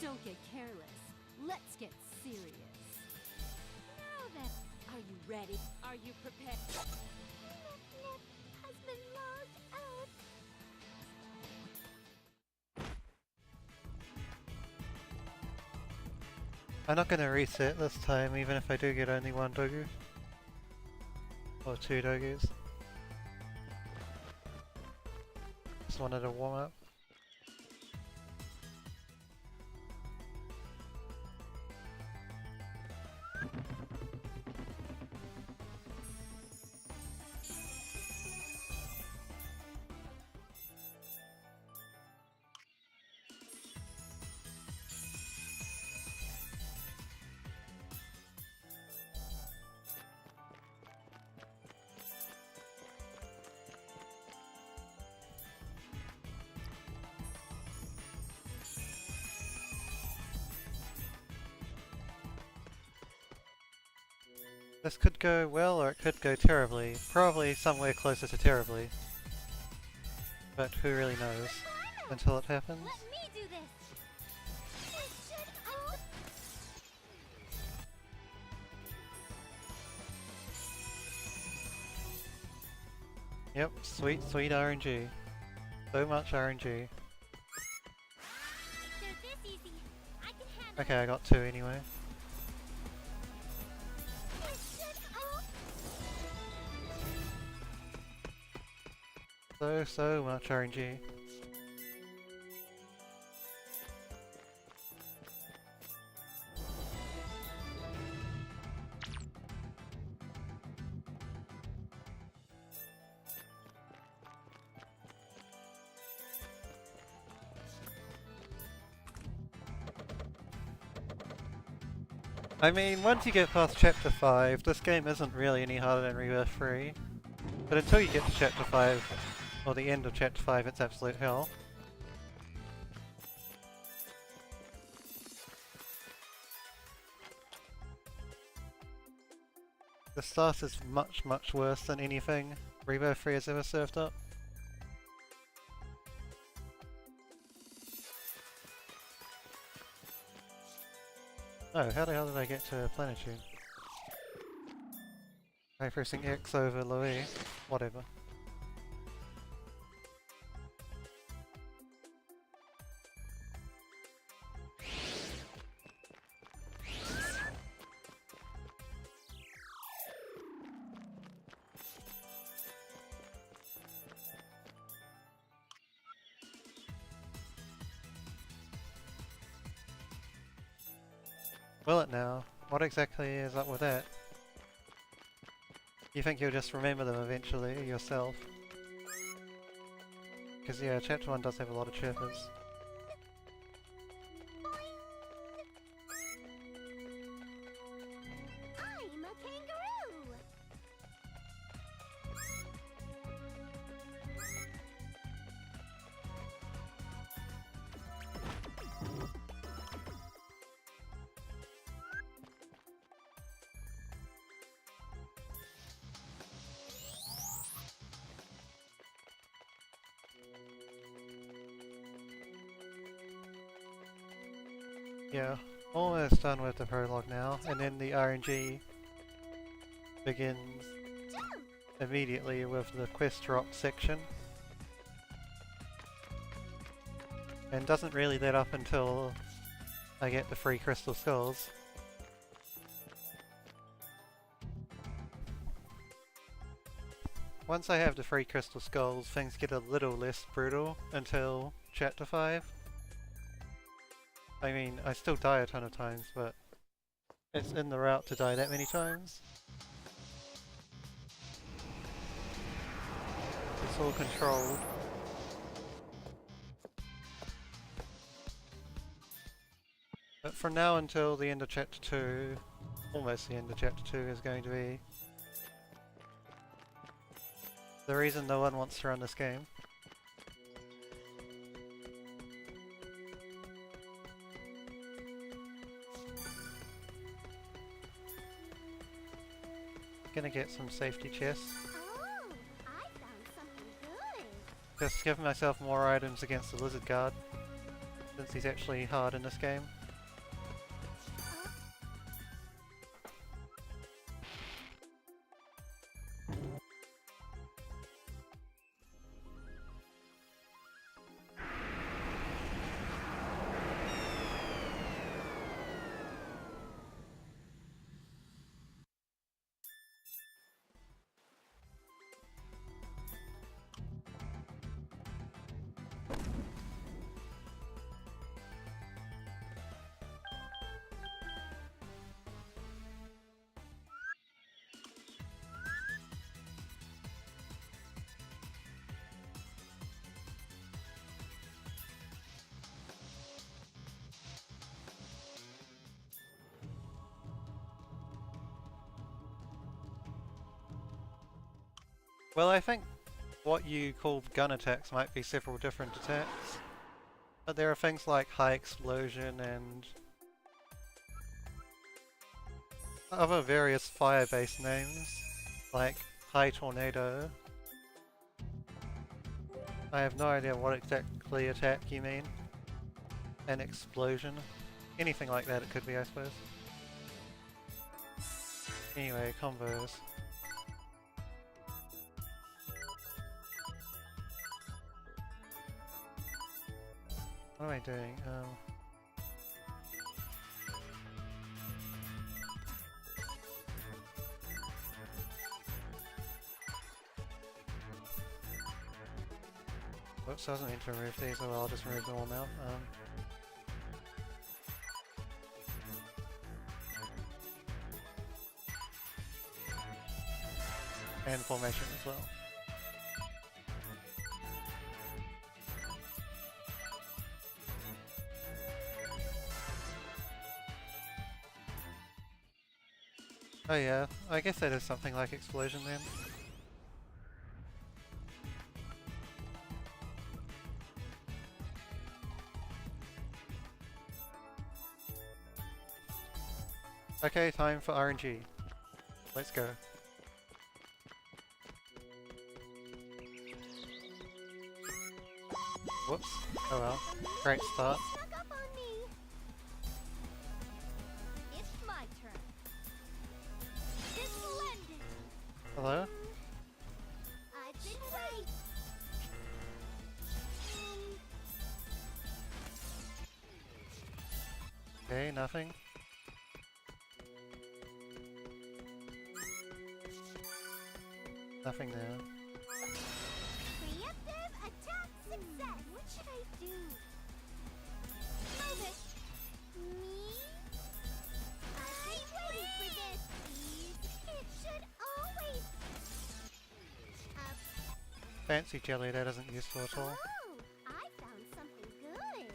Don't get careless. Let's get serious. Now then, are you ready? Are you prepared? Nep has been logged out. I'm not gonna reset this time, even if I do get only one dogu. Or two dogus. Just wanted to warm up. This could go well or it could go terribly. Probably somewhere closer to terribly. But who really knows until it happens. Let me do this. This should help. Yep, sweet, sweet RNG. So much RNG. They're this easy. I can handle Okay, I got two anyway. this should help. So much RNG. I mean, once you get past Chapter 5, this game isn't really any harder than Rebirth 3. But until you get to Chapter 5, or the end of Chapter 5, it's absolute hell. The start is much, much worse than anything Rebirth 3 has ever served up. Oh, how the hell did I get to Planetune? By pressing X over Louis. Whatever. Will it now? What exactly is up with that? You think you'll just remember them eventually, yourself? Because yeah, Chapter 1 does have a lot of chirpers. I'm a kangaroo. Yeah, almost done with the prologue now, and then the RNG begins Jump. immediately with the quest drop section. And doesn't really let up until I get the free crystal skulls. Once I have the free crystal skulls, things get a little less brutal until Chapter 5. I mean, I still die a ton of times, but it's in the route to die that many times. It's all controlled. But from now until the end of Chapter 2, almost the end of Chapter 2 is going to be the reason no one wants to run this game. Gonna get some safety chests. Oh, I found something good. Just give myself more items against the lizard guard, since he's actually hard in this game. Well, I think what you call gun attacks might be several different attacks. But there are things like high explosion and other various fire-based names, like high tornado. I have no idea what exactly attack you mean. An explosion. Anything like that it could be, I suppose. Anyway, combos. What am I doing? Whoops, I wasn't meant to remove these, so I'll just remove them all now. And formation as well. Oh yeah, I guess that is something like explosion then. Okay, time for RNG. Let's go. Whoops. Oh well. Great start. Snuck up on me. It's my turn. Splendid. Hello? I've been waiting. Okay, nothing. Nothing there. Preemptive attack success. What should I do? Move it. Me? I've been waiting for this. It should always. Fancy jelly, that isn't useful at all. Oh, I found something good.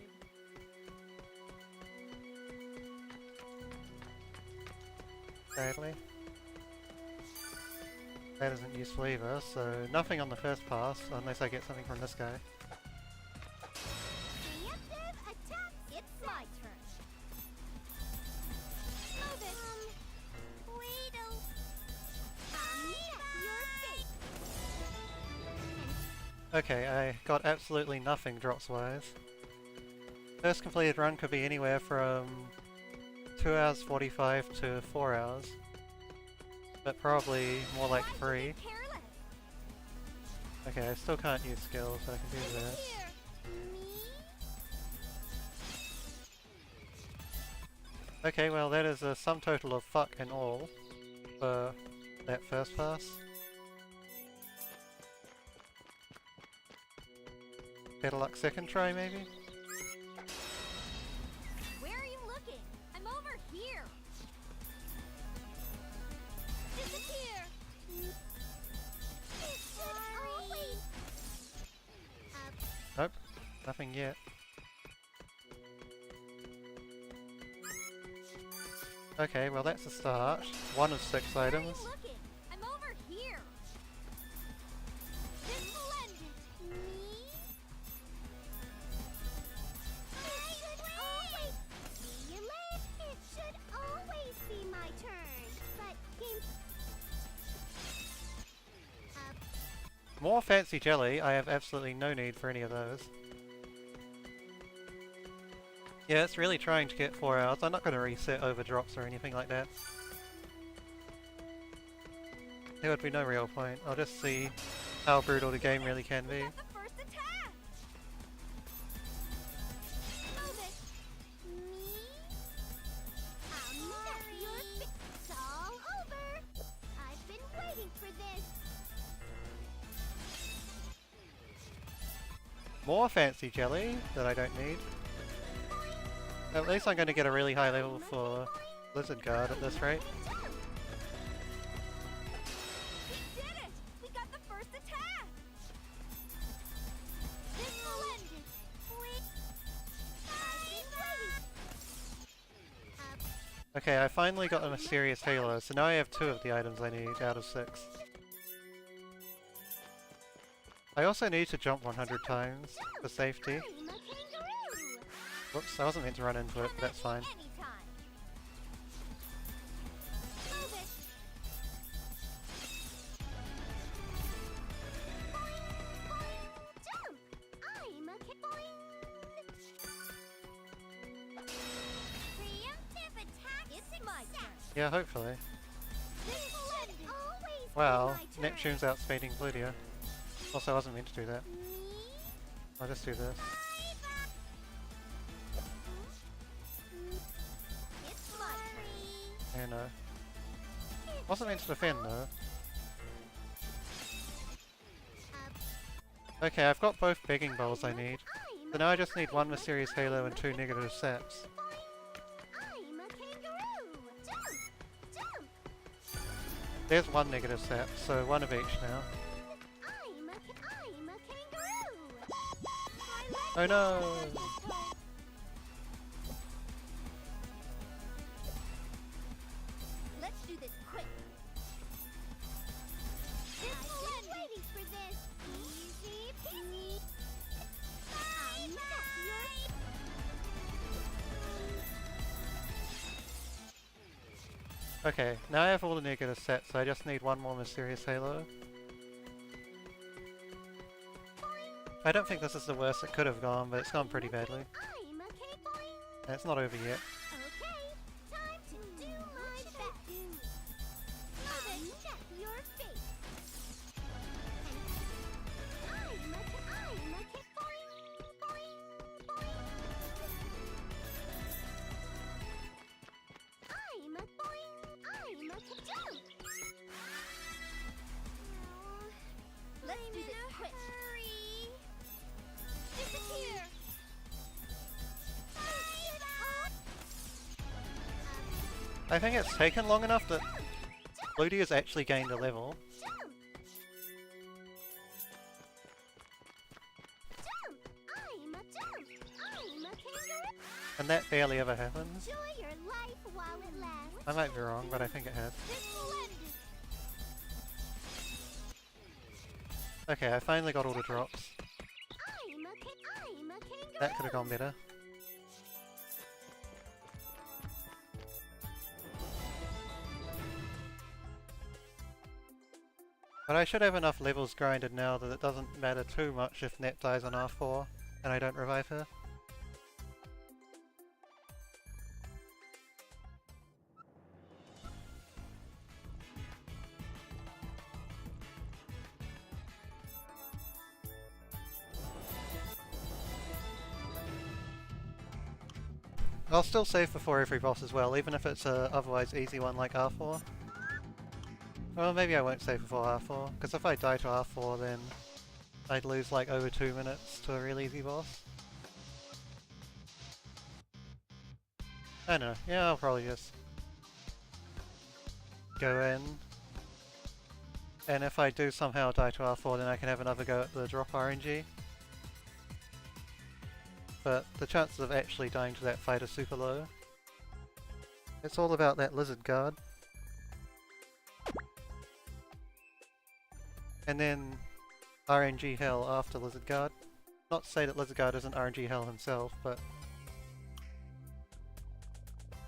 Sadly. That isn't useful either, so nothing on the first pass, unless I get something from this guy. Preemptive attack. It's my turn. Move it. Weedle. Your fate. Okay, I got absolutely nothing drops-wise. First completed run could be anywhere from 2 hours 45 to 4 hours. But probably more like 3. Okay, I still can't use skills, but I can do this. Okay, well that is a sum total of fuck and all for that first pass. Better luck second try, maybe? Where are you looking? I'm over here. Disappear. It should always. Nope, nothing yet. Okay, well that's a start. 1 of 6 items. Where are you looking? I'm over here. Splendid. Me? It should always. See you later. It should always be my turn. But game. More fancy jelly, I have absolutely no need for any of those. Yeah, it's really trying to get 4 hours. I'm not going to reset over drops or anything like that. There would be no real point. I'll just see how brutal the game really can be. Got the first attack. Move it. Me? I'll nap your fix. It's all over. I've been waiting for this. More fancy jelly that I don't need. At least I'm going to get a really high level for Lizard Guard at this rate. We did it! We got the first attack! Splendid! Okay, I finally got a mysterious halo, so now I have 2 of the items I need out of 6. I also need to jump 100 times for safety. I'm a kangaroo. Whoops, I wasn't meant to run into it, but that's fine. Anytime. Move it. Boing, boing, jump. I'm a boing. Preemptive attack. It's my turn. Yeah, hopefully. This should always Wow, be my turn. Neptune's outspeeding Bludia. Also, I wasn't meant to do that. Me? I'll just do this. It's my turn. Yeah, no. Wasn't meant to defend though. Okay, I've got both begging bowls I need. So now I just need one Mysterious Halo and 2 negative saps. I'm a kangaroo. Jump, jump. There's one negative sap, so one of each now. I'm a kangaroo. Oh no! Let's do this quick. I've been waiting for this. Easy peasy. I'll mess your... Okay, now I have all the negative sets, so I just need one more Mysterious Halo. I don't think this is the worst it could have gone, but it's gone pretty badly. I'm a kangaroo. And it's not over yet. Okay, time to do my best. I'll check your face. I'm a boing, boing, boing. I'm a jump. Let's do this quick. Hurry. Disappear. I think it's taken long enough that Bludia's actually gained a level. Jump. I'm a kangaroo. And that barely ever happens. Enjoy your life while it lasts. I might be wrong, but I think it has. Okay, I finally got all the drops. I'm a kangaroo. That could have gone better. But I should have enough levels grinded now that it doesn't matter too much if Nep dies on R4 and I don't revive her. I'll still save before every boss as well, even if it's a otherwise easy one like R4. Well, maybe I won't save before R4, because if I die to R4 then I'd lose like over 2 minutes to a real easy boss. I don't know, yeah, I'll probably just go in. And if I do somehow die to R4 then I can have another go at the drop RNG. But the chances of actually dying to that fight are super low. It's all about that lizard guard. And then RNG Hell after Lizard Guard. Not to say that Lizard Guard isn't RNG Hell himself, but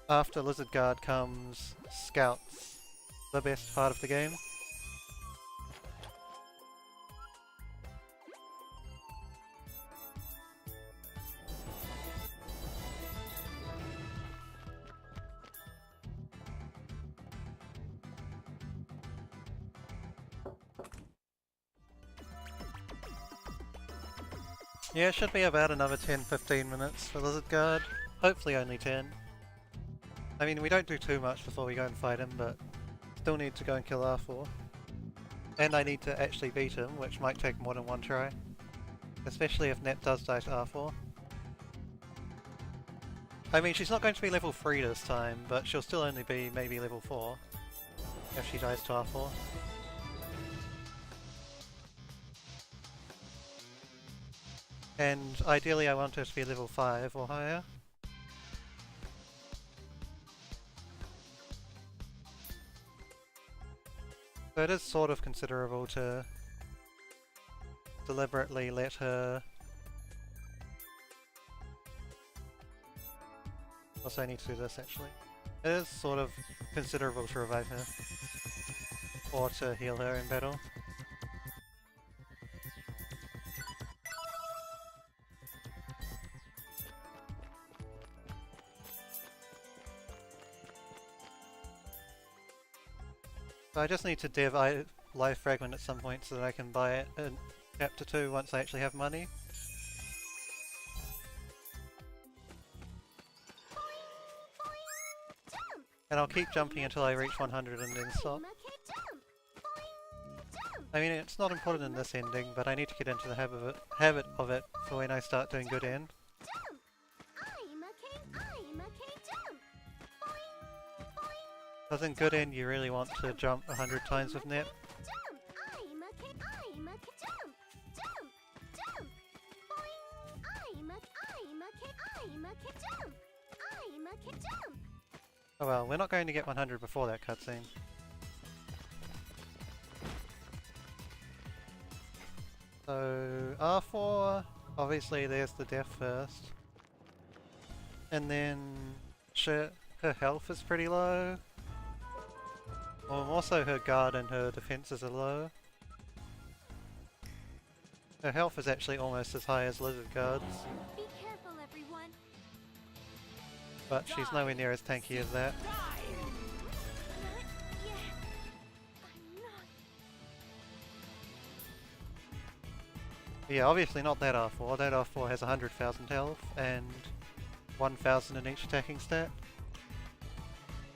after Lizard Guard comes Scouts, the best part of the game. Yeah, it should be about another 10-15 minutes for Lizard Guard. Hopefully only 10. I mean, we don't do too much before we go and fight him, but still need to go and kill R4. And I need to actually beat him, which might take more than one try. Especially if Nep does die to R4. I mean, she's not going to be level 3 this time, but she'll still only be maybe level 4 if she dies to R4. And ideally I want her to be level 5 or higher. So it is sort of considerable to deliberately let her... Also, I need to do this actually. It is sort of considerable to revive her. Or to heal her in battle. So I just need to dev Life Fragment at some point so that I can buy it in Chapter 2 once I actually have money. And I'll keep jumping until I reach 100 and then stop. I mean, it's not important in this ending, but I need to get into the habit of it for when I start doing good end. Because in good end you really want to jump 100 times with Nep. Oh well, we're not going to get 100 before that cutscene. So, R4, obviously there's the death first. And then, shit, her health is pretty low. Also her guard and her defenses are low. Her health is actually almost as high as Lizard Guard's. Be careful, everyone. But she's nowhere near as tanky as that. Yeah, obviously not that R4. That R4 has 100,000 health and 1,000 in each attacking stat.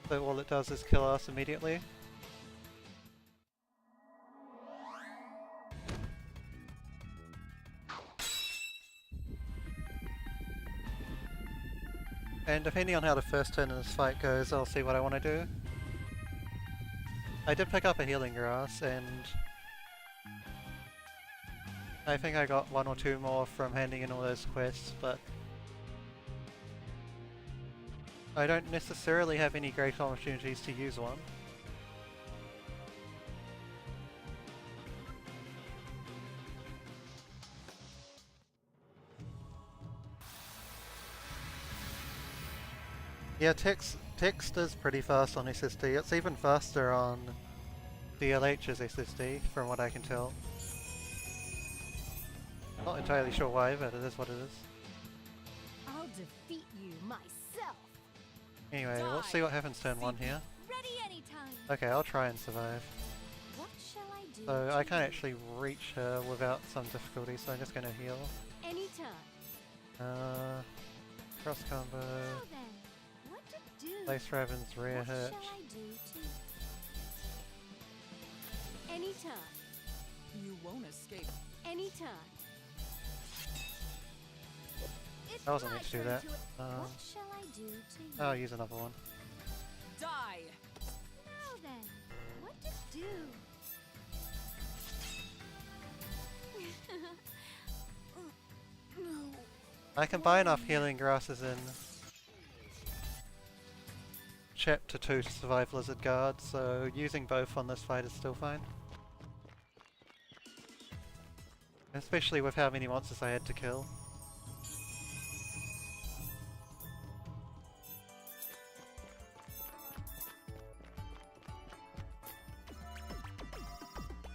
So all it does is kill us immediately. And depending on how the first turn in this fight goes, I'll see what I want to do. I did pick up a healing grass, and I think I got 1 or 2 more from handing in all those quests, but I don't necessarily have any great opportunities to use one. Yeah, text is pretty fast on SSD. It's even faster on DLH's SSD, from what I can tell. Not entirely sure why, but it is what it is. I'll defeat you myself. Anyway, let's see what happens turn 1 here. Ready anytime. Okay, I'll try and survive. What shall I do? So I can't actually reach her without some difficulty, so I'm just gonna heal. Anytime. Cross combo. Now then, what to do? Place Raven's rear hit. What shall I do to? Anytime. You won't escape. Anytime. It's I wasn't my meant to do turn that. to it. What shall I do to you? I'll use another one. Die! Now then, what to do? No. I can buy enough healing grasses in Chapter 2 to survive Lizard Guard, so using both on this fight is still fine. Especially with how many monsters I had to kill.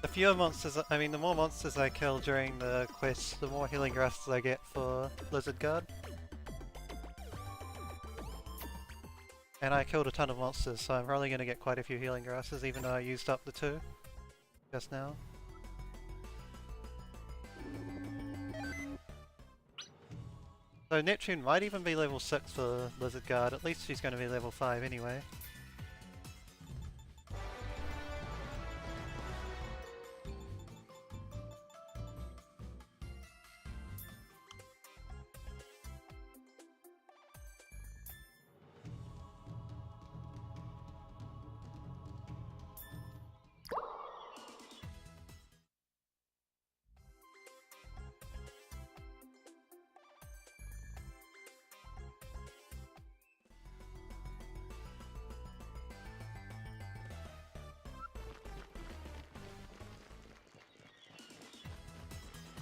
The fewer monsters, I mean the more monsters I kill during the quests, the more healing grasses I get for Lizard Guard. And I killed a ton of monsters, so I'm probably going to get quite a few healing grasses, even though I used up the 2 just now. So Neptune might even be level 6 for Lizard Guard, at least she's going to be level 5 anyway.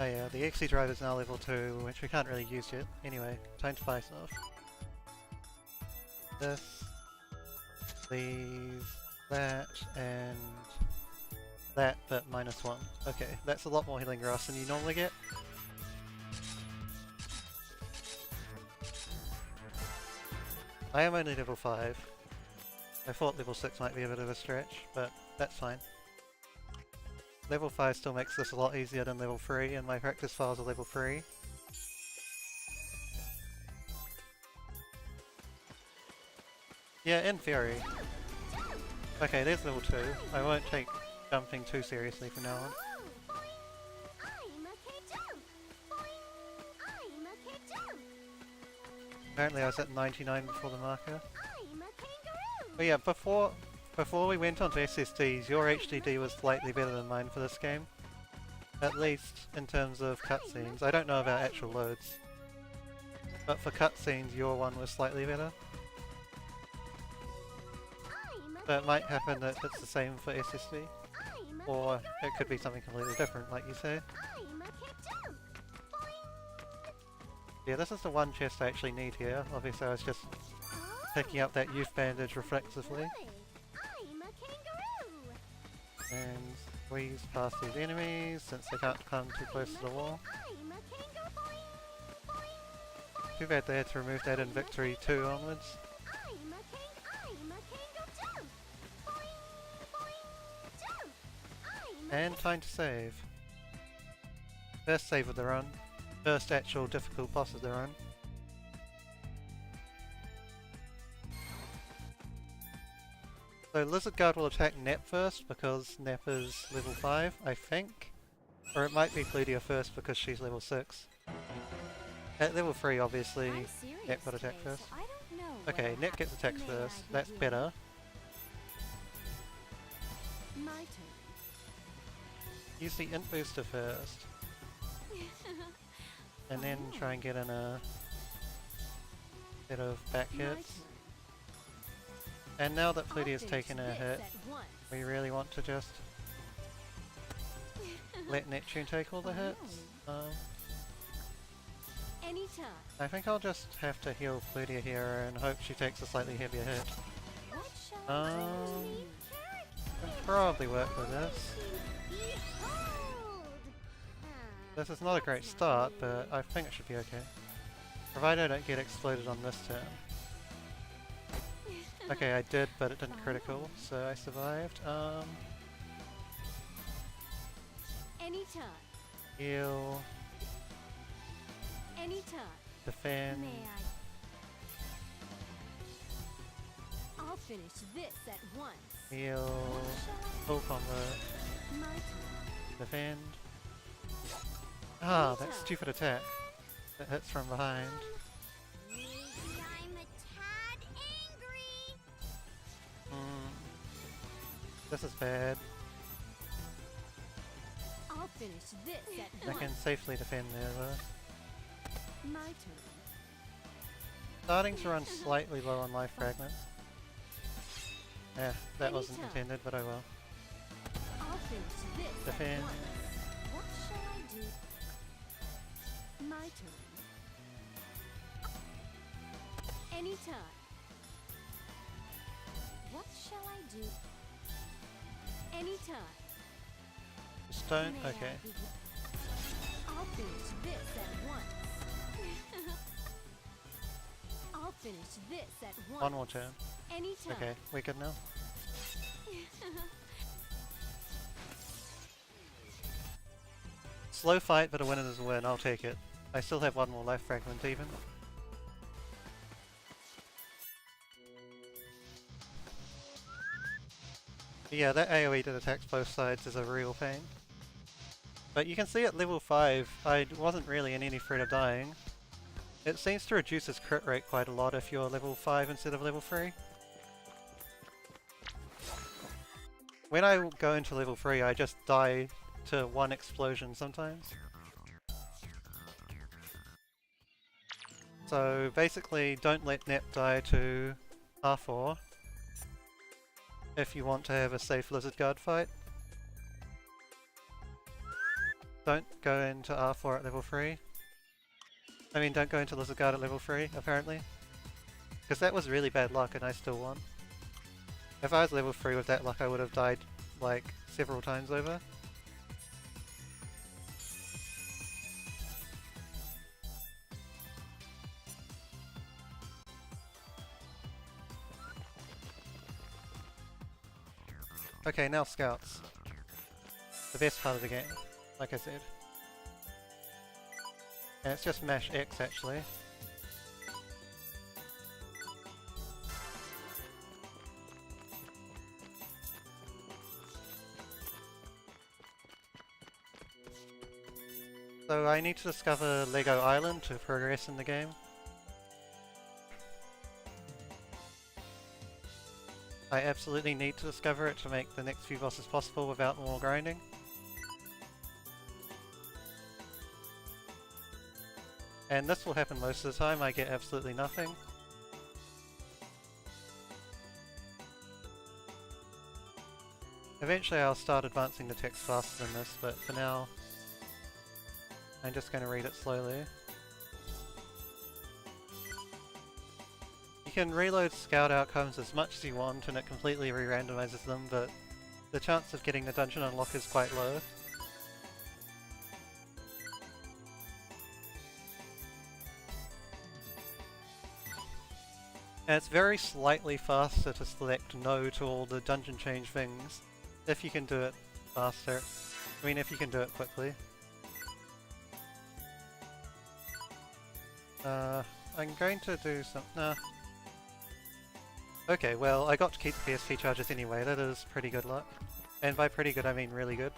Oh yeah, the XE drive is now level 2, which we can't really use yet. Anyway, time to buy stuff. This, these, that, and that, but -1. Okay, that's a lot more healing grass than you normally get. I am only level 5. I thought level 6 might be a bit of a stretch, but that's fine. Level 5 still makes this a lot easier than level 3, and my practice files are level 3. Yeah, in theory. Okay, there's level 2. I won't take jumping too seriously from now on. Apparently I was at 99 before the marker. But yeah, before we went on to SSDs, your HDD was slightly better than mine for this game. At least in terms of cutscenes. I don't know about actual loads. But for cutscenes, your one was slightly better. So it might happen that it's the same for SSD. Or it could be something completely different, like you say. Yeah, this is the one chest I actually need here. Obviously I was just picking up that youth bandage reflexively. And squeeze past these enemies since they can't come too close to the wall. Too bad they had to remove that in Victory 2 onwards. And time to save. First save of the run. First actual difficult boss of the run. So Lizard Guard will attack Nep first because Nep is level 5, I think. Or it might be Pledia first because she's level 6. At level 3 obviously Nep got attack first. Okay, Nep gets attacked first, that's better. Use the int booster first. And then try and get in a bit of back hits. And now that Pleadia's taken a hit, we really want to just let Neptune take all the hits. I think I'll just have to heal Pleadia here and hope she takes a slightly heavier hit. Can probably work with this. This is not a great start, but I think it should be okay. Provided I don't get exploded on this turn. Okay, I did, but it didn't critical, so I survived. Heal. Defend. I'll finish this at once. Heal. Full combo. Defend. Ah, that stupid attack. That hits from behind. I'm a tad angry. This is bad. I'll finish this at I once. can safely defend there though. My turn. Starting to run slightly low on life fragments. Yeah, that wasn't intended, but I will. I'll finish this Defend. at once. What shall I do? My turn. Anytime. What shall I do? Anytime. Stone? May I Okay. begin? I'll finish this at once. I'll finish this at once. One more turn. Anytime. Okay, we're good now. Slow fight, but a win is a win. I'll take it. I still have one more life fragment even. But yeah, that AoE that attacks both sides is a real pain. But you can see at level 5, I wasn't really in any threat of dying. It seems to reduce its crit rate quite a lot if you're level 5 instead of level 3. When I go into level 3, I just die to one explosion sometimes. So basically, don't let Nep die to R4 if you want to have a safe Lizard Guard fight. don't go into R4 at level 3. I mean, don't go into Lizard Guard at level 3, apparently. Because that was really bad luck and I still won. If I was level 3 with that luck, I would have died, like, several times over. Okay, now Scouts. The best part of the game, like I said. And it's just mash X, actually. So I need to discover Lego Island to progress in the game. I absolutely need to discover it to make the next few bosses possible without more grinding. And this will happen most of the time, I get absolutely nothing. Eventually I'll start advancing the text faster than this, but for now I'm just going to read it slowly. You can reload scout outcomes as much as you want and it completely re-randomizes them, but the chance of getting the dungeon unlock is quite low. And it's very slightly faster to select no to all the dungeon change things, if you can do it faster. I mean, if you can do it quickly. I'm going to do some... nah. Okay, well, I got to keep the PSP charges anyway, that is pretty good luck. And by pretty good I mean really good.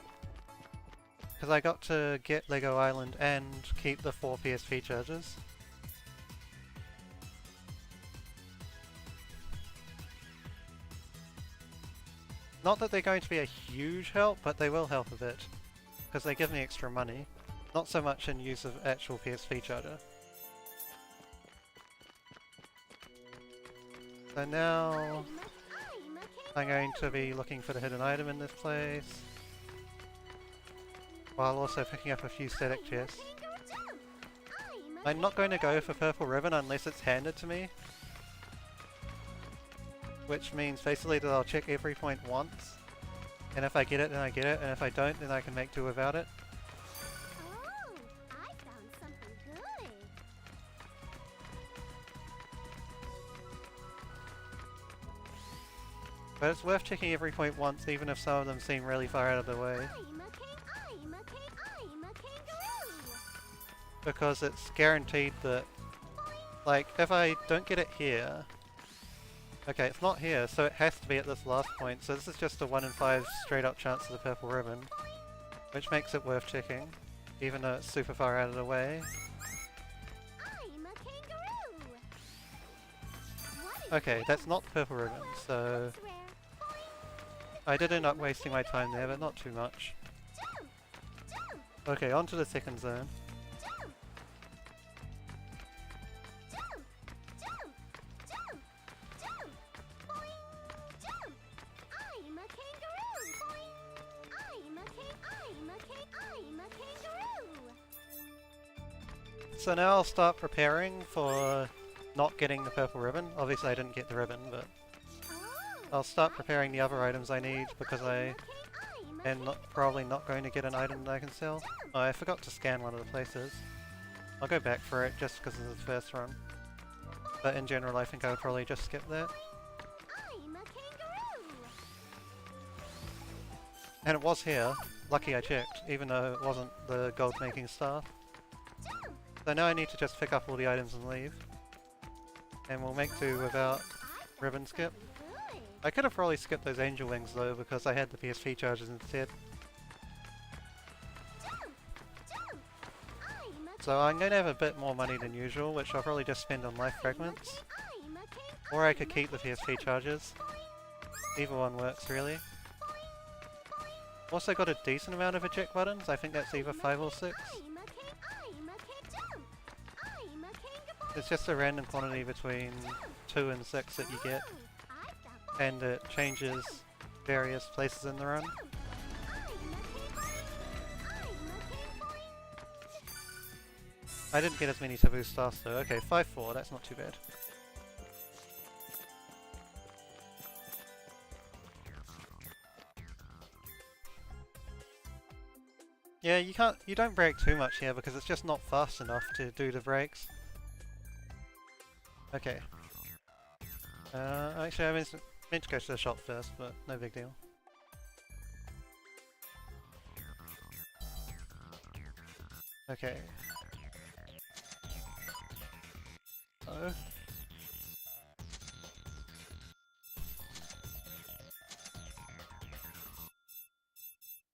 Because I got to get Lego Island and keep the 4 PSP charges. Not that they're going to be a huge help, but they will help a bit. Because they give me extra money. Not so much in use of actual PSP charger. So now I'm going to be looking for the hidden item in this place, while also picking up a few static chests. I'm not going to go for purple ribbon unless it's handed to me, which means basically that I'll check every point once, and if I get it then I get it, and if I don't then I can make do without it. But it's worth checking every point once, even if some of them seem really far out of the way. Because it's guaranteed that, like, if I don't get it here... Okay, it's not here, so it has to be at this last point, so this is just a 1 in 5 straight up chance of the purple ribbon. Which makes it worth checking, even though it's super far out of the way. Okay, that's not the purple ribbon, so... I did end up wasting my time there, but not too much. Okay, on to the second zone. So now I'll start preparing for not getting the purple ribbon. Obviously I didn't get the ribbon, but I'll start preparing the other items I need because I am probably not going to get an item that I can sell. Oh, I forgot to scan one of the places. I'll go back for it just because it's the first run. But in general I think I would probably just skip that. And it was here. Lucky I checked, even though it wasn't the gold making staff. So now I need to just pick up all the items and leave. And we'll make do without ribbon skip. I could have probably skipped those angel wings though, because I had the PSP charges instead. So I'm going to have a bit more money than usual, which I'll probably just spend on life fragments. Or I could keep the PSP charges. Either one works really. Also got a decent amount of eject buttons, I think that's either 5 or 6. It's just a random quantity between 2 and 6 that you get. And it changes various places in the run. I didn't get as many taboo stars though. Okay, 5-4, that's not too bad. Yeah, you don't break too much here because it's just not fast enough to do the breaks. Okay. Actually I meant to go to the shop first, but no big deal. Okay. Oh.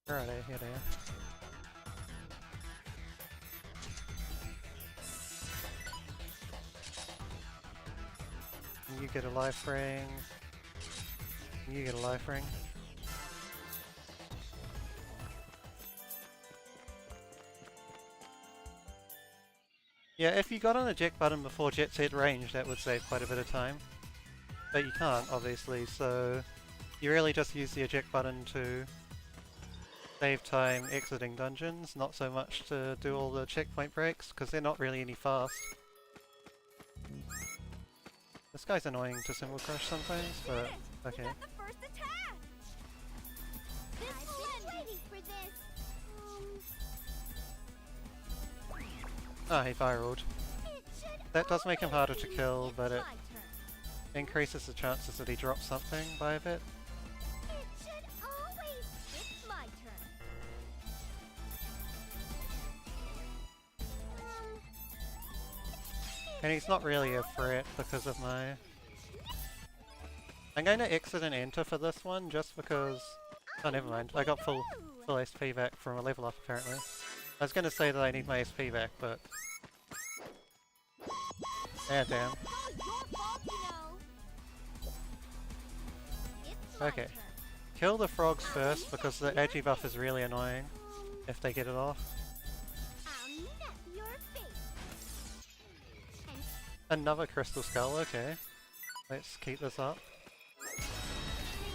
Where are they? Here they are. You get a life ring. You get a life ring. Yeah, if you got on the eject button before Jet Set range, that would save quite a bit of time. But you can't, obviously, so you really just use the eject button to save time exiting dungeons, not so much to do all the checkpoint breaks, because they're not really any fast. This guy's annoying to Symbol Crush sometimes, but okay. Ah, he viraled. That does make him harder to kill, but it increases the chances that he drops something by a bit. And he's not really a threat because of my... I'm going to exit and enter for this one just because... Oh, never mind. I got full SP back from a level up apparently. I was going to say that I need my SP back, but... Yeah, damn. Okay. Kill the frogs first because the agi buff is really annoying if they get it off. Another crystal skull, okay. Let's keep this up.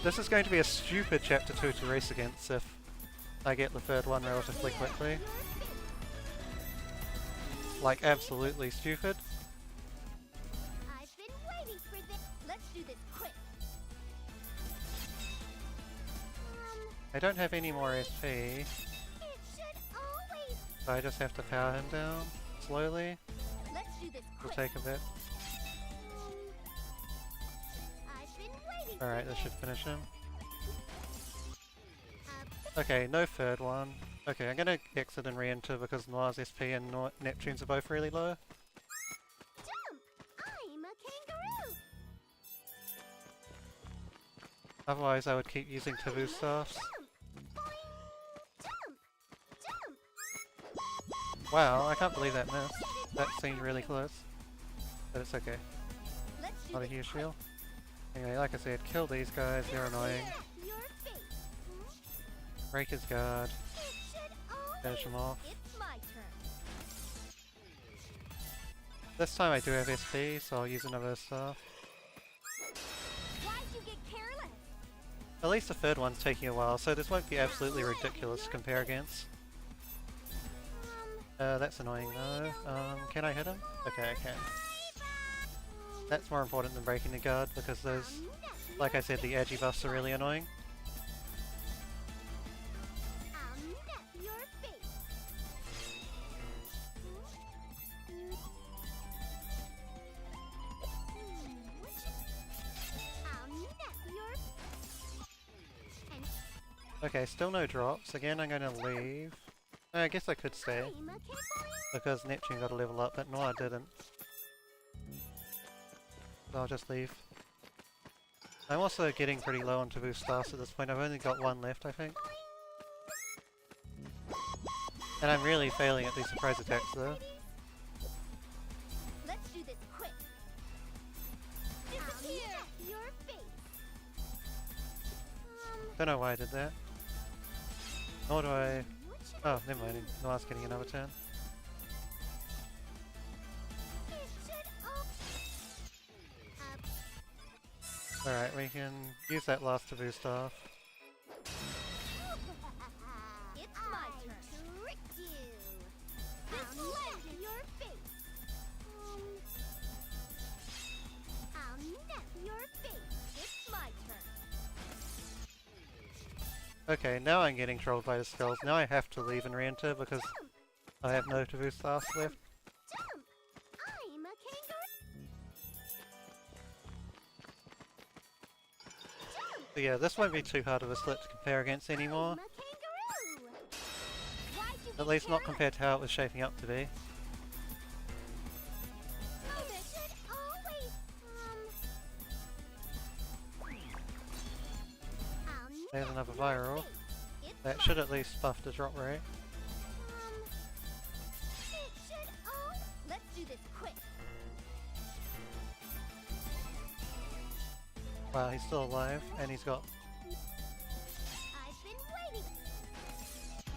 This is going to be a stupid chapter 2 to race against if I get the third one relatively quickly. Like, absolutely stupid. I've been waiting for this. Let's do this quick. I don't have any more SP, so I just have to power him down slowly. Let's do this It'll quick. take a bit. I've been waiting Alright, for this should finish him. this. Okay, no third one. Okay, I'm gonna exit and re-enter because Noir's SP and Neptune's are both really low. Jump! I'm a kangaroo. Otherwise I would keep using taboo staffs. Jump! Boing! Jump! Jump! Wow, I can't believe that missed. That seemed really close. But it's okay. Let's do Not a this huge quick. deal. Anyway, like I said, kill these guys, they're annoying. Your face. Break his guard. It should Finish him off. It's my turn. This time I do have SP, so I'll use another staff. Why'd you get careless? At least the third one's taking a while, so this won't be absolutely ridiculous to compare against. That's annoying though. Can I hit him? Okay, I can. That's more important than breaking the guard, because those, like I said, the agi buffs are really annoying. I'll nap your face. I'll nap your and Okay, still no drops. Again, I'm gonna leave. I guess I could stay, I'm a kangaroo. because Neptune got a level up, but Noir didn't. So I'll just leave. I'm also getting pretty low on taboo stars at this point. I've only got one left, I think. And I'm really failing at these surprise attacks though. Let's do this quick. Disappear. Your face. Don't know why I did that. Nor do I... What should Oh, never mind. Noir's getting another turn. it should all Alright, we can use that last taboo staff. It's my turn. Tricked you. This left your face. Okay, now I'm getting trolled by the skulls. Now I have to leave and re-enter because I have no taboo stars left. Jump! I'm a kangaroo! So yeah, this won't be too hard of a split to compare against anymore. I'm a kangaroo! Why'd you At least not compared to how it was shaping up to be. move it? Should always, I'll There's nip another your viral. face. It's That mine. should at least buff the drop rate. It should let's do this quick. Wow, he's still alive, and he's got I've been waiting.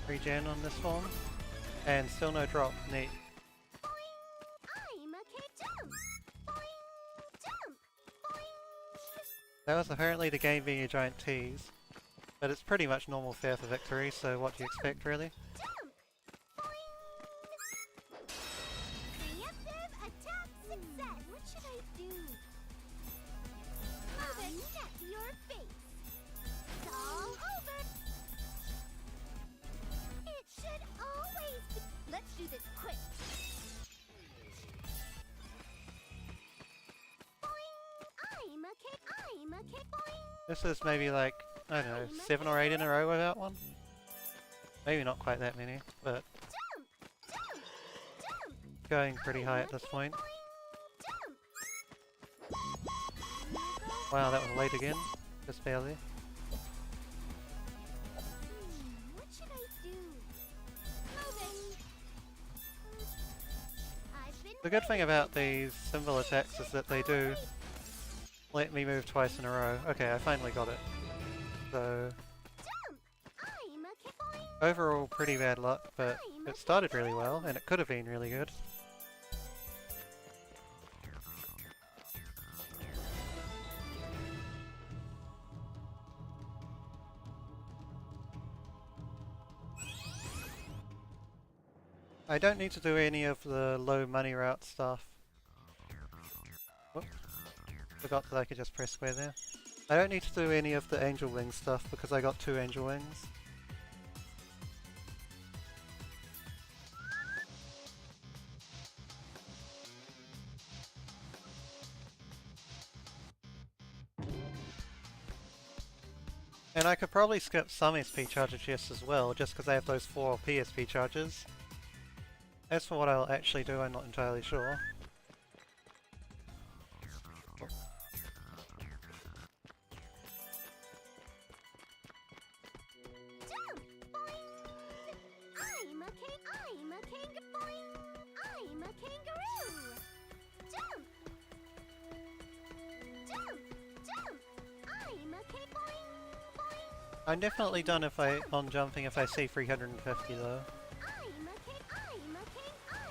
regen on this form. And still no drop, neat. Boing! I'm a jump! Boing! Jump! Boing! That was apparently the game being a giant tease. But it's pretty much normal fare for victory, so what do you expect really? Jump! Boing! Preemptive attack success! What should I do? I'll nip your face! It's all over! It should always be... Let's do this quick! Boing! I'm a boing! This is maybe like, I don't know, 7 or 8 in a row without one? Maybe not quite that many, but Jump! Jump! Jump! going pretty high at this point. Jump! Wow, that was late again. Just barely. What should I do? Moving. I've been The good thing about these symbol attacks is that they do let me move twice in a row. Okay, I finally got it. So, Jump! I'm a boing. overall pretty bad luck, but it started really well, and it could have been really good. I don't need to do any of the low money route stuff. Whoop. Forgot that I could just press square there. I don't need to do any of the angel wings stuff because I got 2 angel wings. And I could probably skip some SP charger chests as well, just because I have those 4 PSP charges. As for what I'll actually do, I'm not entirely sure. Jump! Boing. I'm a kangaroo. I'm a kangaroo. Jump! Jump! Jump! I'm a boing. Boing. I'm definitely done on jumping if I see 350 though.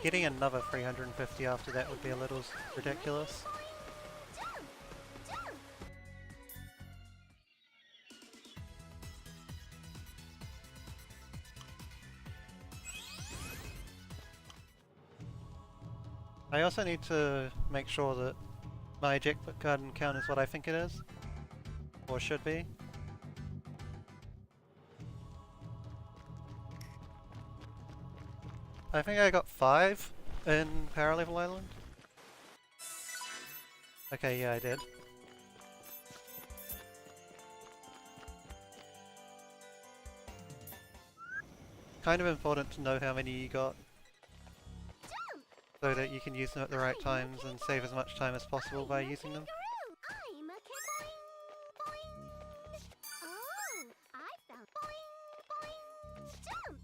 Getting another 350 after that would be a little ridiculous. Jump! Jump! I also need to make sure that my eject garden count is what I think it is. Or should be. I think I got 5 in Power Level Island. Okay, yeah, I did. Kind of important to know how many you got, so that you can use them at the right times and save as much time as possible by using them. I'm a boing. Boing. Oh, I found boing. Boing. Jump!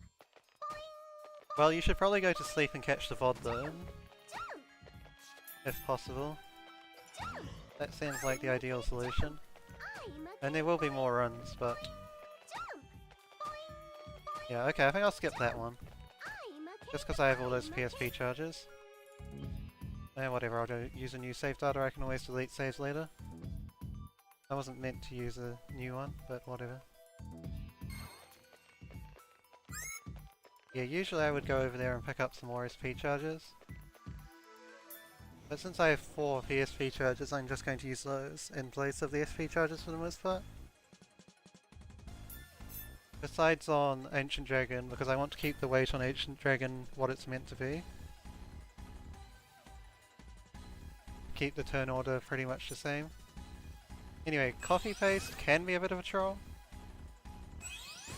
Boing. Well, you should probably go to sleep and catch the VOD though, Jump! if possible. Jump! That seems like the ideal solution. I'm a And there will be more runs, but jump! Boing. yeah, okay, I think I'll skip that one. I'm a Just because I have all those PSP charges. And whatever, I'll use a new save data, I can always delete saves later. I wasn't meant to use a new one, but whatever. Yeah, usually I would go over there and pick up some more SP charges. But since I have 4 PSP charges, I'm just going to use those in place of the SP charges for the most part. Besides on Ancient Dragon, because I want to keep the weight on Ancient Dragon what it's meant to be. Keep the turn order pretty much the same. Anyway, Coffee Paste can be a bit of a troll.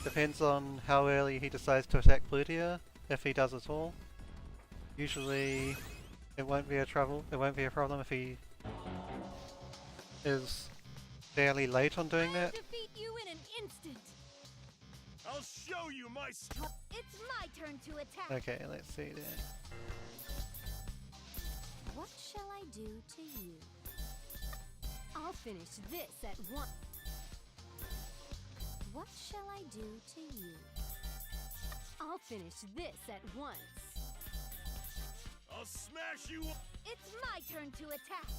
Depends on how early he decides to attack Plutia, if he does at all. Usually it won't be a trouble. It won't be a problem if he is fairly late on doing that. Defeat you in an instant. I'll show you my strength. It's my turn to attack. Okay, let's see then. What shall I do to you? I'll finish this at once. What shall I do to you? I'll finish this at once. I'll smash you up. It's my turn to attack.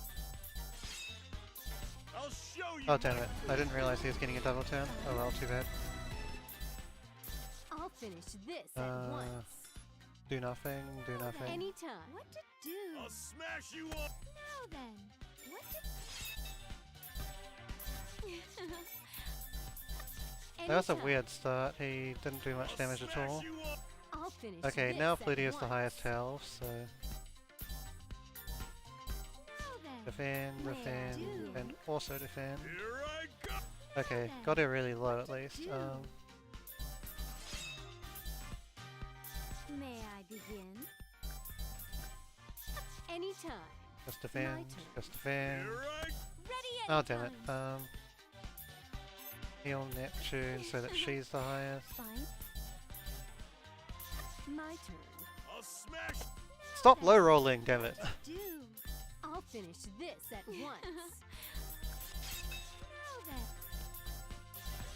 I'll show you. Oh damn it, I didn't realize he was getting a double turn. Oh well, too bad. I'll finish this at once. Do nothing, do nothing. Anytime. What to do? I'll smash you up. Now then. What to That was a Anytime. weird start, he didn't do much damage at all. You up. I'll finish Okay, this now at Plutia is the once. highest health, so Now then. defend, May I defend, do? and also defend. Here I go. Okay, got her really low at least. Do. May I begin? Anytime. Just defend, turn. just defend. Here I Ready Oh anytime. damn it. Heal Neptune so that she's the highest. Fine. My turn. I'll smash. Stop low rolling, damn it. Do. I'll finish this at once. Now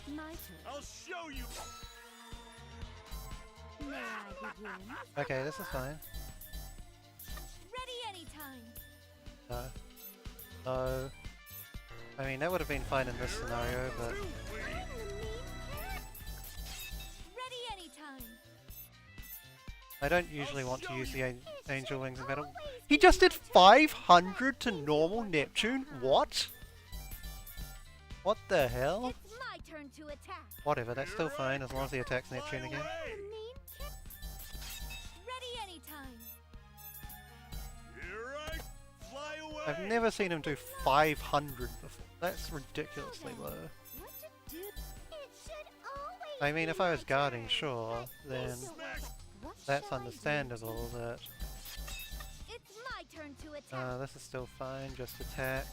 then. My turn. I'll show you. May I begin? Okay, this is fine. Ready anytime. No. No. I mean, that would have been fine in this scenario, but I'm the mean cat. Ready anytime. I don't usually want to use the It Angel should Wings in battle. always He be just did my turn. 500 to normal Neptune? What? What the hell? It's my turn to attack. Whatever, that's still fine as long as he attacks Neptune again. The mean cat. Ready anytime. Here I fly away. I've never seen him do 500 before. That's ridiculously low. What to do? It should always I mean, be if I was my guarding, turn. sure, then Smash. What that's shall I do understandable, to you? but It's my turn to attack. this is still fine, just attack.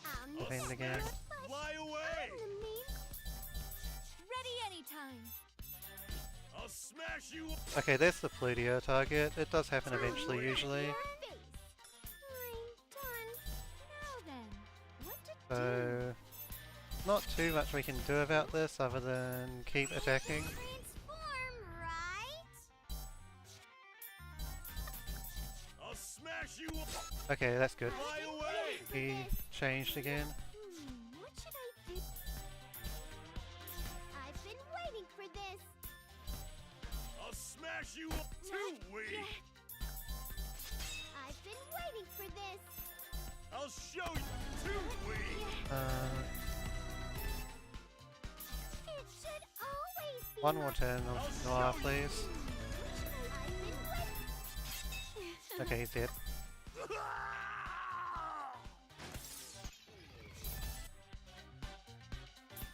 I'll need defend to again. sacrifice. Fly away. I'm the mean. Ready anytime. I'll smash you up. Okay, there's the Plutia target. It does happen eventually, usually. Your face. I'm done. Now then, what to So, not too much we can do about this other than keep attacking. Transform, right? I'll smash you up. Okay, that's good. Fly away. He changed again. What should I do? I've been waiting for this. I'll smash you up. Too Not weak. yet. I've been waiting for this. I'll show you. Too weak. It should always be One my more turn of Noir, please. I've been waiting. Okay, he's dead.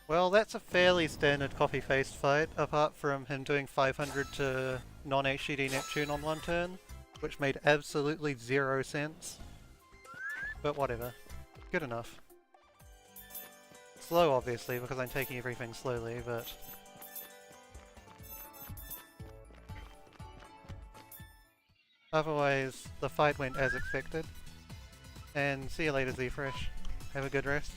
Well, that's a fairly standard copy-paste fight, apart from him doing 500 to non-HDD Neptune on one turn, which made absolutely zero sense. But whatever. Good enough. Slow, obviously, because I'm taking everything slowly, but... Otherwise, the fight went as expected. And see you later, Z-Fresh. Have a good rest.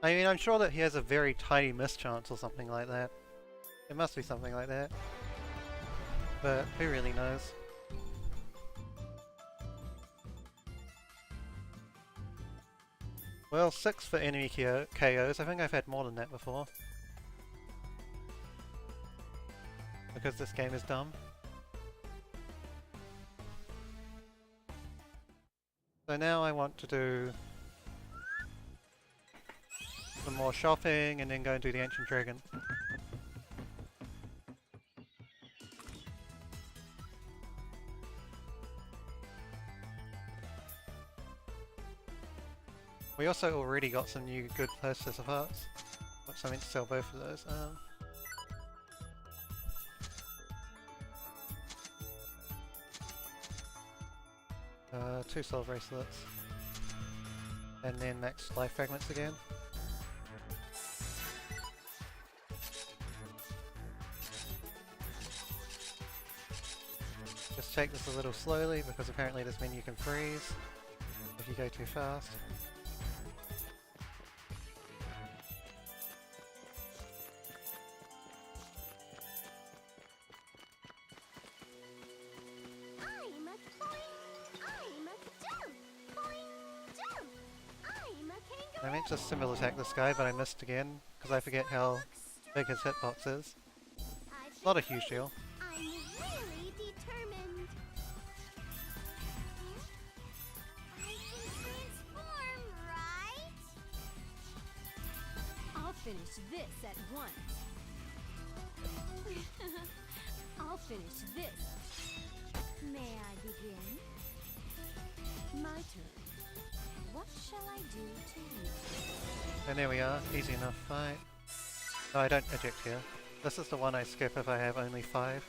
I mean, I'm sure that he has a very tiny mischance or something like that. It must be something like that. But who really knows? Well, 6 for enemy KOs. I think I've had more than that before. Because this game is dumb. So now I want to do some more shopping and then go and do the Ancient Dragon. We also already got some new good posters of hearts. So I meant to sell both of those. 2 soul bracelets. And then max life fragments again. Just take this a little slowly because apparently this menu can freeze if you go too fast. I meant to symbol attack this guy, but I missed again, because I forget how big his hitbox is. Not a huge deal. I'm really determined. I can transform, right? I'll finish this at once. I'll finish this. May I begin? My turn. What shall I do to you? And there we are, easy enough fight. No, I don't eject here. This is the one I skip if I have only 5.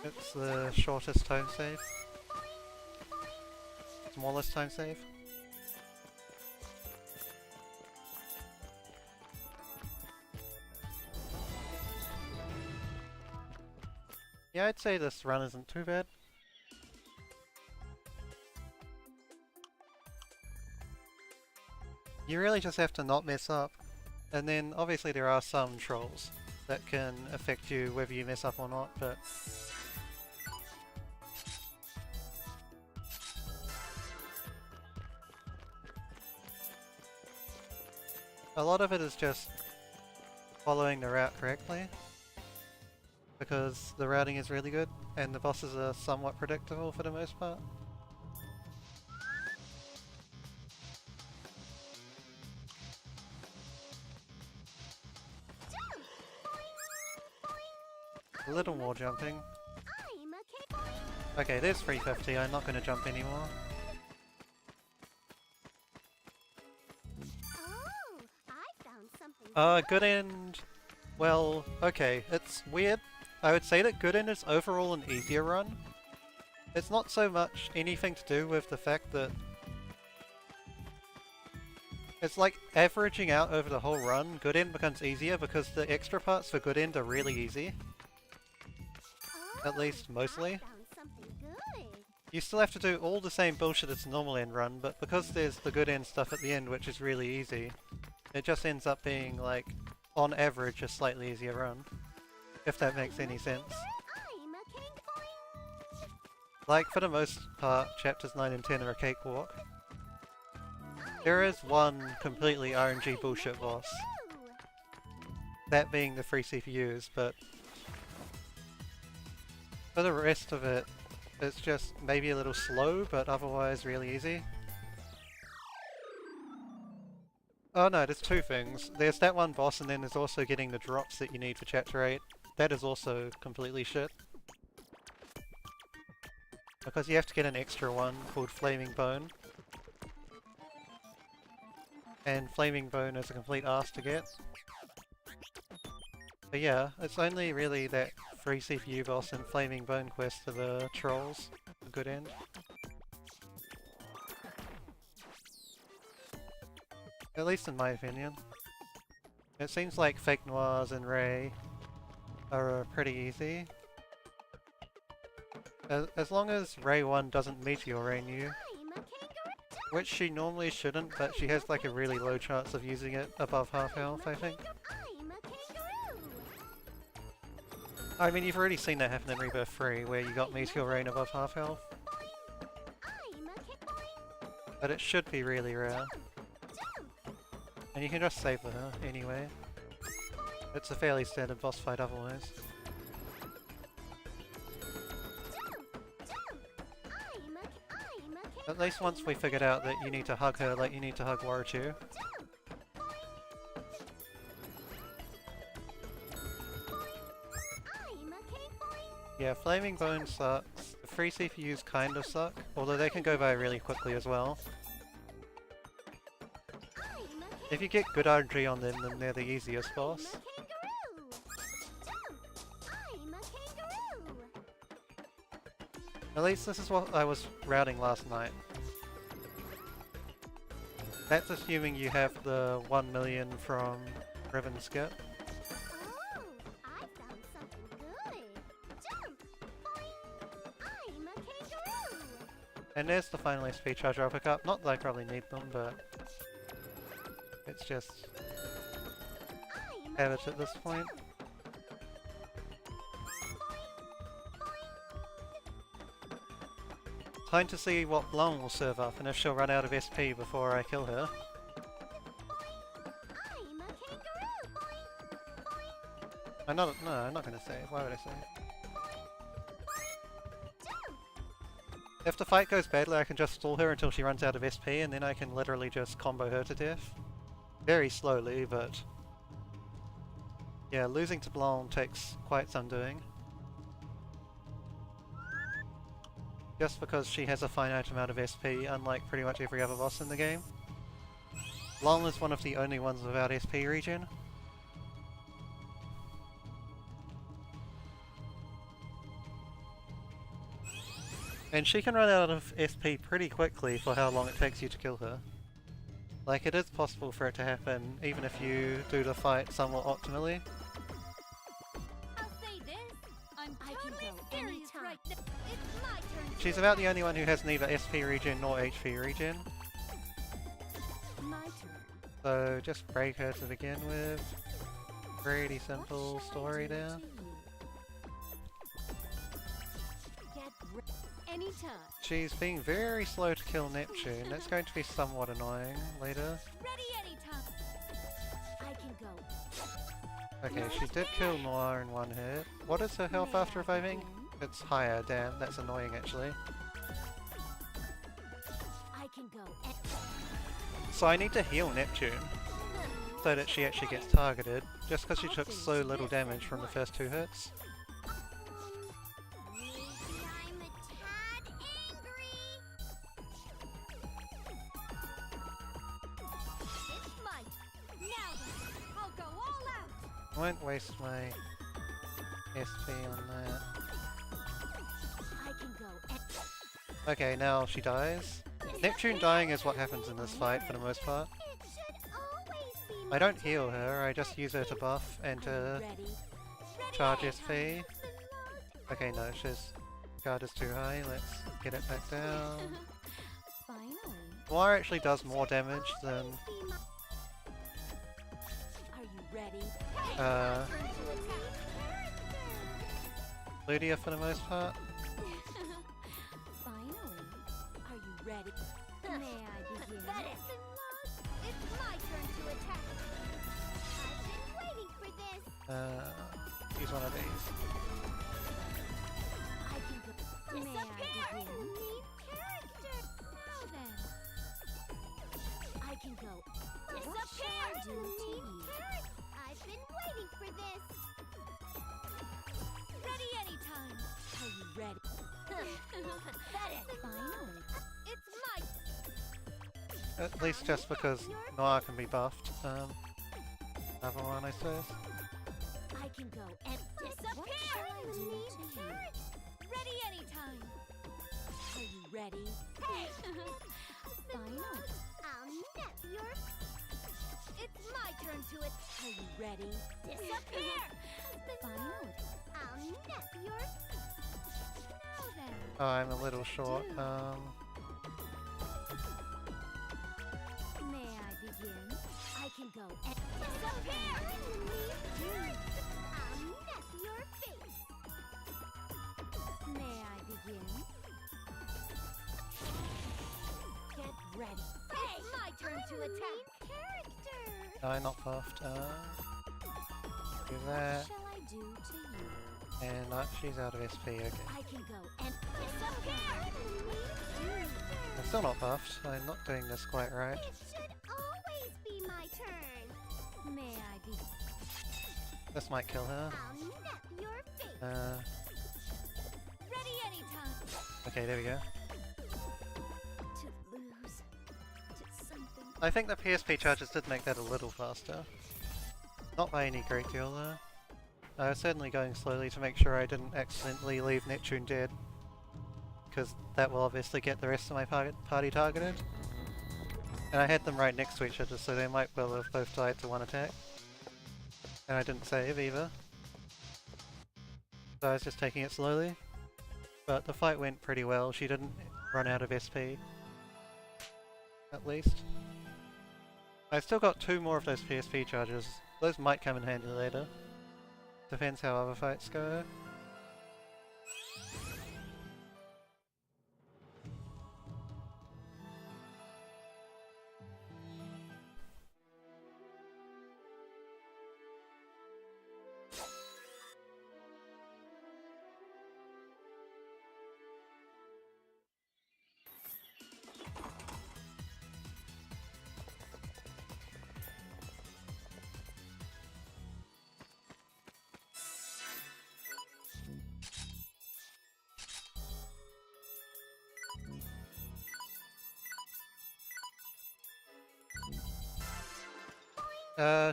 It's the shortest time save. Smallest time save. Yeah, I'd say this run isn't too bad. You really just have to not mess up. And then obviously there are some trolls that can affect you whether you mess up or not, but a lot of it is just following the route correctly, because the routing is really good and the bosses are somewhat predictable for the most part. A little more jumping. Okay, there's 350, I'm not going to jump anymore. Good end... Well, okay, it's weird. I would say that good end is overall an easier run. It's not so much anything to do with the fact that it's like averaging out over the whole run, good end becomes easier because the extra parts for good end are really easy. At least, mostly. You still have to do all the same bullshit as a normal end run, but because there's the good end stuff at the end, which is really easy, it just ends up being, like, on average, a slightly easier run. If that makes any sense. Like, for the most part, chapters 9 and 10 are a cakewalk. There is one completely RNG bullshit boss. That being the free CPUs, but for the rest of it, it's just maybe a little slow, but otherwise really easy. Oh no, there's 2 things. There's that one boss, and then there's also getting the drops that you need for chapter 8. That is also completely shit. Because you have to get an extra one called Flaming Bone. And Flaming Bone is a complete arse to get. But yeah, it's only really that free CPU boss and Flaming Bone quest for the trolls. A good end. At least in my opinion. It seems like Fake Noirs and Ray are pretty easy. As long as Ray 1 doesn't Meteor Rain you. Which she normally shouldn't, but she has like a really low chance of using it above half health, I think. I mean, you've already seen that happen in Rebirth 3, where you got Meteor Rain above half health. But it should be really rare. And you can just save her anyway. It's a fairly standard boss fight otherwise. At least once we figured out that you need to hug her like you need to hug Waruchu. Yeah, Flaming Bone sucks. The free CPUs kind of suck, although they can go by really quickly as well. If you get good RNG on them, then they're the easiest boss. At least this is what I was routing last night. That's assuming you have the 1 million from Ribbon Skip. And there's the final SP charger I'll pick up. Not that I probably need them, but it's just habit at this point. Time to see what Blanc will serve up and if she'll run out of SP before I kill her. I'm not gonna say it. Why would I say it? If the fight goes badly, I can just stall her until she runs out of SP and then I can literally just combo her to death. Very slowly, but yeah, losing to Blanc takes quite some doing. Just because she has a finite amount of SP, unlike pretty much every other boss in the game. Blanc is one of the only ones without SP regen. And she can run out of SP pretty quickly for how long it takes you to kill her. Like, it is possible for it to happen even if you do the fight somewhat optimally. I'll say this. I'm totally serious right now. It's my turn. She's about the only one who has neither SP regen nor HP regen. My turn. So just break her to begin with. Pretty simple story there. Anytime. She's being very slow to kill Neptune. That's going to be somewhat annoying later. Ready anytime. I can go. Okay, she did kill Noir in one hit. What is her health after reviving? It's higher, damn, that's annoying actually. I can go. So I need to heal Neptune, so that she actually gets targeted, just because she took so little damage from the first 2 hits. I'm a tad angry. It's my now then, I'll go all out. I won't waste my SP on that. I can go. Okay, now she dies. Neptune dying is what happens in this fight for the most part. It should always be I don't heal her, I just use her to buff and to ready. charge SP. Okay, no, she's guard is too high, let's get it back down. Finally. Noir actually does more damage than Are you ready? Ludia for the most part. Finally. Are you ready? May I begin? It's my turn to attack. I've been waiting for this. Use one of these. I can go. May I begin? New character. Now then. I can go. What shall I do to you? I've been waiting for this. Ready anytime. Are you ready? Finally. It's my At least just because Noir can be buffed. Another one, I suppose. I can go and disappear. What shall I do to you? Ready anytime. Are you ready? Finally. I'll nip your. It's my turn to it. Are you ready? Disappear. Finally. I'll nip your. Now then. Oh, I'm a little short. May I begin? I can go and disappear! I'll nip your face! May I begin? Get ready! It's my turn to attack! Character! No, not buffed. Do What that. shall I do to you? And she's out of SP, okay. I can go and disappear! I'm still not buffed. I'm not doing this quite right. It should always be my turn. May I be? This might kill her. I'll nap your face. Ready anytime. Okay, there we go. To lose to something. I think the PSP charges did make that a little faster. Not by any great deal though. I was certainly going slowly to make sure I didn't accidentally leave Neptune dead, because that will obviously get the rest of my party targeted. And I had them right next to each other, so they might well have both died to one attack. And I didn't save either. So I was just taking it slowly. But the fight went pretty well. She didn't run out of SP. At least. I've still got 2 more of those PSP charges. Those might come in handy later. Depends how other fights go.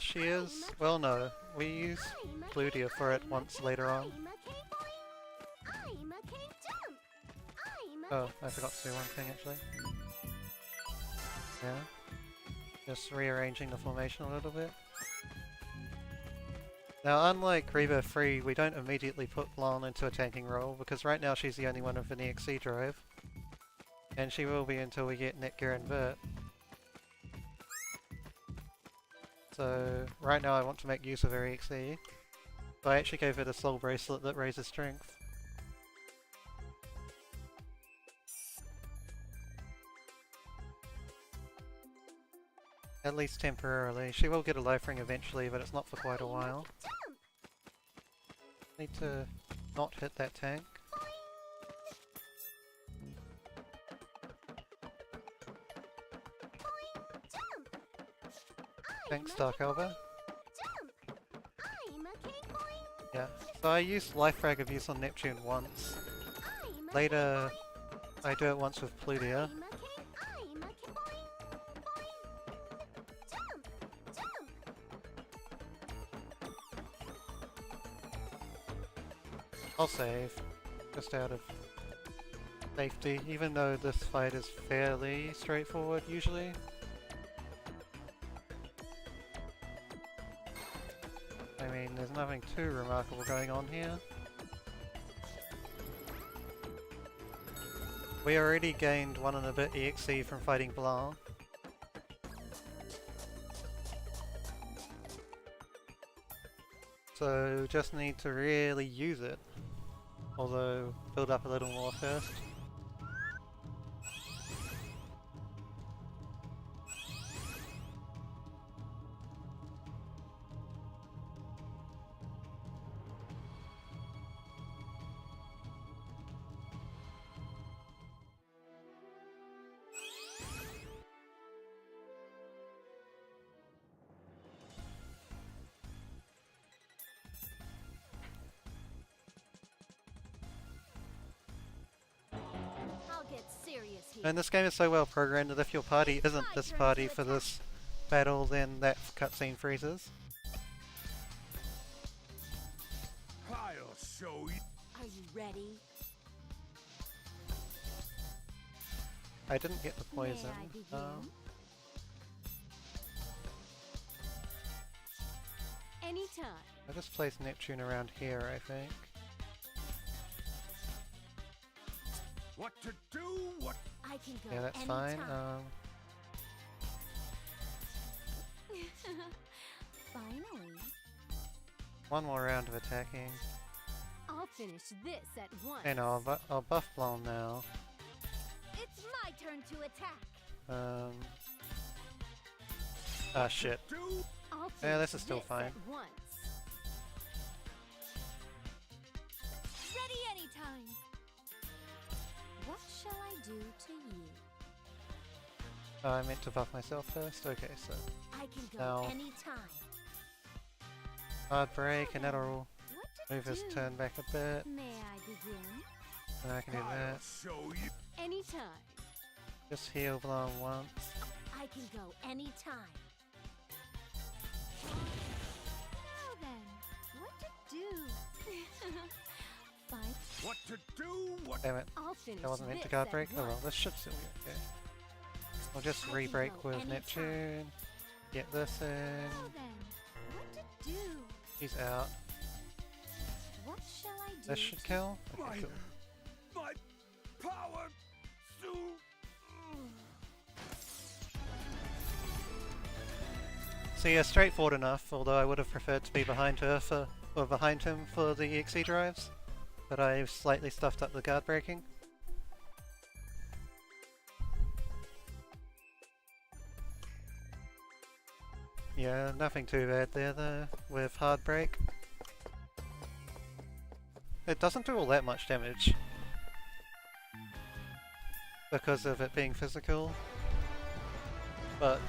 She is... well no, we use Plutia for it once later on. I'm a king jump. Oh, I forgot to do one thing actually. Yeah. Just rearranging the formation a little bit. Now unlike Reba 3, we don't immediately put Blanc into a tanking role, because right now she's the only one with an EXE drive. And she will be until we get Netgear and Vert. So right now I want to make use of her EXE. So I actually gave her the soul bracelet that raises strength. At least temporarily. She will get a life ring eventually, but it's not for quite a while. Need to not hit that tank. Thanks, Dark Elba. Yeah, so I used Life Frag Abuse on Neptune once. Later, I do it once with Plutia. I'll save, just out of safety, even though this fight is fairly straightforward usually. I mean, there's nothing too remarkable going on here. We already gained 1 and a bit EXE from fighting Blanc. So, just need to really use it. Although, build up a little more first. And this game is so well programmed that if your party isn't this party for this battle, then that cutscene freezes. I'll show you. Are you ready? I didn't get the poison. Anytime. I just placed Neptune around here, I think. What to do? What? I can go. Yeah, that's anytime. fine. Finally. One more round of attacking. I'll finish this at once. And I'll buff Blanc now. It's my turn to attack. Ah shit. I'll Yeah, this finish is still fine. at once. Ready anytime. What shall I do to you? Oh, I meant to buff myself first. Okay, so I can go now anytime. hard break, and that'll What to move his do? turn back a bit. May I begin? And I can do I'll that. show you. Anytime. Just heal blow him once. I can go anytime. Now then, what to do? Fine, What to do? What? Damn it, I'll finish that wasn't meant to this guard at break. Oh well, once. this should still be okay. We'll just I can re-break go with anytime. Neptune. Get this in. Now then, what to do? He's out. What shall I do? This should kill. Okay, My, cool. my power soon. So yeah, straightforward enough, although I would have preferred to be behind her for, or behind him for the XE drives. But I've slightly stuffed up the guard breaking. Yeah, nothing too bad there though, with hard break. It doesn't do all that much damage. Because of it being physical. But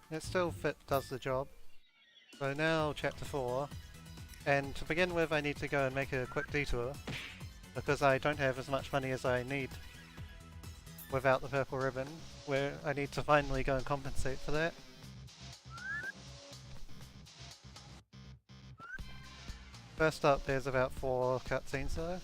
it still does the job. So now chapter 4, and to begin with I need to go and make a quick detour, because I don't have as much money as I need without the purple ribbon, where I need to finally go and compensate for that. First up there's about 4 cutscenes though.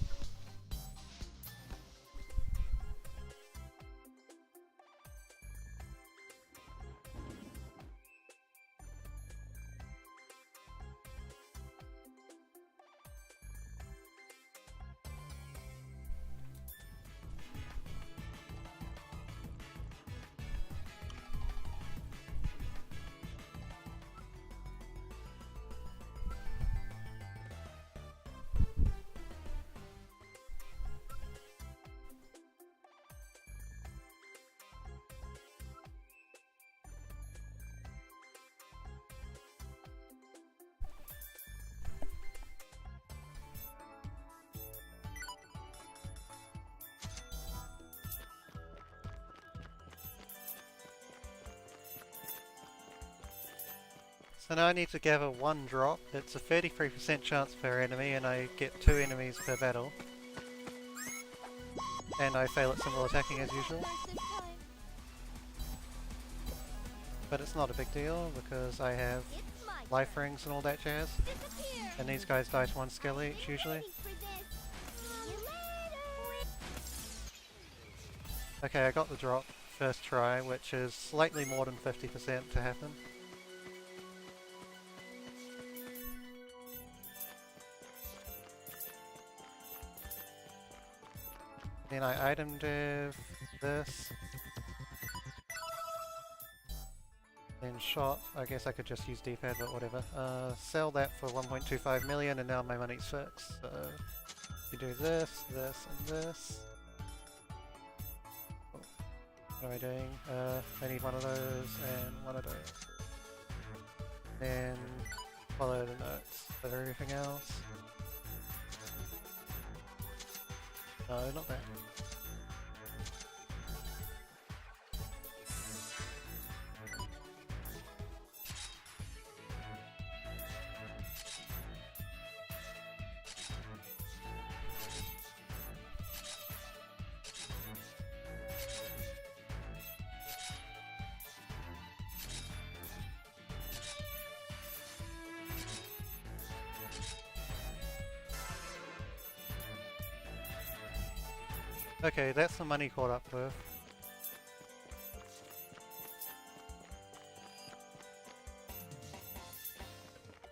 So now I need to gather 1 drop. It's a 33% chance per enemy and I get 2 enemies per battle. And I fail at symbol attacking as usual. But it's not a big deal because I have It's my life turn. rings and all that jazz. Disappear. And these guys die to 1 skill each usually. Waiting for this. See you later. Okay, I got the drop first try, which is slightly more than 50% to happen. Then I item div this. Then shot, I guess I could just use D-pad, but whatever. Sell that for 1.25 million and now my money's fixed. So you do this, this, and this. Oh, what am I doing? I need one of those and one of those. Then follow the notes for everything else. No, not that. Okay, that's the money caught up with.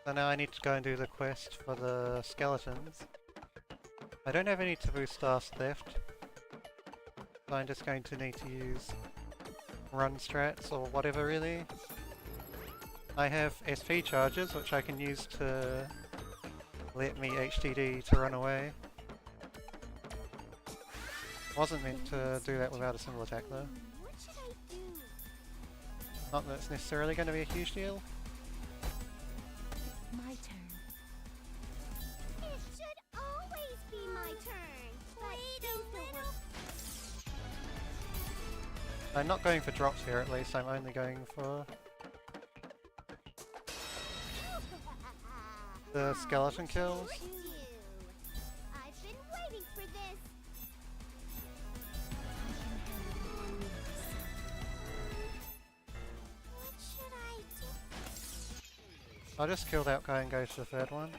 So now I need to go and do the quest for the skeletons. I don't have any taboo staffs left, so I'm just going to need to use run strats or whatever really. I have SP charges which I can use to let me HTD to run away. Wasn't meant to do that without a symbol attack though. What should I do? Not that it's necessarily going to be a huge deal. My turn. It should always be my turn. But I'm not going for drops here at least, I'm only going for the skeleton kills. I've been waiting for this. What should I do? I'll just kill that guy and go to the third one.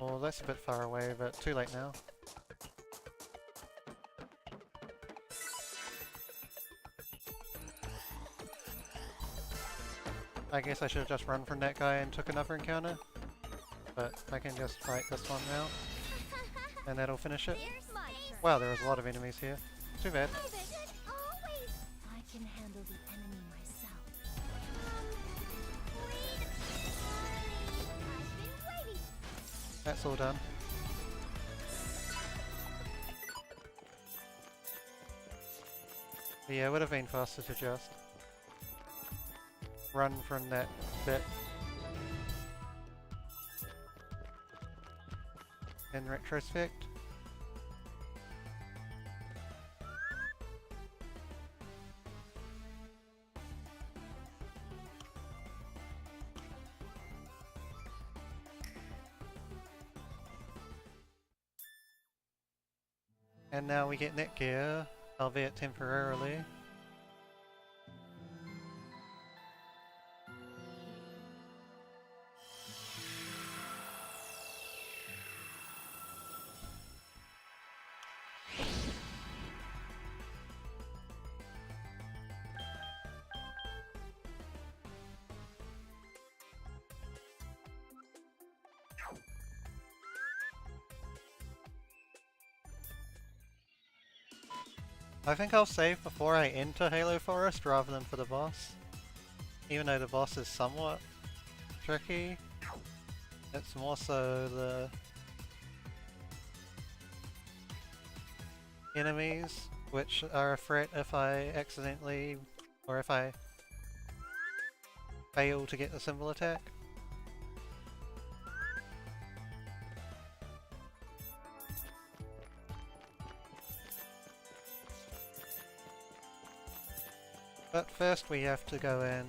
Oh, that's a bit far away, but too late now. I guess I should have just run from that guy and took another encounter. But I can just fight this one now, and that'll finish it. Here's my turn. Wow, there was a lot of enemies here. Too bad. Always. I can handle the enemy myself. Wait. I've been waiting. That's all done. But yeah, it would have been faster to just run from that bit. In retrospect. And now we get Netgear, albeit temporarily. I think I'll save before I enter Halo Forest rather than for the boss. Even though the boss is somewhat tricky, it's more so the enemies which are a threat if I accidentally, or if I fail to get the symbol attack. But first we have to go and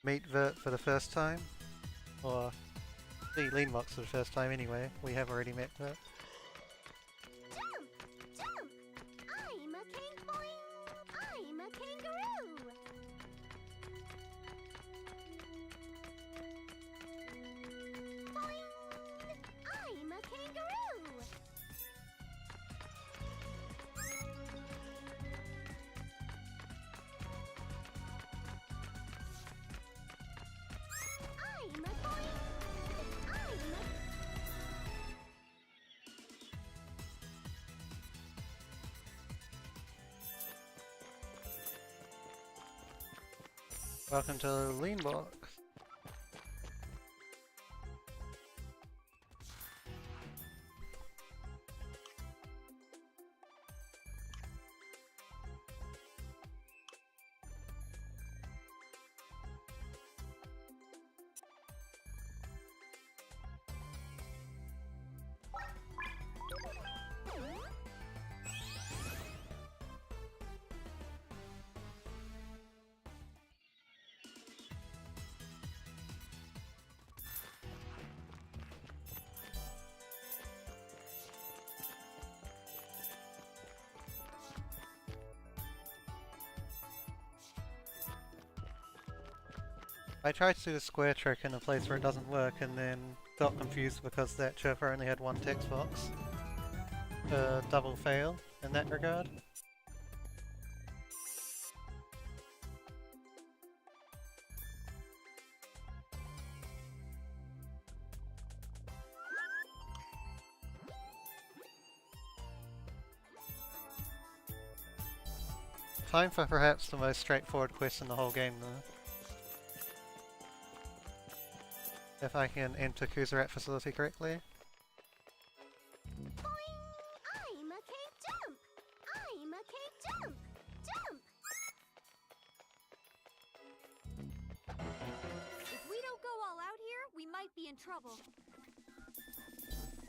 meet Vert for the first time, or see Leanbox for the first time anyway. We have already met Vert. Jump! Jump! I'm a I'm a kangaroo! Boing! I'm a kangaroo! I'm a boing! I'm a... Welcome to Leanbox. I tried to do the square trick in a place where it doesn't work and then got confused because that chirper only had one text box. Double fail in that regard. Time for perhaps the most straightforward quest in the whole game though. If I can enter Kuzarat facility correctly. Boing! I'm a cake jump! I'm a cake jump! Jump! If we don't go all out here, we might be in trouble.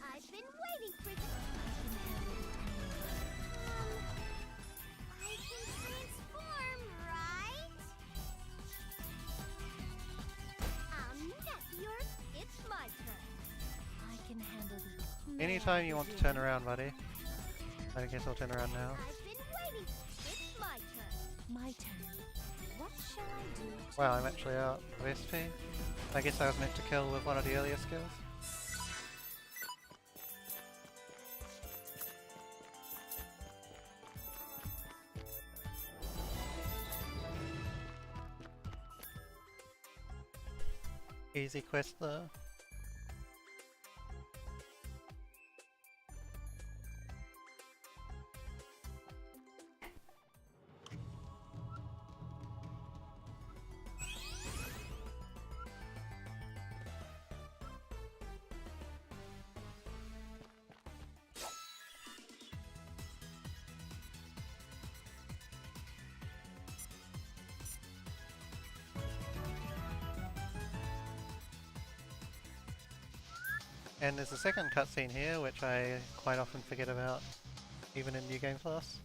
I've been waiting for this. I can Anytime you want to turn around, buddy. I guess I'll turn around now. I've been waiting. It's my turn. My turn. What shall I do? Wow, I'm actually out of SP. I guess I was meant to kill with one of the earlier skills. Easy quest though. And there's a second cutscene here, which I quite often forget about, even in New Game Plus.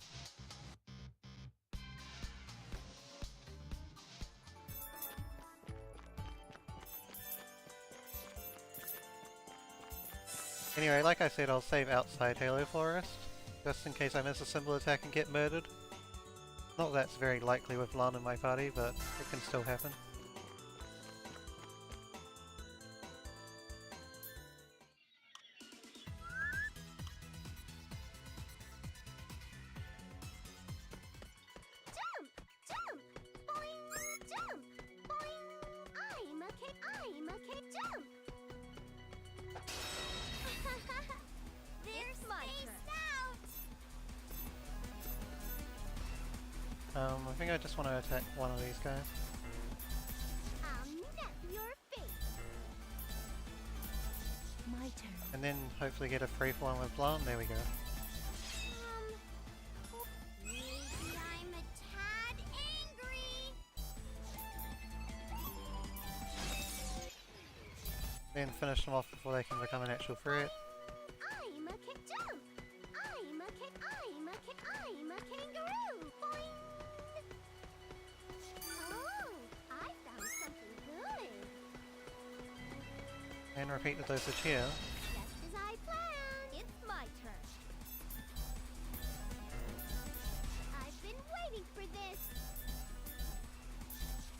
Anyway, like I said, I'll save outside Halo Forest, just in case I miss a symbol attack and get murdered. Not that that's very likely with Lan in my party, but it can still happen. I think I just want to attack one of these guys. I'll nap your face. My turn. And then hopefully get a free for one with Lan. There we go. Maybe I'm a tad angry. Then finish them off before they can become an actual threat. I'm a jump. I'm a kangaroo. Boing. Oh, I found something good. And repeat the dosage here. Just as I planned. It's my turn. I've been waiting for this.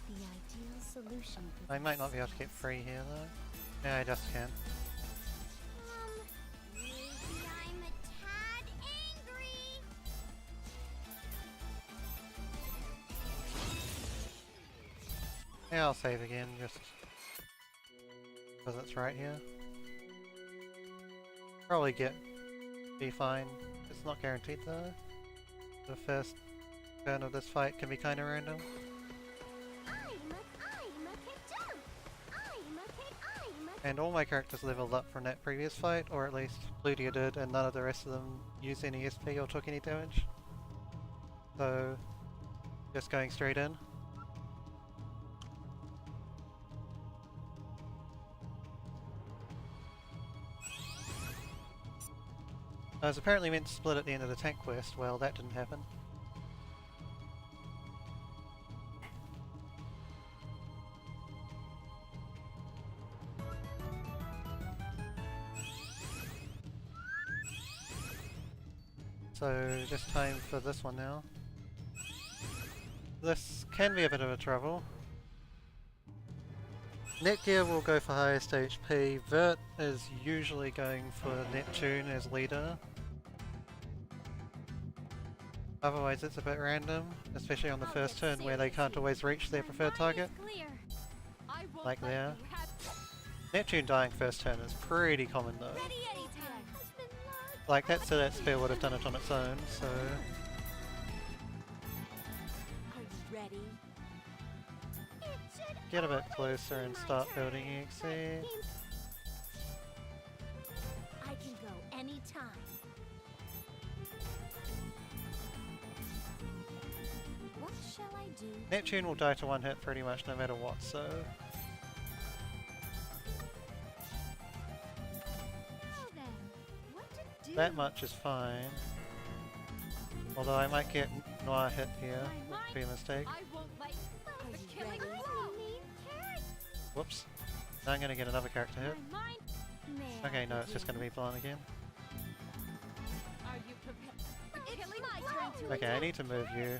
The ideal solution for I might not be able to get free here though. Yeah, I just can. maybe I'm a tad angry. Yeah, I'll save again, just because it's right here. Probably be fine. It's not guaranteed though. The first turn of this fight can be kind of random. And all my characters leveled up from that previous fight, or at least Ludia did, and none of the rest of them used any SP or took any damage. So, just going straight in. I was apparently meant to split at the end of the tank quest. Well, that didn't happen. So, just time for this one now. This can be a bit of a trouble. Netgear will go for highest HP. Vert is usually going for Neptune as leader. Otherwise it's a bit random, especially on the first turn where they can't always reach their preferred target. Like there. Neptune dying first turn is pretty common though. Like that spell would have done it on its own, so... Get a bit closer and start building EXE. I can go anytime. What shall I do? Neptune will die to one hit pretty much no matter what, so... Now then, what to do? That much is fine. Although I might get Noir hit here, which would be a mistake. I won't like the killing ready? blow. Whoops. Now I'm gonna get another character hit. May Okay, I no, it's just gonna begin? be Blanc again. It's my turn to Okay, I need to move you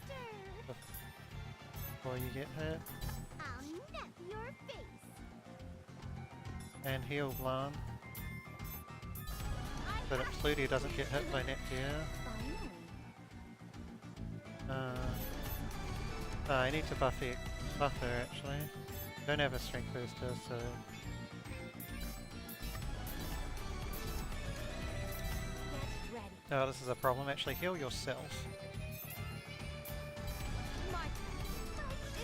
before you get hit. I'll nap your face. And heal Blanc. So that Plutia doesn't get hit by Neptunia. I need to buff her actually. Don't have a strength booster, so... Get ready. Oh, this is a problem. Actually, heal yourself. my turn.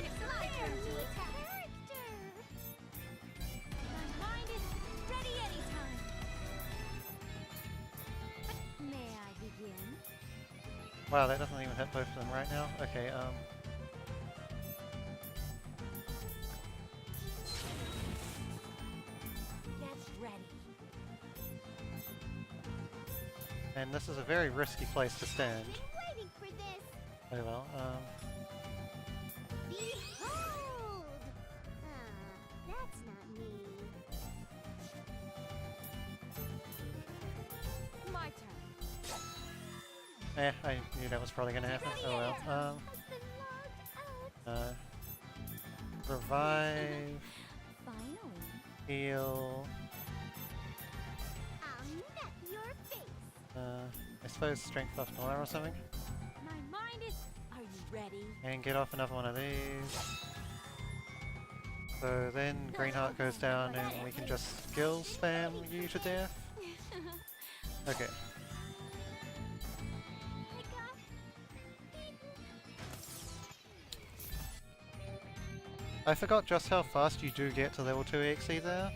It's my turn to attack. My mind is ready anytime. May I begin? Wow, that doesn't even hit both of them right now. Okay, Get ready. and this is a very risky place to stand. Been waiting for this. Oh well, Behold! That's not me. My turn. I knew that was probably gonna happen. Oh well, Has been logged out. revive, Finally. heal, I'll nap your face. I suppose strength buff Noir or something, My mind is. Are you ready? and get off another one of these. So then Greenheart goes down and we can just skill spam you to death. Okay. I forgot just how fast you do get to level 2 EXE there.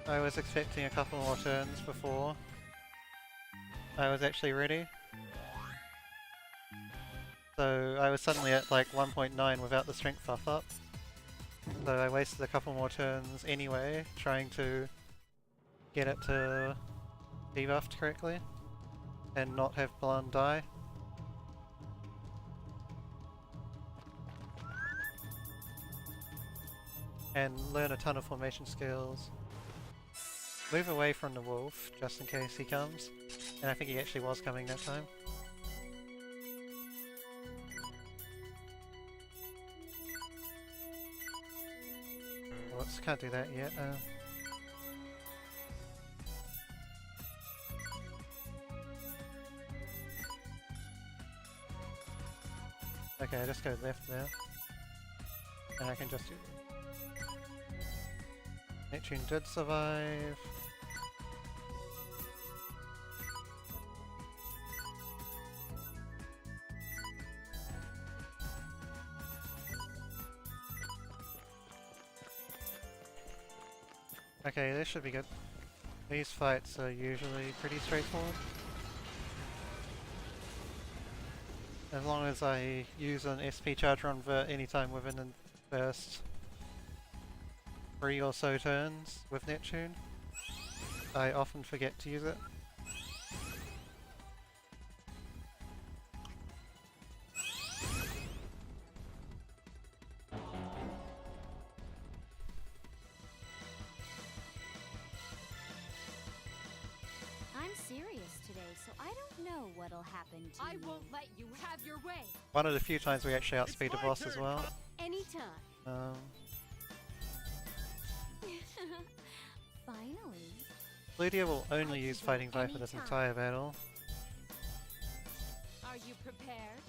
I was expecting a couple more turns before I was actually ready. So I was suddenly at like 1.9 without the strength buff up. So I wasted a couple more turns anyway, trying to get it to debuffed correctly and not have Blanc die. And learn a ton of formation skills. Move away from the wolf, just in case he comes. And I think he actually was coming that time. Whoops, can't do that yet. Okay, I just go left there. And I can just do... Neptune did survive. Okay, this should be good. These fights are usually pretty straightforward. As long as I use an SP charger on Vert anytime within the first 3 or so turns with Neptune, I often forget to use it. I'm serious today, so I don't know what'll happen to I me. won't let you have your way. One of the few times we actually outspeed the my boss as turn, well. Anytime. Finally. Ludia will only use Fighting Viper this entire battle. Are you prepared?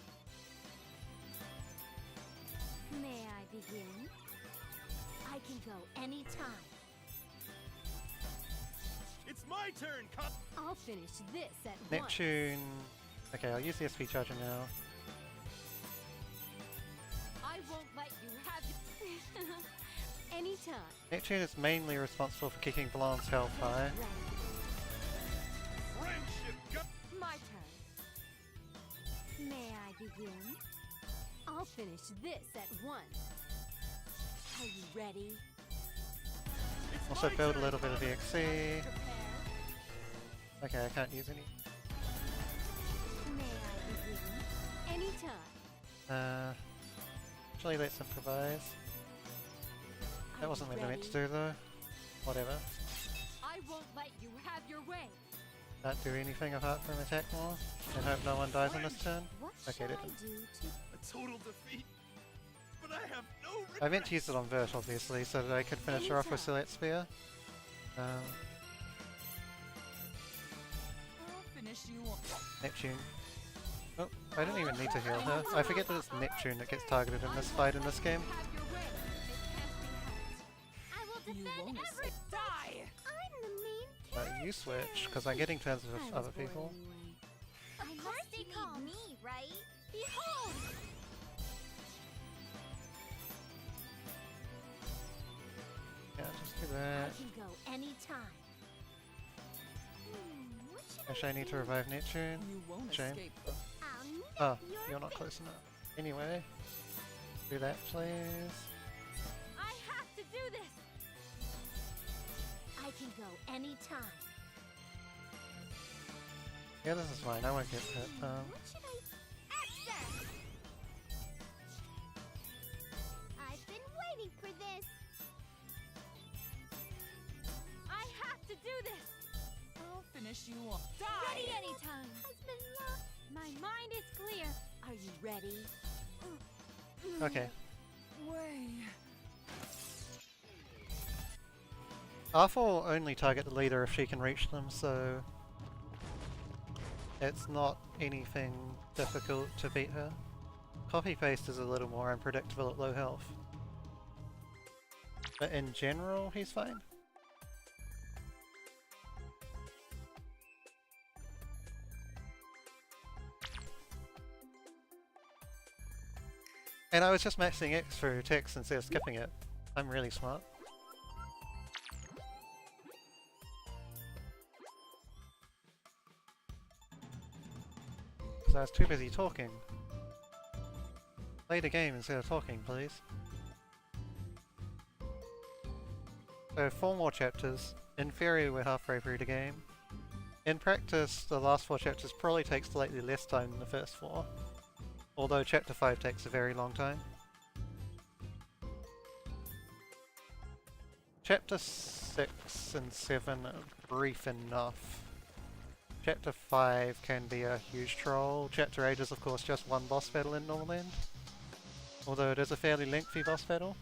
May I begin? I can go anytime. It's my turn, Cop. I'll finish this at once. Neptune... Okay, I'll use the SP charger now. I won't let you have anytime. Neptune is mainly responsible for kicking Blanc's health high. Friendship, go. My turn. May I begin? I'll finish this at once. Are you ready? It's Also my build a turn, little bit of EXE. Prepare. Okay, I can't use any. May I begin? Anytime. Actually let's improvise. That Are wasn't you what I meant to ready? do though. Whatever. I won't let you have your way. Can't do anything apart from attack more, and hope no one dies on this turn. What Okay, shall they I didn't. do to... A total defeat. But I have no regrets. I meant to use it on Vert, obviously, so that I could finish her off with Select Spear. I'll finish you off. Neptune. Oh, I don't even need to heal her. I forget that it's Neptune that gets targeted in this fight in this game. Have your way. I will You defend won't every... escape. Die! I'm the main You switch, because I'm getting turns I with was other born people. anyway. Of course you need me, right? Behold! Yeah, just do I that. can go anytime. What should Actually, I need to revive Neptune. You won't Shame. escape. I'll nip Oh, your you're not fate. close enough. Anyway, do that, please. I have to do this! I can go anytime. Yeah, this is fine. I won't get hit. What should I... Access! I've been waiting for this. I have to do this! I'll finish you off. Die! Ready anytime! Has been lost. My mind is clear. Are you ready? Okay. Way. Alpha will only target the leader if she can reach them, so it's not anything difficult to beat her. Copy-paste is a little more unpredictable at low health. But in general, he's fine. And I was just maxing X for text instead of skipping it. I'm really smart. Because I was too busy talking. Play the game instead of talking, please. So 4 more chapters. In theory, we're halfway through the game. In practice, the last 4 chapters probably take slightly less time than the first 4. Although chapter 5 takes a very long time. Chapter 6 and 7 are brief enough. Chapter 5 can be a huge troll. Chapter 8 is of course just one boss battle in Norland. Although it is a fairly lengthy boss battle.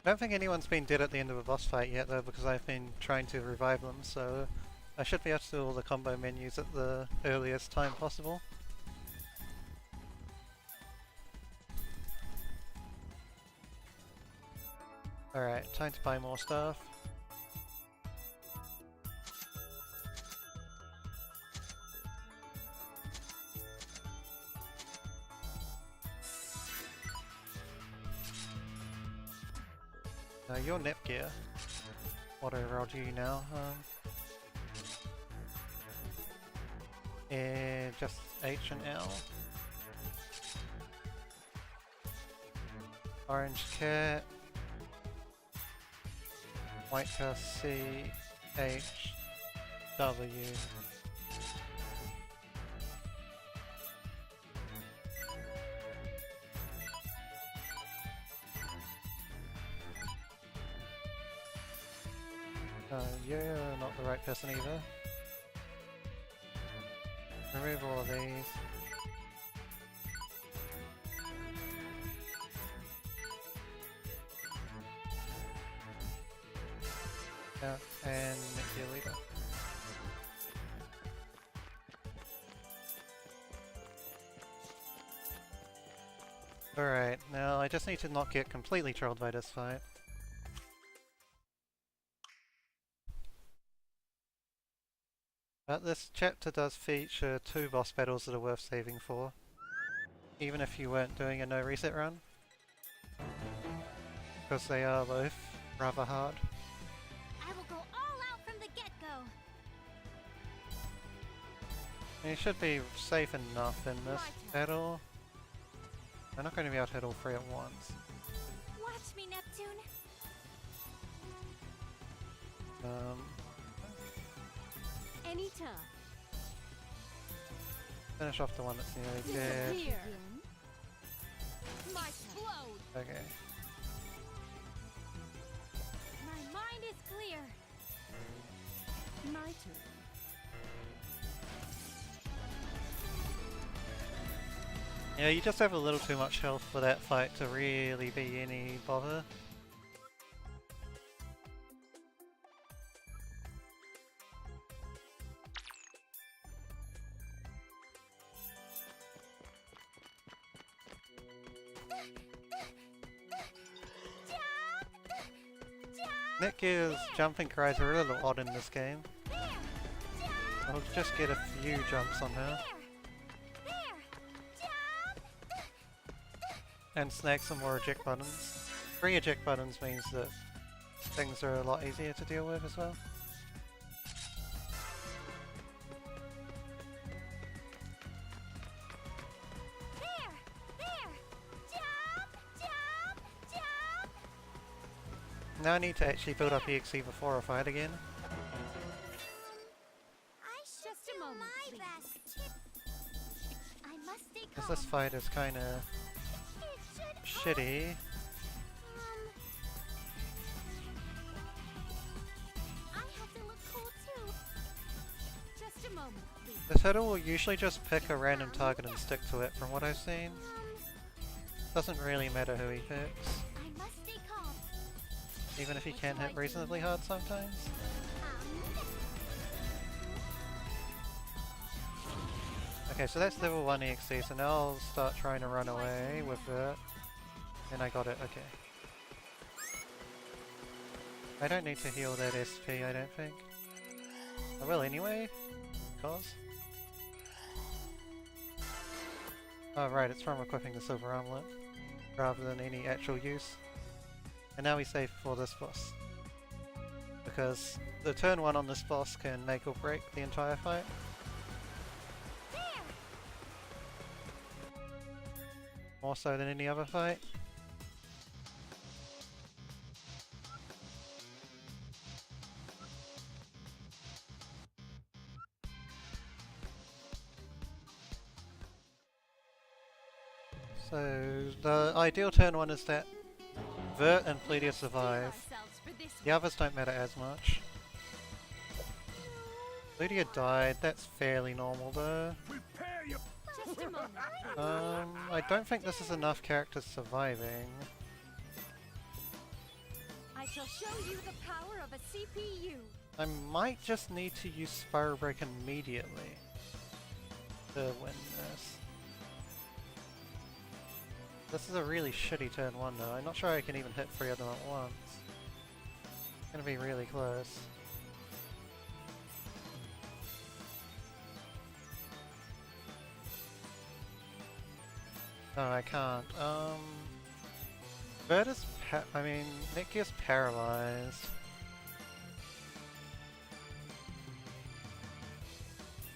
I don't think anyone's been dead at the end of a boss fight yet though, because I've been trying to revive them, so I should be able to do all the combo menus at the earliest time possible. Alright, time to buy more stuff. Your Nepgear. What I rolled you now, and just H and L. Orange Cat. White Car C, H, W. You're not the right person either. Remove all of these. Yeah, and make you a leader. Alright, now I just need to not get completely trolled by this fight. But this chapter does feature 2 boss battles that are worth saving for, even if you weren't doing a no reset run, because they are both rather hard. I will go all out from the get-go. You should be safe enough in this battle. I'm not going to be able to hit all 3 at once. Watch me, Neptune. Anytime. Finish off the one that's nearly dead. Here. My explode. Okay. My mind is clear. My turn. Yeah, you just have a little too much health for that fight to really be any bother. Netgear's jumping cries are a little odd in this game. I'll just get a few jumps on her. And snag some more eject buttons. 3 eject buttons means that things are a lot easier to deal with as well. Now I need to actually build up EXE before I fight again. Just a moment, please. I must stay Because calm. this fight is kinda shitty. I have to look cool too. Just a moment, please. The turtle will usually just pick a random target and stick to it from what I've seen. Doesn't really matter who he picks, I must stay calm. even if he can hit reasonably hard sometimes. Okay, so that's level 1 EXE, so now I'll start trying to run away with it. And I got it, okay. I don't need to heal that SP, I don't think. I will anyway, cause. Oh right, it's from equipping the silver armlet, rather than any actual use. And now we save for this boss. Because the turn 1 on this boss can make or break the entire fight. More so than any other fight. So, the ideal turn 1 is that Vert and Pleadia survive. Ourselves for this The others don't matter as much. Pleadia died, that's fairly normal though. Prepare your Just a moment. I don't think this is enough characters surviving. I shall show you the power of a CPU. I might just need to use Spiral Break immediately to win this. This is a really shitty turn 1 though. I'm not sure I can even hit 3 of them at once. It's gonna be really close. No, I can't. Vert is Netgear's paralyzed.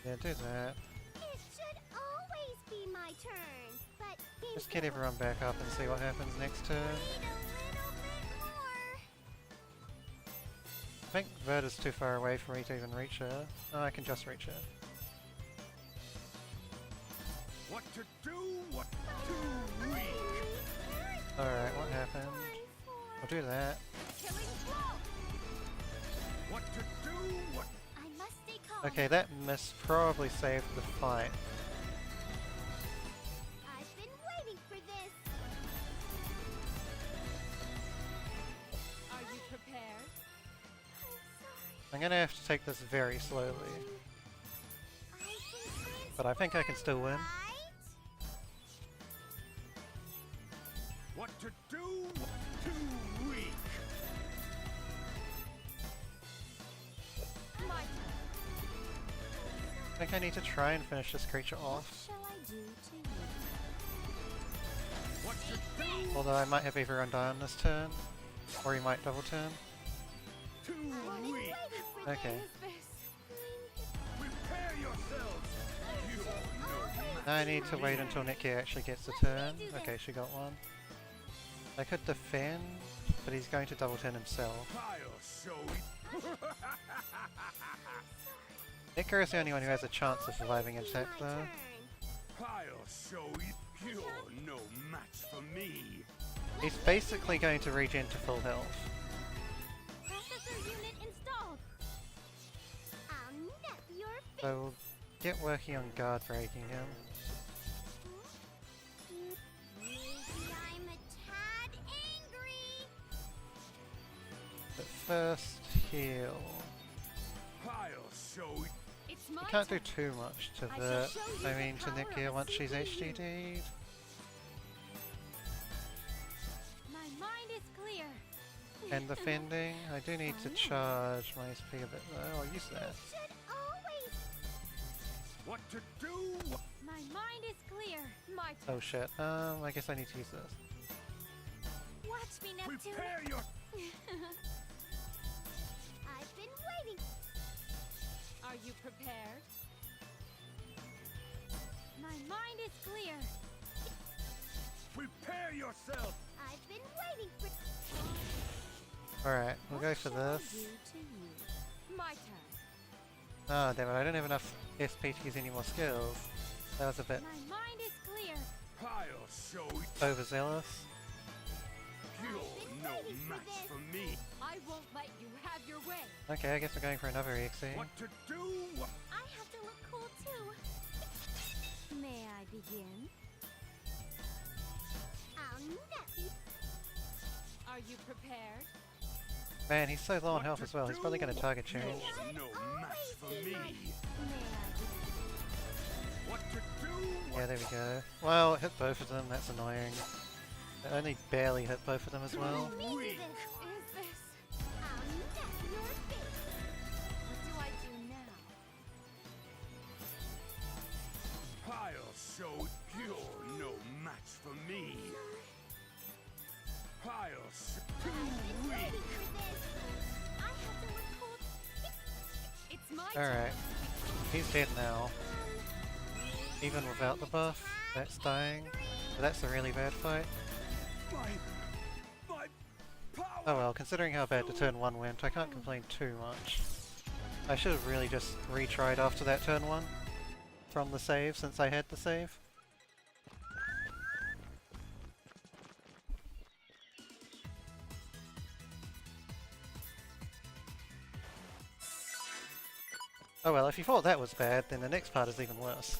Yeah, do that. It should always be my turn, but Just get everyone back up and see what happens next turn. need a little bit more. I think Vert is too far away for me to even reach her. Oh, I can just reach her. what to do, what to weak. Alright, what happened? I'll do that. Killing blow. What to do, what I must stay calm. Okay, that miss probably saved the fight. I've been waiting for this. Are you prepared? I'm sorry. I'm gonna have to take this very slowly. I can But I think I can still win. right? what to do, what to weak. My I think I need to try and finish this creature off. Shall I do to you? What to do? Although I might have Everyone die on this turn. Or he might double turn. Too weak. Okay. Prepare yourselves. You're no match. Now I need to wait until Neptunia actually gets a turn. Okay, she got one. I could defend, but he's going to double turn himself. I'll show you. Nekka is the only one who has a chance of surviving attack though. I'll show you. You're no match for me. He's basically going to regen to full health. Processor unit installed. I'll nip your face. So we'll get working on guard breaking him. Maybe I'm a tad angry. But first, heal. I'll show you. It's You my can't do turn. too much to I Vert. shall show you I the mean to power of Neptunia a once she's single HDD'd. My mind is clear. And defending, I do need to charge my SP a bit though. I'll use that. Should always What to do? My mind is clear. My turn. Oh shit. I guess I need to use this. Watch me, Neptune. Prepare your. I've been waiting. Are you prepared? My mind is clear. Prepare yourself. I've been waiting for Alright, we'll go for this. you to you. My turn. Ah, damn it, I don't have enough SP to use any more skills. That was a bit My mind is clear. I'll show you. overzealous. You're no match for me. I won't let you have your way. Okay, I guess we're going for another EXE. What to do? I have to look cool too. May I begin? I'll nip you. Are you prepared? Man, he's so low on What health to as well. He's probably do? going to target change. You're no match for me. May I begin? What to do? Yeah, there we go. Well, it hit both of them. That's annoying. It only barely hit both of them as well. Let me do Weak. this. Is this? I'll nip your face. What do I do now? I'll show you're no match for me. I'll too weak. Waiting for this. I have to look cool. It's my Alright, turn. he's dead now. Even without the buff, that's dying. But that's a really bad fight. My power. Oh well, considering how bad the turn 1 went, I can't complain too much. I should have really just retried after that turn 1 from the save, since I had the save. Oh well, if you thought that was bad, then the next part is even worse.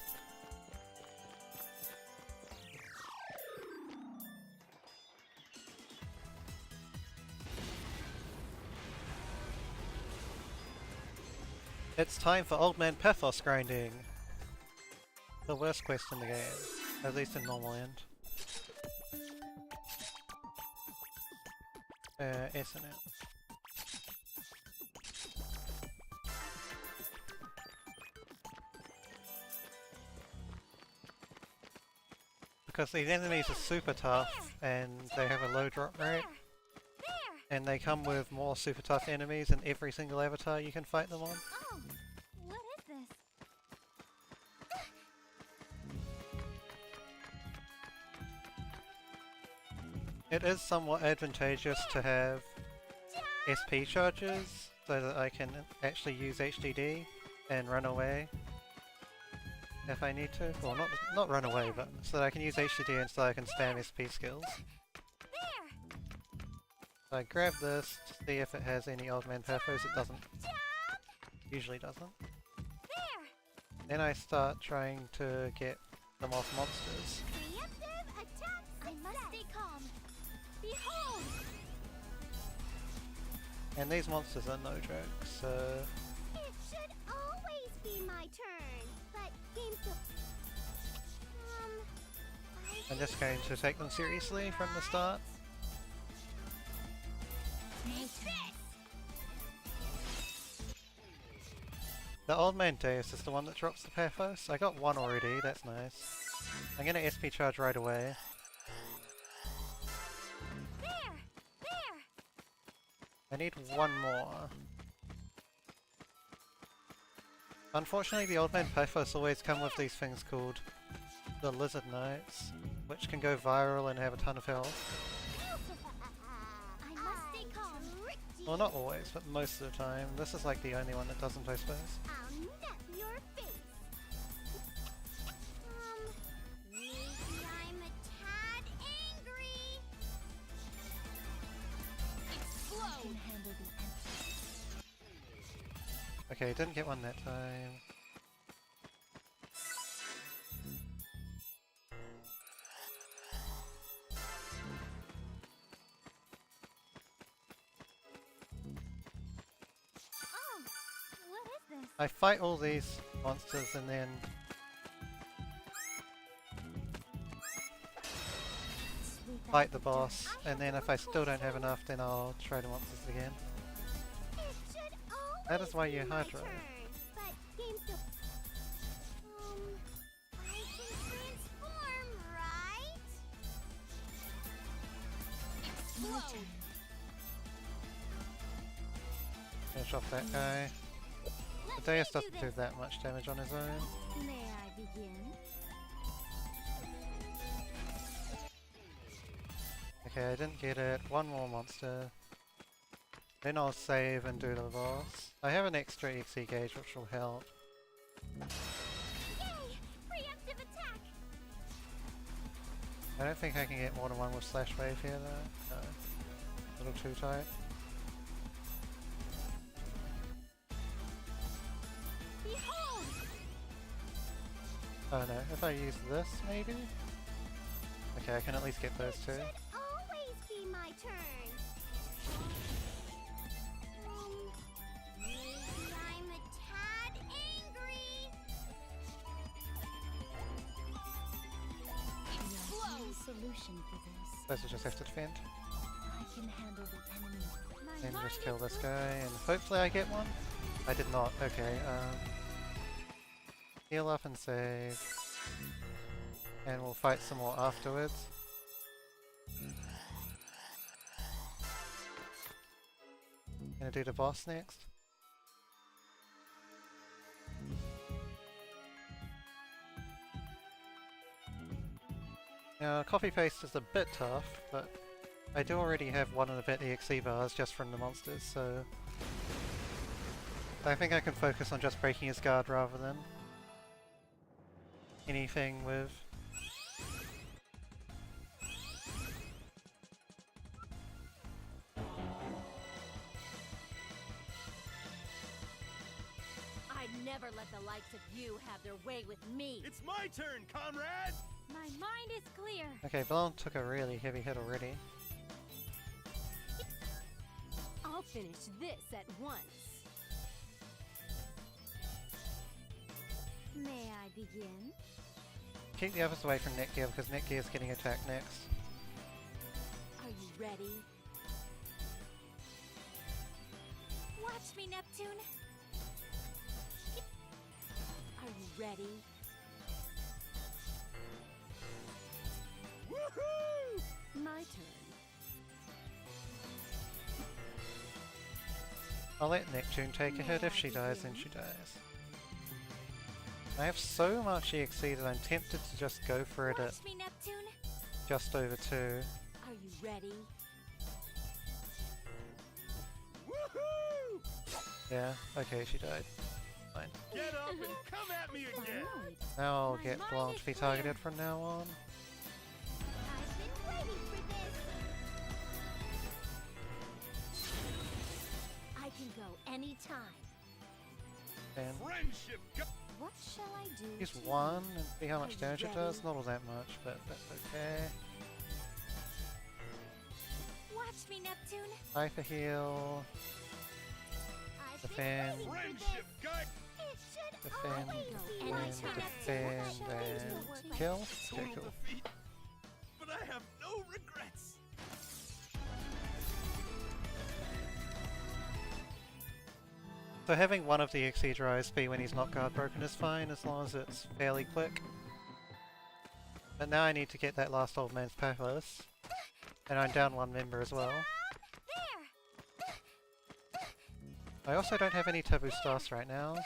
It's time for Old Man Pathos grinding! The worst quest in the game, at least in normal end. S and it. Because these enemies are super tough and they have a low drop rate, and they come with more super tough enemies in every single avatar you can fight them on. Oh, what is this? It is somewhat advantageous to have SP charges so that I can actually use HDD and run away if I need to. Well, not run away, but so that I can use HDD and so I can spam SP skills. There. So I grab this to see if it has any Old Man Pathos. It doesn't. Usually doesn't. There. Then I start trying to get them off monsters. Preemptive attack. I must stay calm. Behold. And these monsters are no joke, so... It should always be my turn, but games don't. I'm just going to take them seriously from the start. Take this. The old man Deus is the one that drops the Paphos. I got one already, that's nice. I'm gonna SP charge right away. There! There! I need one more. Unfortunately, the old man Paphos always come with these things called the Lizard Knights, which can go viral and have a ton of health. I must stay calm. Well, not always, but most of the time. This is like the only one that doesn't, I suppose. I'll nip your face. Maybe I'm a tad angry. I can handle the Okay, didn't get one that time. Oh, what is this? I fight all these monsters and then fight the boss, and then if I still don't have enough, then I'll try the monsters again. It should always That is why you be my Hydra. turn. But games don't... I can transform, right? explode. Finish off that guy. The Deus doesn't do that much damage on his own. May I begin? Okay, I didn't get it. One more monster. Then I'll save and do the boss. I have an extra XE gauge which will help. Yay! Preemptive attack! I don't think I can get more than one with Slash Wave here though. No. A little too tight. Behold! Oh no, if I use this maybe? Okay, I can at least get those two. Should always be my turn. Maybe I'm a tad angry. Explode. Solution for this. Those will just have to defend. I can handle the enemy. My Then mind just kill is this clear. guy and hopefully I get one. I did not. Okay, heal up and save. And we'll fight some more afterwards. Gonna do the boss next. Now, copy paste is a bit tough, but I do already have one of the bit EXE bars just from the monsters, so I think I can focus on just breaking his guard rather than anything with... I'd never let the likes of you have their way with me. It's my turn, comrade! My mind is clear. Okay, Blanc took a really heavy hit already. I'll finish this at once. May I begin? Keep the others away from Netgear because Netgear is getting attacked next. Are you ready? Watch me, Neptune. Are you ready? Woohoo! My turn. I'll let Neptune take a hit. If she dies, then she dies. I have so much EXE that I'm tempted to just go for it at Watch me, Neptune. just over 2. Are you ready? Woohoo! Yeah, okay, she died. Fine. Get up and come at me again! Finally. Now I'll My get mind Blanc is to be clear. targeted from now on. I've been waiting for this. I can go anytime. And Friendship go- What shall I do? use to 1 and see how Are much you damage it ready? does. Not all that much, but that's okay. Watch me, Neptune. Hyper heal, I've defend, been waiting for Friendship this. guide! It should defend, always be and my and turn. defend, But things and don't work like kill. this. Okay, cool. Defeat, but I have no regrets. So having one of the XE drives be when he's not guard broken is fine, as long as it's fairly quick. But now I need to get that last old man's pathos, and I'm down one member as well. I also don't have any taboo stars right now, so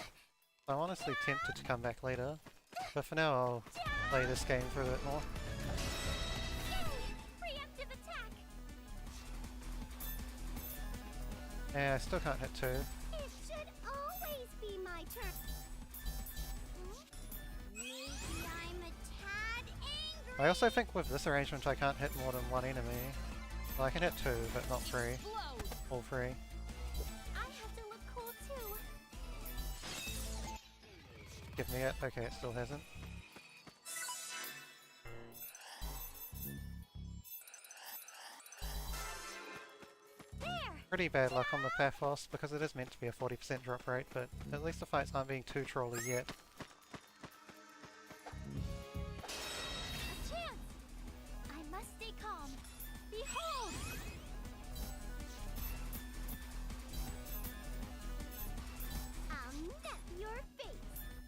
I'm honestly tempted to come back later. But for now I'll play this game for a bit more. Preemptive attack! Yeah, I still can't hit 2. It should always be my turn. Maybe I'm a tad angry. I also think with this arrangement I can't hit more than one enemy. Well, I can hit 2, but not 3. Explode! All 3. I have to look cool too. Give me it. Okay, it still hasn't. Pretty bad luck on the Pathos, because it is meant to be a 40% drop rate, but at least the fights aren't being too trolly yet. A chance! I must stay calm. Behold! I'll nip your face.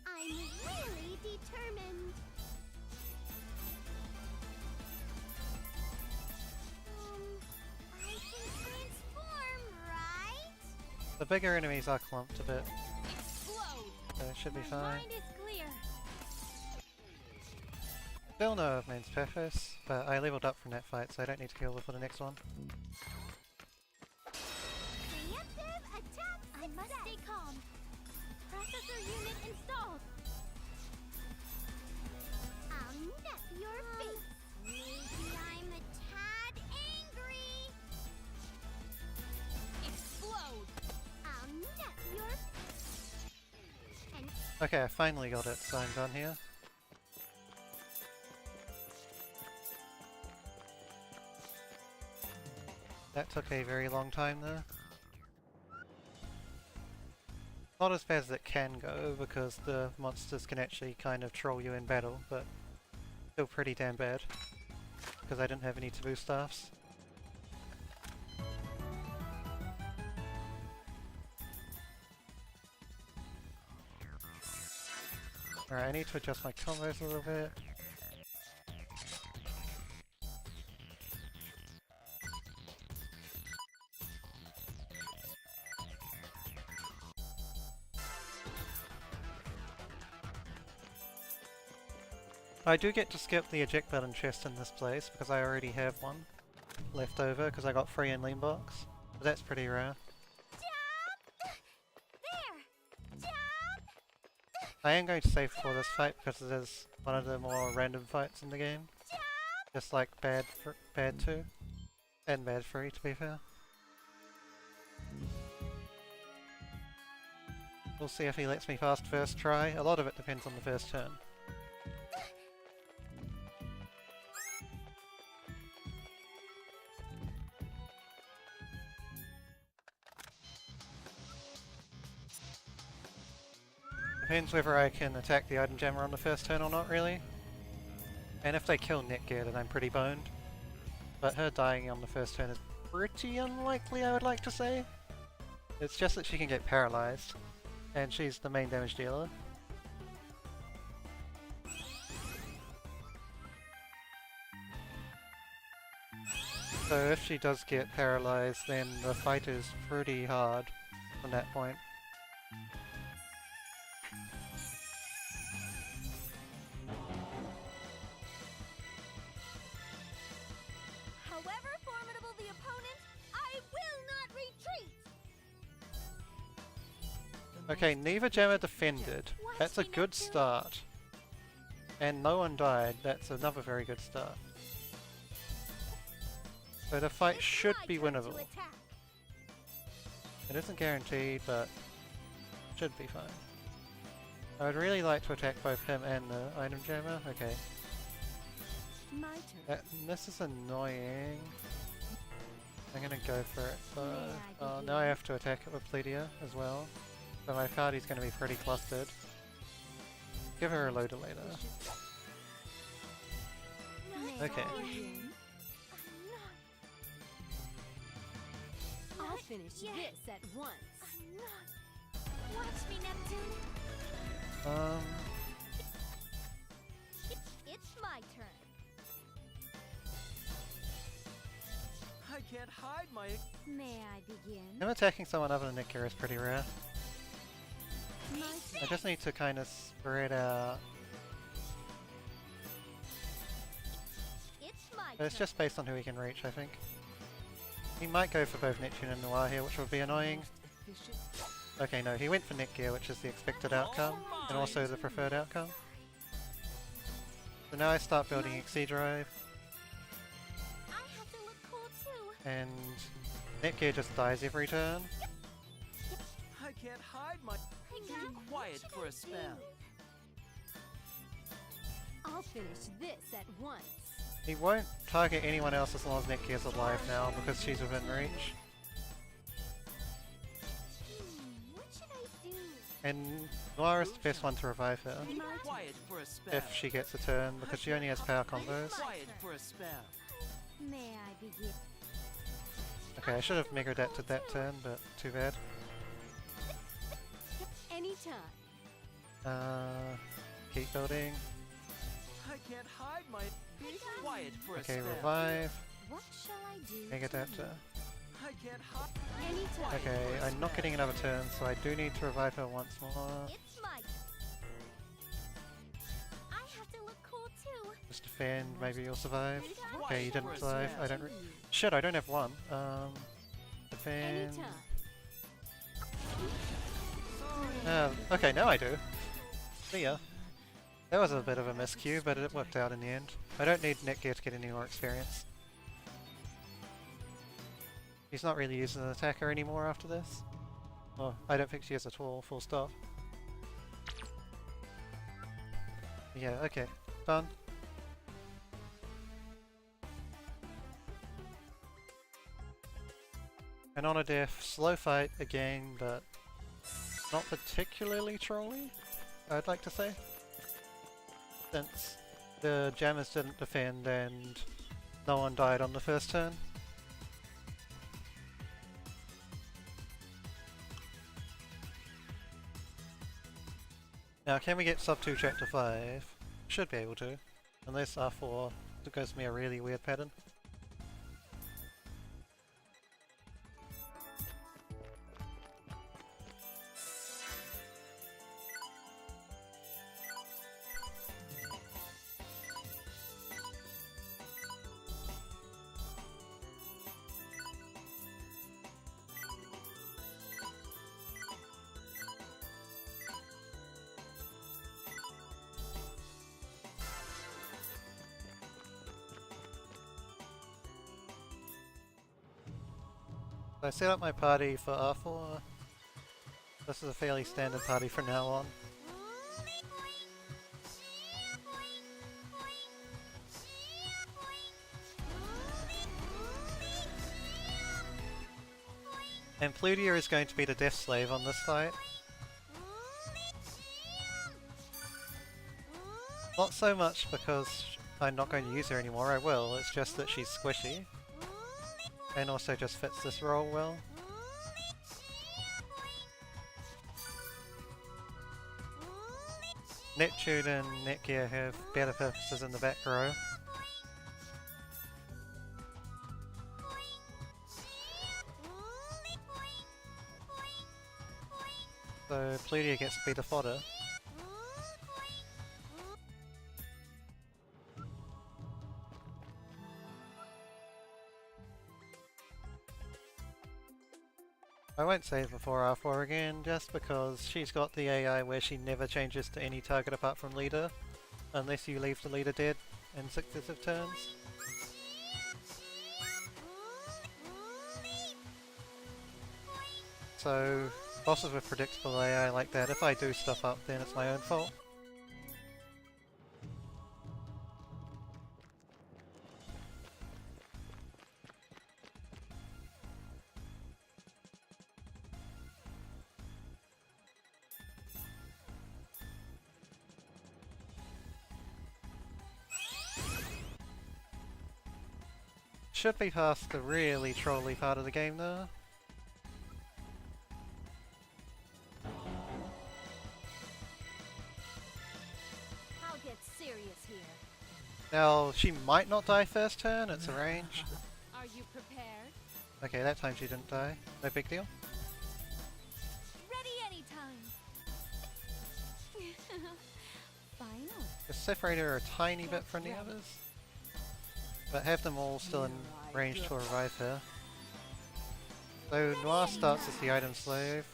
I'm really determined. I can transform, right? The bigger enemies are clumped a bit, Explode! so it should be My fine. mind is clear. Still no of mains Pathos, but I leveled up from that fight, so I don't need to kill for the next one. Preemptive attack! I must stay calm. Processor unit installed. I'll nip your face. Maybe I'm a tad angry. Explode! I'll nip your and Okay, I finally got it, so I'm done here. That took a very long time there. Not as bad as it can go, because the monsters can actually kind of troll you in battle, but still pretty damn bad, because I didn't have any taboo staffs. Alright, I need to adjust my combos a little bit. I do get to skip the eject button chest in this place because I already have one left over because I got free in Lean Box. But that's pretty rare. jump! There! Jump! I am going to save for this fight because it is one of the more random fights in the game. Just like Bad 2 and Bad 3 to be fair. We'll see if he lets me fast first try. A lot of it depends on the first turn. Depends whether I can attack the item jammer on the first turn or not, really. And if they kill Netgear, then I'm pretty boned. But her dying on the first turn is pretty unlikely, I would like to say. It's just that she can get paralyzed, and she's the main damage dealer. So if she does get paralyzed, then the fight is pretty hard from that point. However formidable the opponent, I will not retreat! Okay, neither jammer defended. That's a good start. And no one died. That's another very good start. So the fight should be winnable. It isn't guaranteed, but should be fine. I would really like to attack both him and the item jammer. Okay. My turn. This is annoying. I'm gonna go for it, but May I now I have to attack it with Pledia as well. So my party's gonna be pretty clustered. Give her a loader later. Okay. I'll finish Yes. this at once. Watch me, Neptune. It's my turn. I can't hide my... May I begin? him attacking someone other than Nick is pretty rare. My I just need to kind of spread out. It's my But it's turn. just based on who he can reach, I think. He might go for both Neptune and Noir here, which would be annoying. Okay, no, he went for Netgear, which is the expected outcome, and also the preferred outcome. So now I start building Exceed Drive, I have to look cool too. and Netgear just dies every turn. I can't hide my... Be quiet for a spell. I'll finish this at once. He won't target anyone else as long as Netgear's alive now, because she's within reach. What should I do? And Noir is the best one to revive her, Be quiet for a spell. if she gets a turn, because she only has power combos. Quiet for a spell. May I begin? Okay, I should have Mega Adapted that turn, but too bad. Anytime. Keep building. I can't hide my... Be quiet for a Okay, spell. revive. What shall I do? Mega Adapter. I can't hide... Anytime. Okay, I'm not getting another turn, so I do need to revive her once more. It's my I have to look cool too. Just defend, maybe you'll survive. Quiet Okay, you for didn't a survive. spell. I don't. Shit, I don't have one. Defend. Anytime. Okay, now I do. See ya. That was a bit of a miscue, but it worked out in the end. I don't need Netgear to get any more experience. She's not really using an attacker anymore after this. Well, I don't think she is at all, full stop. Yeah, okay. Done. And on a death, slow fight again, but not particularly trolly, I'd like to say. Since the jammers didn't defend and no one died on the first turn. Now, can we get sub 2 chapter 5? Should be able to. Unless R4 goes me a really weird pattern. So I set up my party for R4. This is a fairly standard party from now on. And Plutia is going to be the death slave on this fight. Not so much because I'm not going to use her anymore, I will, it's just that she's squishy. And also just fits this role well. Neptune and Netgear have better purposes in the back row. So Plutia gets to be the fodder. I won't save before R4 again, just because she's got the AI where she never changes to any target apart from leader, unless you leave the leader dead in successive turns. So, bosses with predictable AI like that, if I do stuff up then it's my own fault. Should be past the really trolly part of the game though. Now, she might not die first turn, it's a range. Are you prepared? Okay, that time she didn't die. No big deal. Ready anytime. Final. Just separate her a tiny bit from the others. But have them all still in range to revive her. So Noir starts as the item slave,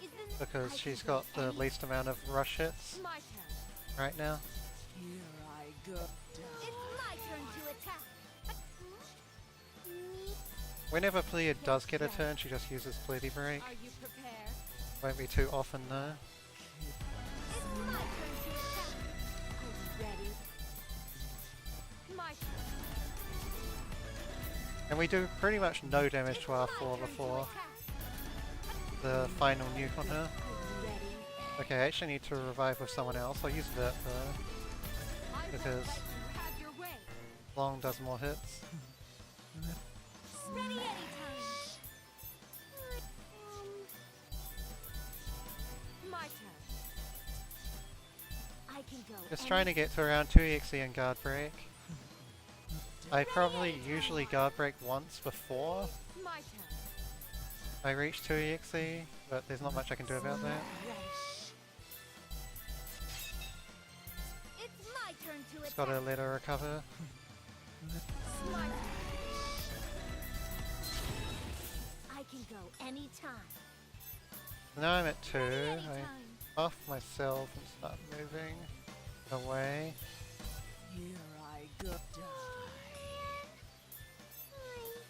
Is this because she's got the least amount of rush hits my turn? right now. Here I go. It's my turn to attack. Whenever Plea does get a turn, she just uses Pleady Break. Are you prepared? Won't be too often though. It's my turn to attack. Are you ready? My turn. And we do pretty much no damage to our My 4 turn to before attack. the final nuke on her. Are you ready? Okay, I actually need to revive with someone else. I'll use Vert though. I won't Because- let you have your way. Long does more hits. Ready anytime. My turn. I can go. Just trying to get to around 2 EXE and guard break. I probably usually guard break once before My turn. I reach 2 EXE, but there's not much I can do about that. It's my turn to Just attack. gotta let her recover. My turn. I can go anytime. Now I'm at 2. I Anytime. buff myself and start moving away. Here I go.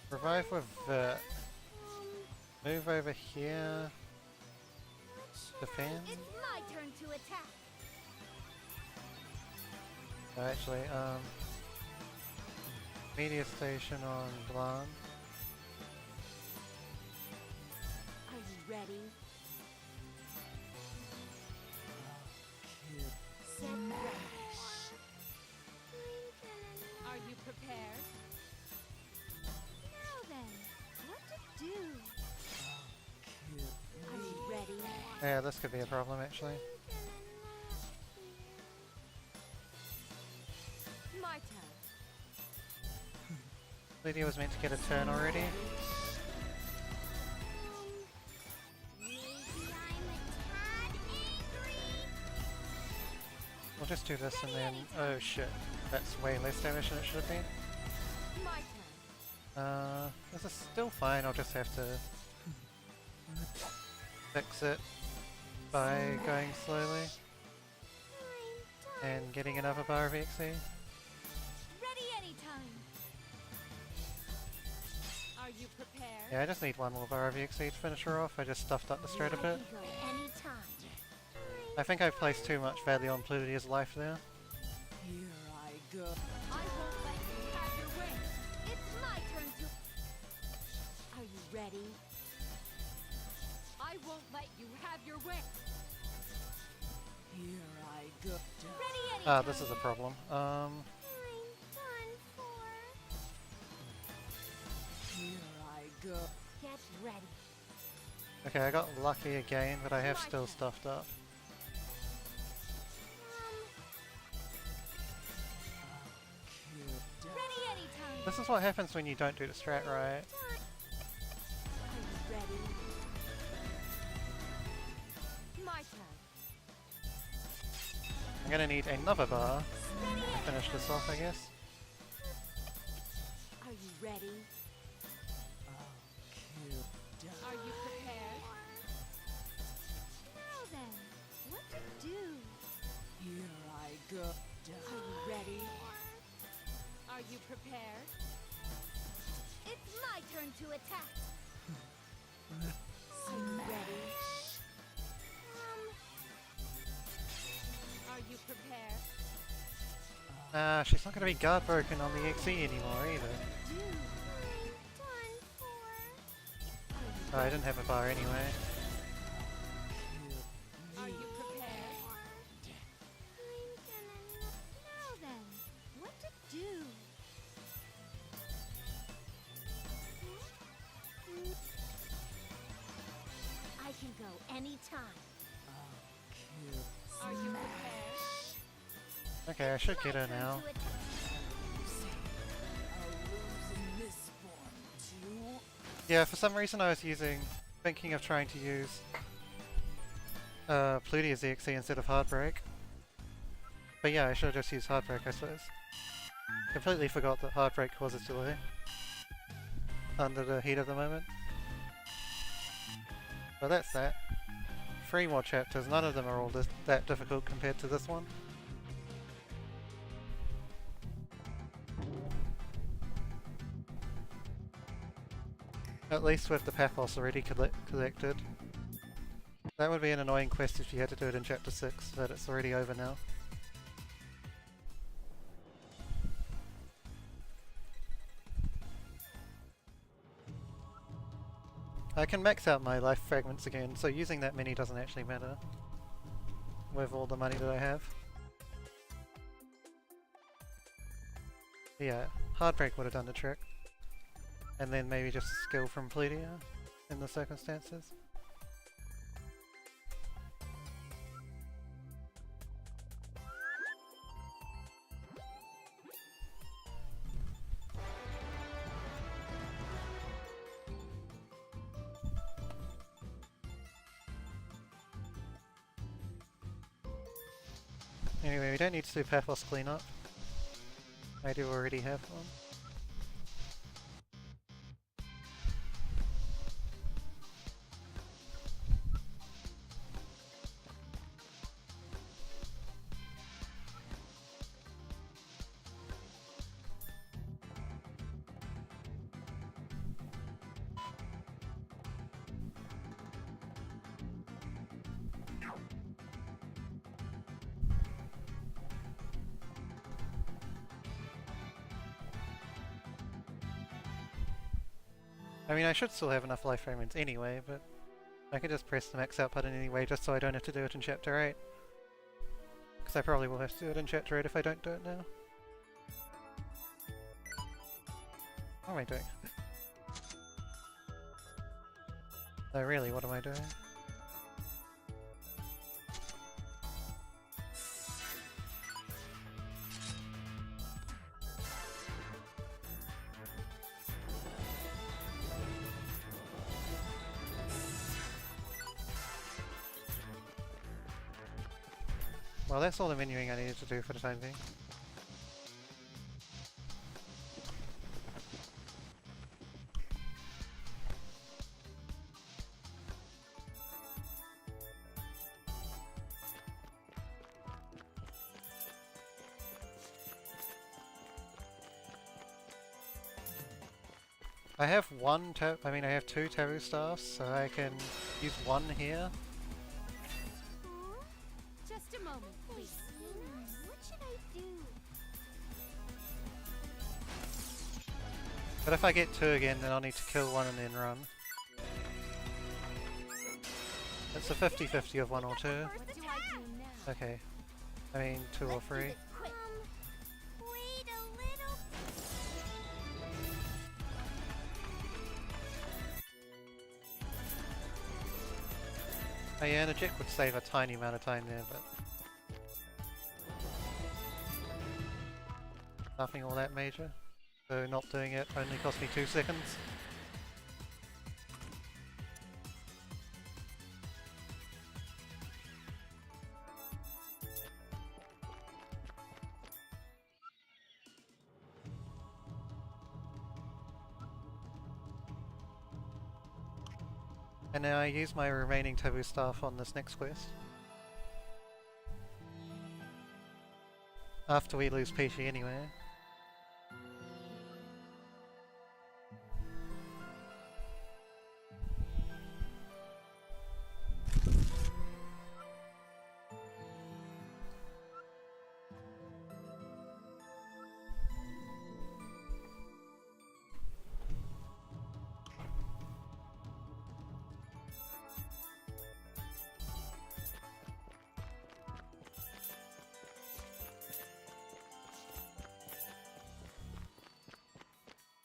Revive with Vert. Move over here. Defend. It's my turn to attack. Oh, actually, media station on Blanc. Are you ready? Set ready. Are you prepared? Now then, what to do? Are you ready? Yeah, this could be a problem actually. My turn. Lydia was meant to get a turn already. Maybe I'm a tad angry. We'll just do this and then... Oh shit. That's way less damage than it should have been. My turn. This is still fine, I'll just have to fix it by going slowly and getting another bar of EXE. Ready anytime. Are you prepared? Yeah, I just need one more bar of EXE to finish her off. I just stuffed up the strat a bit. I can go anytime. I think I placed too much value on Pluvia's life there. Here I go. I won't let you have your way. It's my turn to... Are you ready? I won't let you have your way. Here I go. Ready anytime. Ah, this is a problem. I'm done for. Here I go. Get ready. Okay, I got lucky again, but I have still stuffed up. Ready anytime. This is what happens when you don't do the strat right. Are you ready? My turn. I'm gonna need another bar Ready to finish this off, I guess. Are you ready? Are you prepared? Now then, what to do? Here I go. Are you ready? Are you prepared? It's my turn to attack. Are you ready? Are you prepared? Ah, she's not gonna be guard broken on the EXE anymore either. Do. Done for. Oh, I didn't have a bar anyway. Are you prepared? Now then, what to do? I can go anytime. Are you prepared? Okay, I should get her My turn now. to attack. Yeah, for some reason I was thinking of trying to use Plutia's EXE instead of Heartbreak. But yeah, I should have just used Heartbreak, I suppose. Completely forgot that Heartbreak causes delay under the heat of the moment. But that's that. 3 more chapters, none of them are all that difficult compared to this one. At least with the Pathos already collected. That would be an annoying quest if you had to do it in chapter 6, but it's already over now. I can max out my life fragments again, so using that many doesn't actually matter with all the money that I have. Yeah, Heartbreak would have done the trick. And then maybe just a skill from Plutia in the circumstances. Anyway, we don't need to do Pathos cleanup. I do already have one. I mean, I should still have enough life fragments anyway, but I could just press the max out button anyway just so I don't have to do it in chapter 8. Because I probably will have to do it in chapter 8 if I don't do it now. What am I doing? Oh really, what am I doing? Well, that's all the menuing I needed to do for the time being. I have I have 2 Tabu Staffs, so I can use 1 here. Just a moment, please. What should I do? But if I get 2 again, then I'll need to kill 1 and then run. It's a 50-50 of 1 or 2. What do I do now? Okay. I mean 2 or 3. Wait a little. Oh yeah, and a Eject would save a tiny amount of time there, but nothing all that major. So not doing it only cost me 2 seconds. And now I use my remaining Taboo Staff on this next quest. After we lose Peachy anyway.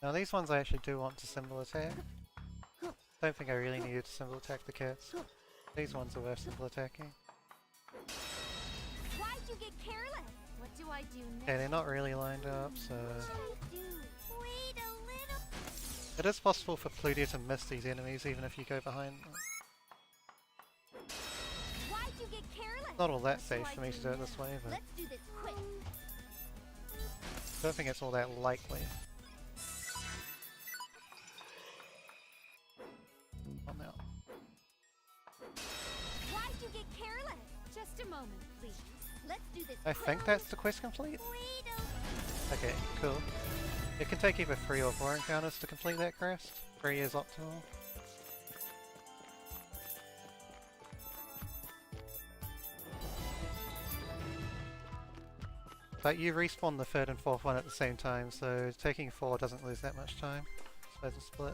Now these ones I actually do want to symbol attack. Don't think I really needed to symbol attack the cats. These ones are worth symbol attacking. Why'd you get careless? What do I do next? Okay, they're not really lined up, so... What should I do? Wait a little. It is possible for Plutia to miss these enemies even if you go behind them. Why'd you get careless? Not all that What safe do for I me do to do it now? this way, but Let's do this quick. I don't think it's all that likely. Oh no. Why'd you get careless? Just a moment, please. Let's do this I quick. think that's the quest complete? Wait a Okay, cool. It can take either 3 or 4 encounters to complete that crest. 3 is optimal. But you respawn the 3rd and 4th one at the same time, so taking 4 doesn't lose that much time. Suppose a split.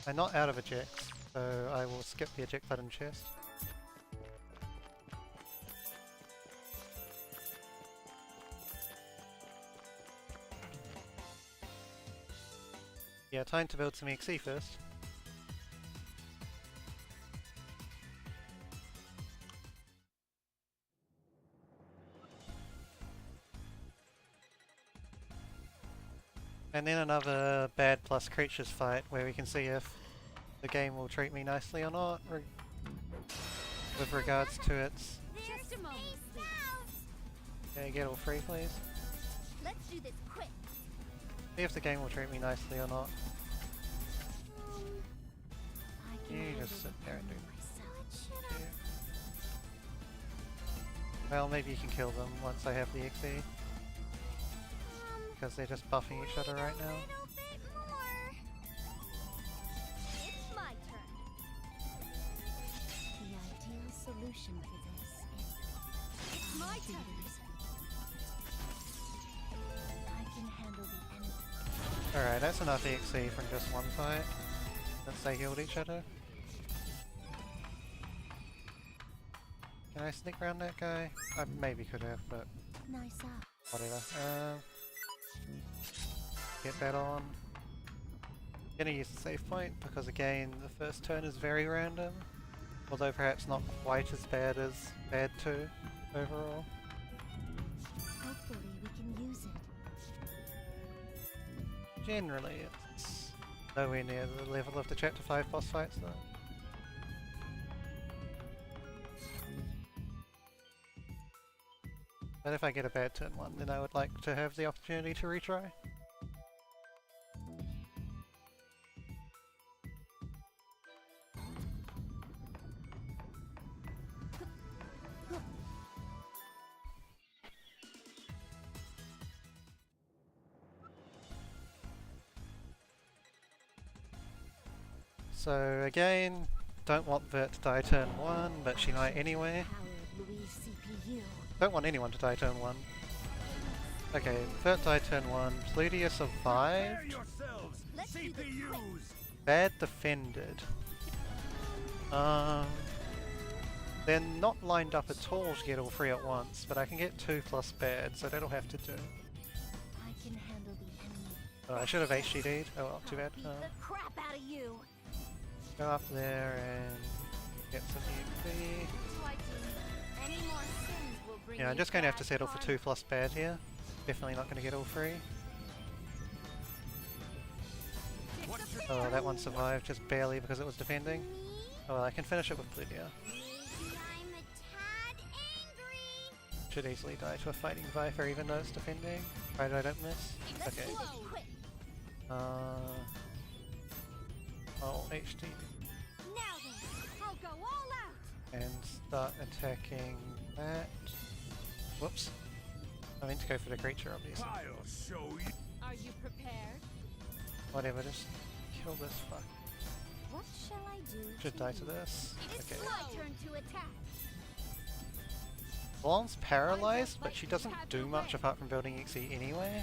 I'm not out of ejects, so I will skip the eject button chest. Yeah, time to build some XE first. And then another bad plus creatures fight where we can see if the game will treat me nicely or not with regards to its... Just a moment, please. Okay, get all 3 please. Let's do this quick. See if the game will treat me nicely or not. I can You handle just the sit there and do enemy myself. Yeah. Well, maybe you can kill them once I have the XE. Because they're just buffing each other right now. Little bit more. It's my turn. The ideal solution for this is It's my turn. I can handle the enemy. Alright, that's enough XE from just one fight. Since they healed each other. Can I sneak around that guy? I maybe could have, but Nice up. whatever. Get that on. Gonna use the save point because again the first turn is very random. Although perhaps not quite as bad as bad 2 overall. Hopefully we can use it. Generally it's nowhere near the level of the chapter 5 boss fights though. But if I get a bad turn 1 then I would like to have the opportunity to retry. So again, don't want Vert to die turn 1, but she might anyway. Powered Louise CPU. Don't want anyone to die turn 1. Okay, Vert died turn 1, Plutia survived. Prepare yourselves, CPUs! Bad defended. They're not lined up at all to get all 3 at once, but I can get 2 plus bad, so that'll have to do. I can handle the enemy. Oh, I should have HGD'd. Oh well, too bad. Beat the crap out of you. Go up there and get some XP. What do I do? Any more sins will bring Yeah, I'm me just going to have to bad settle for karma. 2 plus bad here. Definitely not going to get all 3. Disappear. Oh, that one survived just barely because it was defending. Me? Oh well, I can finish it with Plutia. Maybe I'm a tad angry. Should easily die to a fighting Viper even though it's defending. Right, I don't miss. Let's Okay. do this quick. Oh, HD. Now then, I'll go all out. And start attacking that. Whoops. I meant to go for the creature, obviously. I'll show you. Are you prepared? Whatever, just kill this fuck. What shall I do? Should die to this. It's Okay. my turn to attack. Blonde's paralyzed, but she doesn't do much apart from building XE anyway.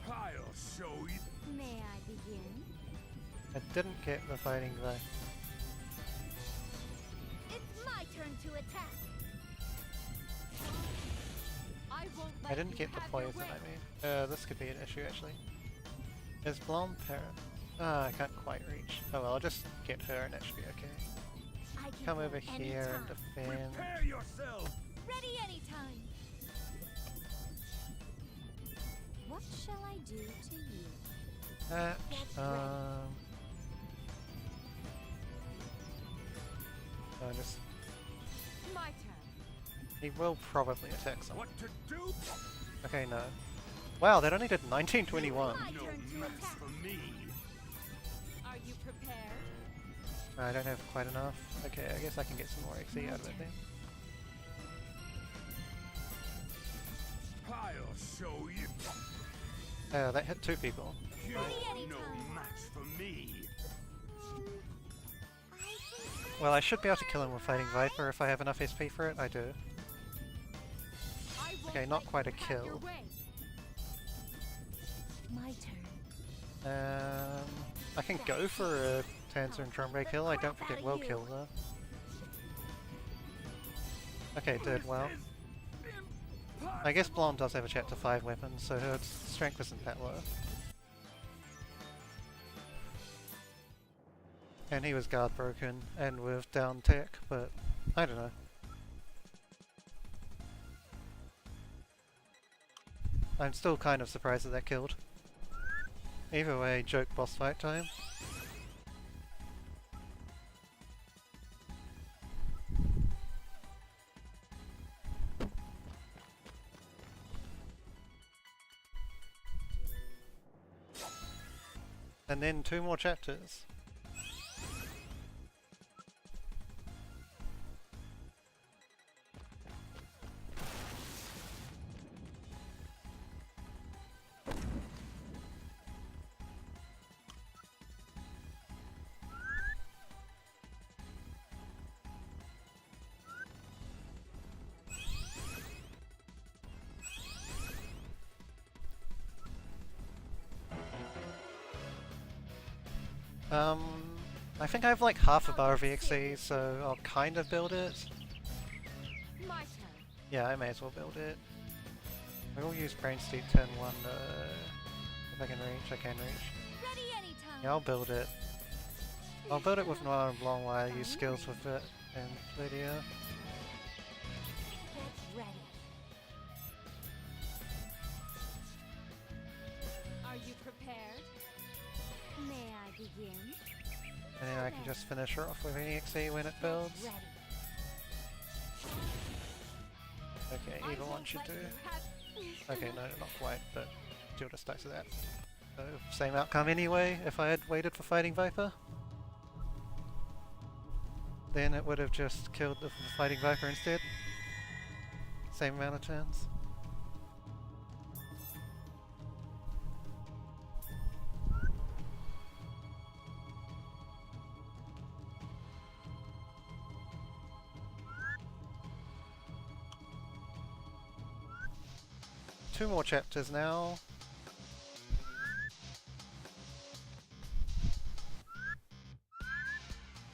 I'll show you. May I begin? I didn't get the fighting though. It's my turn to attack. I won't let I didn't you get the have your poison, way. I mean. This could be an issue actually. Is Blonde Parrot? Ah, I can't quite reach. Oh well, I'll just get her and that should be okay. I can Come go over here and defend. Prepare yourself! Ready anytime. What shall I do to you? That, no, just... My turn. He will probably attack someone. What to do? Okay, no. Wow, that only did 1921. My No turn to match attack. for me. Are you prepared? I don't have quite enough. Okay, I guess I can get some more XE out of it then. I'll show you. Oh, that hit 2 people. You're Ready no anytime. match for me. Well, I should be able to kill him with Fighting Viper if I have enough SP for it. I do. I won't Okay, not let quite a you have your kill. way. My turn. I can go for a Tanzer and Drumray kill. I don't think it will kill though. Okay, did well. I guess Blonde does have a chapter 5 weapon, so her strength isn't that low. And he was guard broken and with down tech, but I don't know. I'm still kind of surprised that killed. Either way, joke boss fight time. And then 2 more chapters. I think I have like half a bar of EXE, so I'll kind of build it. My turn. Yeah, I may as well build it. I will use Brain Steep turn 1 if I can reach. I can reach. Ready anytime. Yeah, I'll build it. I'll build it with Noir and Blanc while I use skills with it and Lydia. Get ready. Are you prepared? May I begin? And then I can just finish her off with an EXE when it builds. Ready. Okay, I either one won't should let do. you have- Okay, no, not quite, but still just stacks of that. So, same outcome anyway if I had waited for Fighting Viper. Then it would have just killed the Fighting Viper instead. Same amount of turns. Two more chapters now.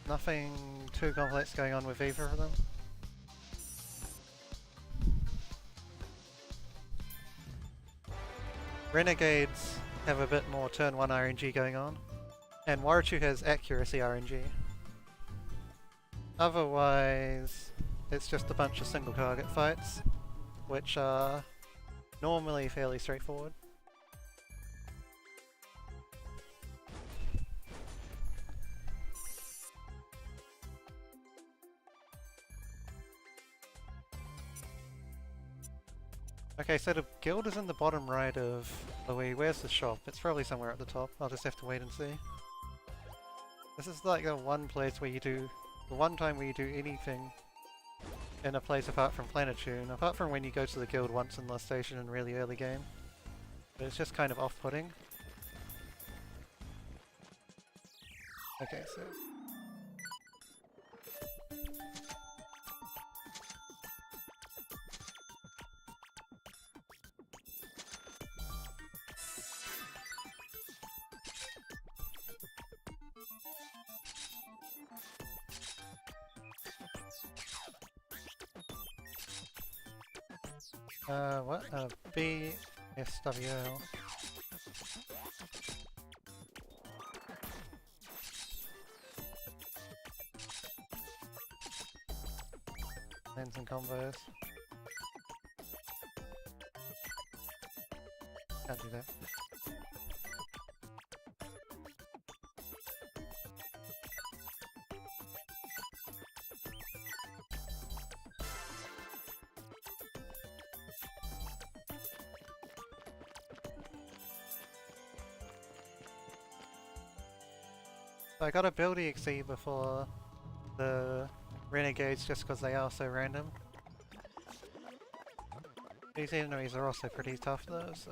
Nothing too complex going on with either of them. Renegades have a bit more turn 1 RNG going on, and Warachu has accuracy RNG. Otherwise, it's just a bunch of single target fights, which are normally fairly straightforward. Okay, so the guild is in the bottom right of Louis. Where's the shop? It's probably somewhere at the top. I'll just have to wait and see. This is like the one place where you do... the one time where you do anything in a place apart from Planetune, apart from when you go to the guild once in the station in really early game. But it's just kind of off-putting. Okay, so... what? BSWL. Lands and combos. Can't do that. I got a build EXE before the Renegades just because they are so random. These enemies are also pretty tough though, so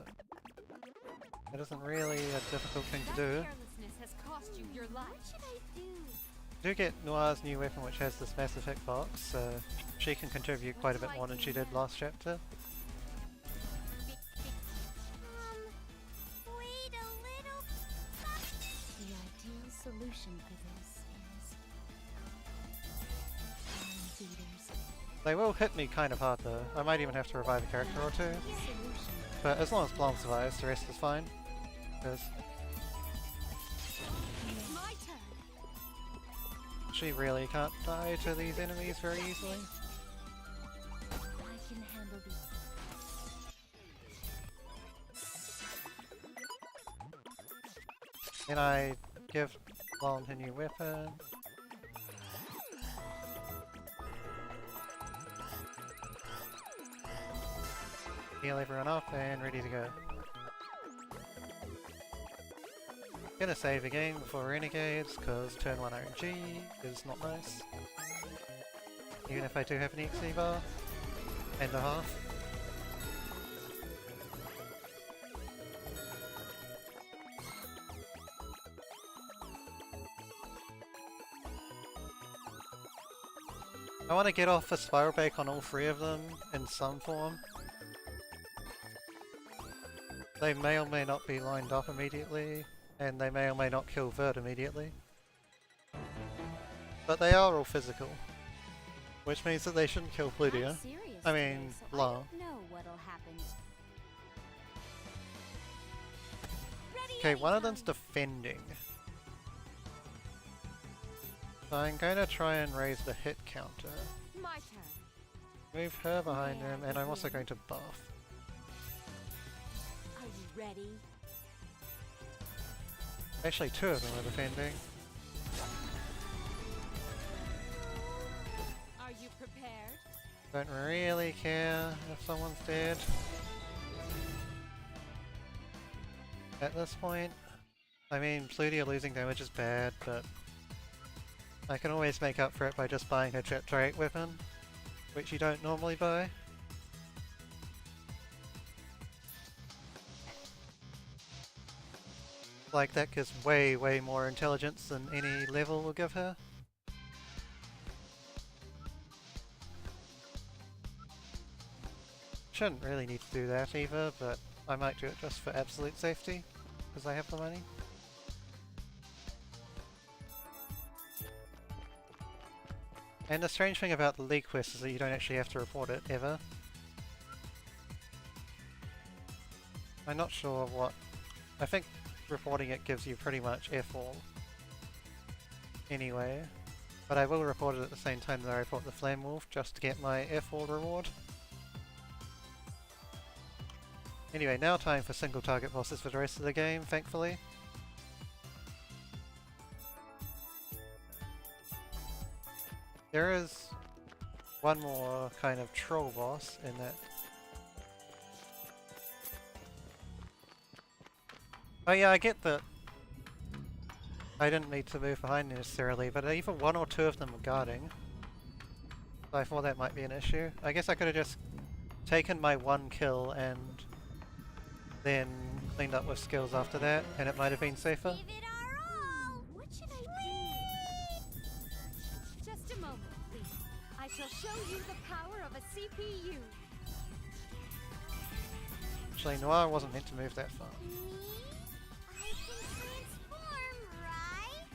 it isn't really a difficult thing to do. Carelessness has cost you your life. What should I do? You do get Noir's new weapon which has this massive hitbox, so she can contribute quite a bit more than she did last chapter. Wait a little. The ideal solution for this is Time Beaters. They will hit me kind of hard though. I might even have to revive a character or two. Solution. But as long as Blanc survives, the rest is fine. 'Cause My turn. she really can't die to these enemies very easily. I can handle these. Then I give Blanc her new weapon. Heal everyone up and ready to go. Gonna save again before Renegades, cause turn 1 RNG is not nice. Even if I do have an XP bar and a half. I want to get off a spiral break on all 3 of them in some form. They may or may not be lined up immediately, and they may or may not kill Vert immediately. But they are all physical, which means that they shouldn't kill Plutia. I'm serious I mean, today, so Blanc. I don't know what'll happen. Ready Okay, one of anytime. them's defending. So I'm going to try and raise the hit counter. My turn. Move her behind him, and I'm also going to buff. Are you ready? Actually, 2 of them are defending. Are you prepared? Don't really care if someone's dead. At this point, I mean, Plutia losing damage is bad, but I can always make up for it by just buying her Chapter 8 weapon, which you don't normally buy. Like, that gives way, way more intelligence than any level will give her. Shouldn't really need to do that either, but I might do it just for absolute safety, because I have the money. And the strange thing about the League quest is that you don't actually have to report it, ever. I'm not sure what... I think reporting it gives you pretty much F-all. Anyway. But I will report it at the same time that I report the Flame Wolf, just to get my F-all reward. Anyway, now time for single target bosses for the rest of the game, thankfully. There is one more kind of troll boss in that. Oh yeah, I get that I didn't need to move behind necessarily, but either 1 or 2 of them were guarding. So I thought that might be an issue. I guess I could have just taken my 1 kill and then cleaned up with skills after that, and it might have been safer. Give it our all. What should I do? Just a moment, please. I shall show you the power of a CPU. Actually, Noir wasn't meant to move that far. Me? I can transform, right?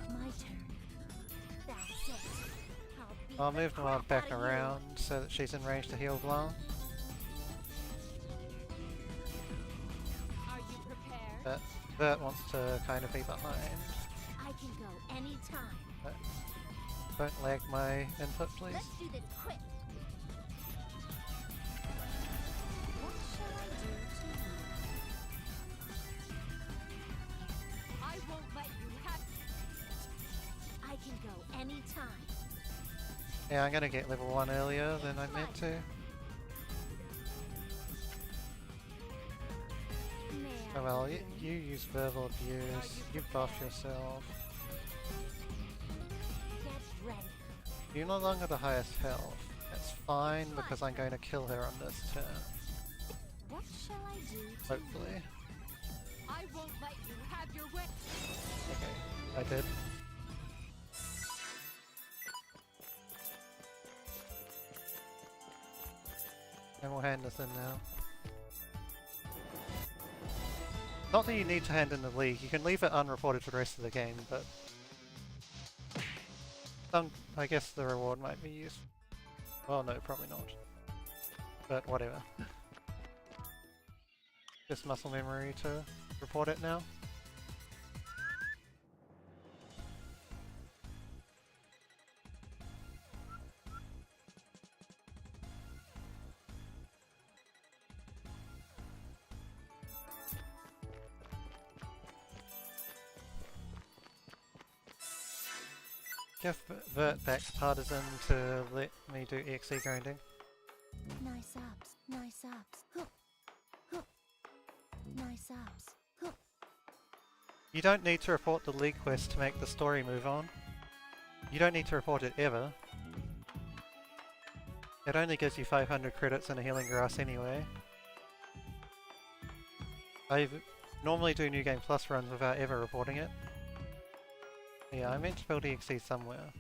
My turn. That's it. Beat I'll the move Noir crap back outta you. around so that she's in range to heal Blanc. Are you prepared? But Vert wants to kind of be behind. I can go anytime. Don't lag my input, please. Let's do this quick. What shall I do to you? I won't let you have. I can go anytime. Yeah, I'm gonna get level 1 earlier than I meant to. May I Oh well, begin? you use verbal abuse, you buff yourself. Get ready. You're no longer the highest health. That's fine because I'm going to kill her on this turn. What shall I do to Hopefully. I won't let you have your way. Okay, I did. And we'll hand this in now. Not that you need to hand in the league, you can leave it unreported for the rest of the game, but I guess the reward might be useful. Well, no, probably not. But whatever. Just muscle memory to report it now. Give Vert back to Partisan to let me do EXE grinding. Nice ups, nice ups. Huh. Huh. Nice ups. Huh. You don't need to report the league quest to make the story move on. You don't need to report it ever. It only gives you 500 credits and a healing grass anyway. I normally do New Game Plus runs without ever reporting it. Yeah, I meant to build EXE somewhere.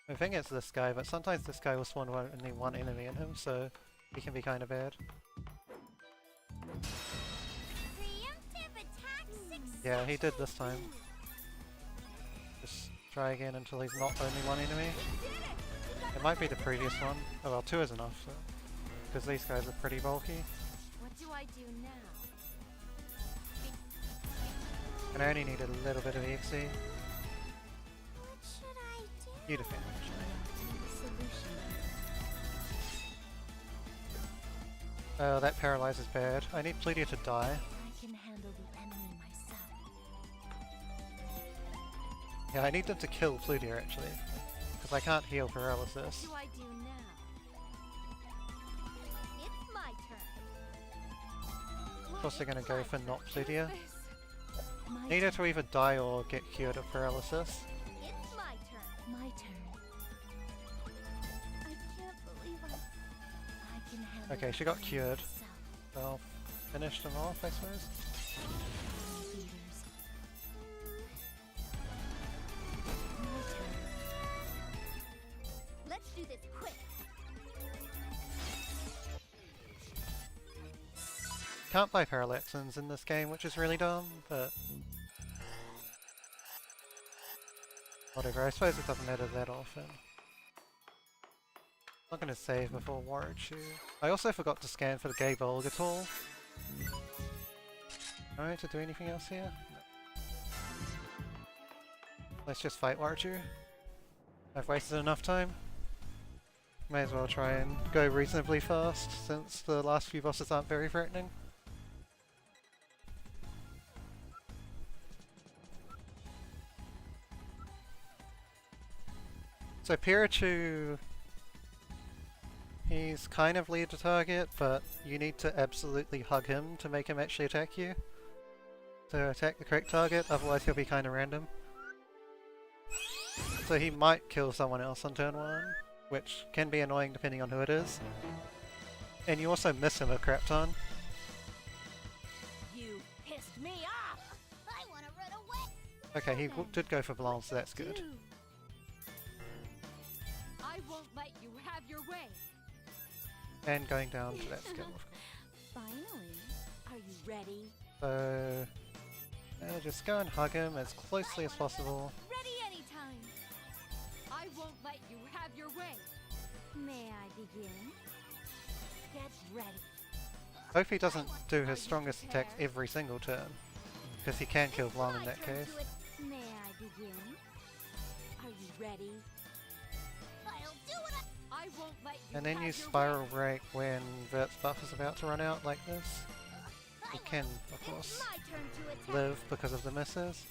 I think it's this guy, but sometimes this guy will spawn only one enemy in him, so he can be kind of bad. Preemptive attack success. Yeah, he did this time. Just try again until he's not only one enemy. It might be the previous one. Oh well, 2 is enough, so. Because these guys are pretty bulky. What do I do now? And I only need a little bit of EXE. What should I do? You defend, actually. Solution. Oh, that paralyze is bad. I need Pleadia to die. I can handle the enemy myself. Yeah, I need them to kill Pleadia, actually. Because I can't heal paralysis. What do I do now? It's my turn. Of course they're gonna go for not Pleadia. This. My Need her turn. to either die or get cured of paralysis. It's my turn. My turn. I can't believe I can handle Okay, the she got enemy cured. myself. Well, finish them off, I suppose. Leaders. My turn. Let's do this quick. Can't buy parallaxins in this game, which is really dumb, but whatever, I suppose it doesn't matter that often. Not gonna save before Warachu. I also forgot to scan for the gay Volga tool. Do I need to do anything else here? No. Let's just fight Warachu. I've wasted enough time. May as well try and go reasonably fast, since the last few bosses aren't very threatening. So Pirachu, he's kind of lead to target, but you need to absolutely hug him to make him actually attack you. To attack the correct target, otherwise he'll be kind of random. So he might kill someone else on turn 1, which can be annoying depending on who it is. And you also miss him a crap ton. You pissed me off. I want to run away. Okay, he did go for Blanc, so that's good. Do. I won't let you have your way. And going down to that skill, of course. Finally. Are you ready? So, just go and hug him as closely as possible. Ready anytime. I won't let you have your way. May I begin? Get ready. Hope he doesn't do his strongest attacks every single turn, because he can kill Blanc in that My turn case. to it. May I begin? Are you ready? I'll do what I won't let you And then have use your Spiral way. Break when Vert's buff is about to run out like this. You can, of It's course, my turn to attack. live because of the misses.